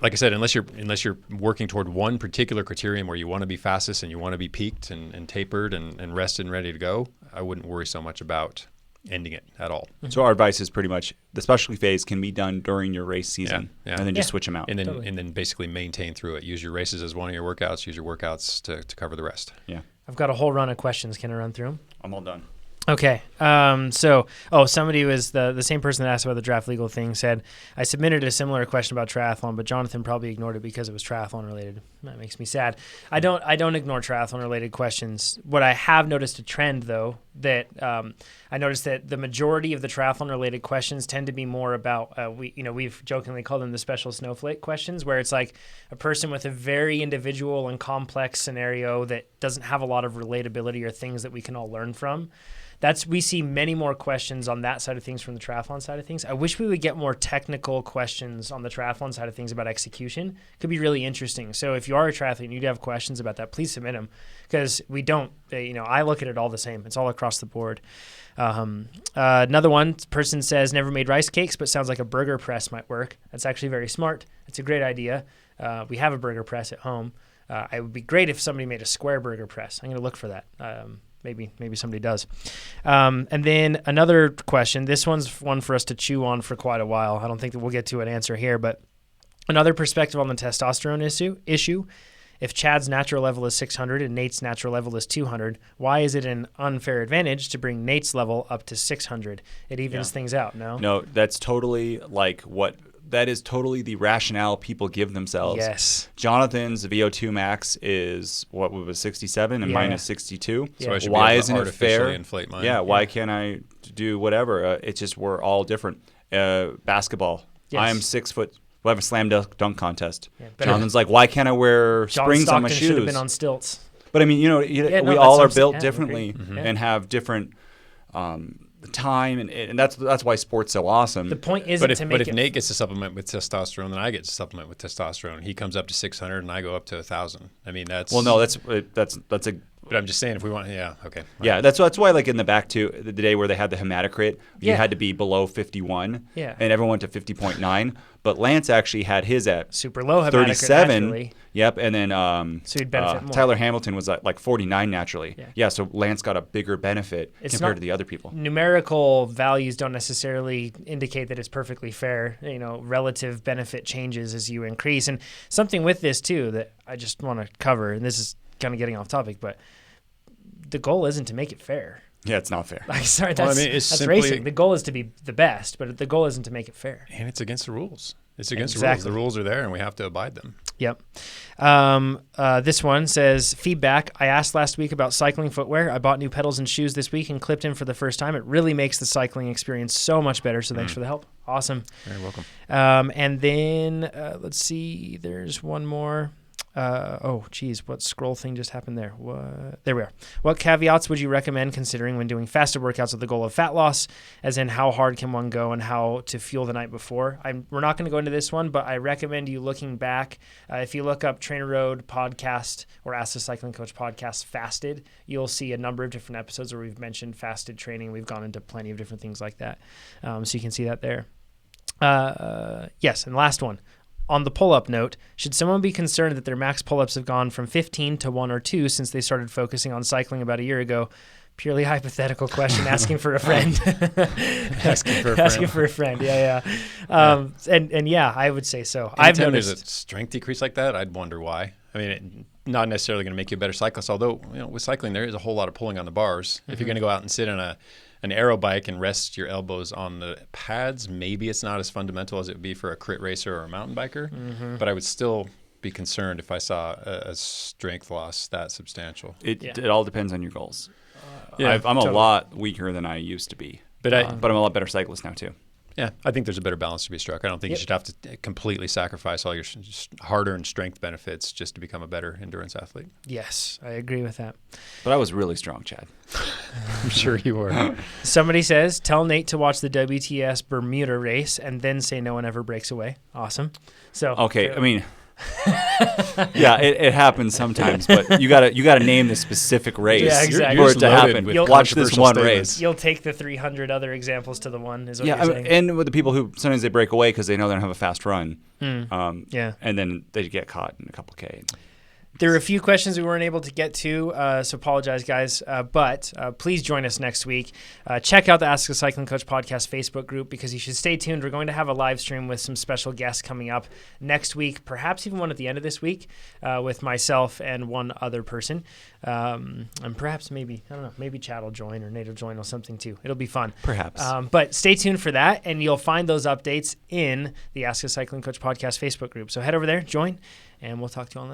Like I said, unless you're working toward one particular criterion where you want to be fastest and you want to be peaked and tapered and rested and ready to go, I wouldn't worry so much about ending it at all. So our advice is pretty much the specialty phase can be done during your race season, and then just switch them out. And then basically maintain through it. Use your races as one of your workouts. Use your workouts to cover the rest. Yeah. I've got a whole run of questions. Can I run through them? I'm all done. Okay. Somebody was the same person that asked about the draft legal thing said, I submitted a similar question about triathlon, but Jonathan probably ignored it because it was triathlon related. That makes me sad. I don't ignore triathlon related questions. What I have noticed a trend though, that I noticed that the majority of the triathlon related questions tend to be more about, we've jokingly called them the special snowflake questions, where it's like a person with a very individual and complex scenario that doesn't have a lot of relatability or things that we can all learn from. We see many more questions on that side of things from the triathlon side of things. I wish we would get more technical questions on the triathlon side of things about execution. Could be really interesting. So if you are a triathlete and you do have questions about that, please submit them, because we don't, I look at it all the same. It's all across the board. Another one person says, never made rice cakes, but sounds like a burger press might work. That's actually very smart. It's a great idea. We have a burger press at home. It would be great if somebody made a square burger press. I'm going to look for that. Maybe somebody does. And then another question. This one's one for us to chew on for quite a while. I don't think that we'll get to an answer here, but another perspective on the testosterone issue. If Chad's natural level is 600 and Nate's natural level is 200, why is it an unfair advantage to bring Nate's level up to 600? It evens things out, no? No, that's totally like what that is totally the rationale people give themselves. Yes. Jonathan's VO2 max is what was 67 and Yeah. mine is 62. So I should Why be able isn't to it artificially fair? inflate mine. Yeah, why can't I do whatever? It's just we're all different. Basketball. Yes. I am 6 foot. We'll have a slam dunk contest. Yeah, Jonathan's like, why can't I wear John springs on my Stockton should have shoes? been on stilts. But I mean, no, we that's all what are I'm saying. built Yeah, I differently agree. and have different time, and that's why sports so awesome. The point isn't to make But if it. Nate gets to supplement with testosterone, then I get to supplement with testosterone. He comes up to 600 and I go up to 1,000. I mean, that's well, no, that's a But I'm just saying, if we want, yeah, okay. yeah. That's why like in the back to the day where they had the hematocrit, you Yeah. had to be below 51, Yeah. and everyone went to 50.9. But Lance actually had his at Super low hematocrit 37. naturally. Yep, and then So you'd benefit more. Tyler Hamilton was at like 49 naturally. Yeah. So Lance got a bigger benefit It's compared not- to the other people. Numerical values don't necessarily indicate that it's perfectly fair. You know, relative benefit changes as you increase. And something with this too that I just want to cover, and this is kind of getting off topic, but the goal isn't to make it fair. Yeah, it's not fair. Like, sorry, Well, I that's, mean, it's that's simply- racing. The goal is to be the best, but the goal isn't to make it fair. And it's against the rules. It's against Exactly. the rules. The rules are there, and we have to abide them. Yep. This one says, feedback. I asked last week about cycling footwear. I bought new pedals and shoes this week and clipped in for the first time. It really makes the cycling experience so much better. So thanks for the help. Awesome. You're welcome. And then let's see. There's one more. What scroll thing just happened there? There we are. What caveats would you recommend considering when doing fasted workouts with the goal of fat loss, as in how hard can one go and how to fuel the night before? We're not going to go into this one, but I recommend you looking back. If you look up TrainerRoad podcast or Ask the Cycling Coach podcast fasted, you'll see a number of different episodes where we've mentioned fasted training. We've gone into plenty of different things like that. So you can see that there. Yes, and last one. On the pull-up note, should someone be concerned that their max pull-ups have gone from 15 to 1 or 2 since they started focusing on cycling about a year ago? Purely hypothetical question, asking for a friend. Asking for a friend, yeah. And yeah, I would say so. I've Anytime noticed. there's a strength decrease like that, I'd wonder why. I mean, not necessarily going to make you a better cyclist, although with cycling there is a whole lot of pulling on the bars. If you're going to go out and sit on an aero bike and rest your elbows on the pads, maybe it's not as fundamental as it would be for a crit racer or a mountain biker. But I would still be concerned if I saw a strength loss that substantial. It all depends on your goals. Yeah, I'm a lot weaker than I used to be, But but I'm a lot better cyclist now too. Yeah, I think there's a better balance to be struck. I don't think you should have to completely sacrifice all your hard-earned strength benefits just to become a better endurance athlete. Yes, I agree with that. But I was really strong, Chad. I'm sure you were. Somebody says, tell Nate to watch the WTS Bermuda race and then say no one ever breaks away. Awesome. So Okay, I mean, yeah, it happens sometimes, but you gotta name the specific race Yeah, exactly. for You're it to just loaded happen. with Watch this controversial one statements. race. you'll take the 300 other examples to the one is what Yeah, you're saying. and with the people who sometimes they break away because they know they don't have a fast run, Yeah. and then they get caught in a couple K. There are a few questions we weren't able to get to, so apologize, guys. But please join us next week. Check out the Ask a Cycling Coach podcast Facebook group because you should stay tuned. We're going to have a live stream with some special guests coming up next week, perhaps even one at the end of this week with myself and one other person. And perhaps maybe Chad will join or Nate will join or something too. It'll be fun. Perhaps. But stay tuned for that, and you'll find those updates in the Ask a Cycling Coach podcast Facebook group. So head over there, join, and we'll talk to you all next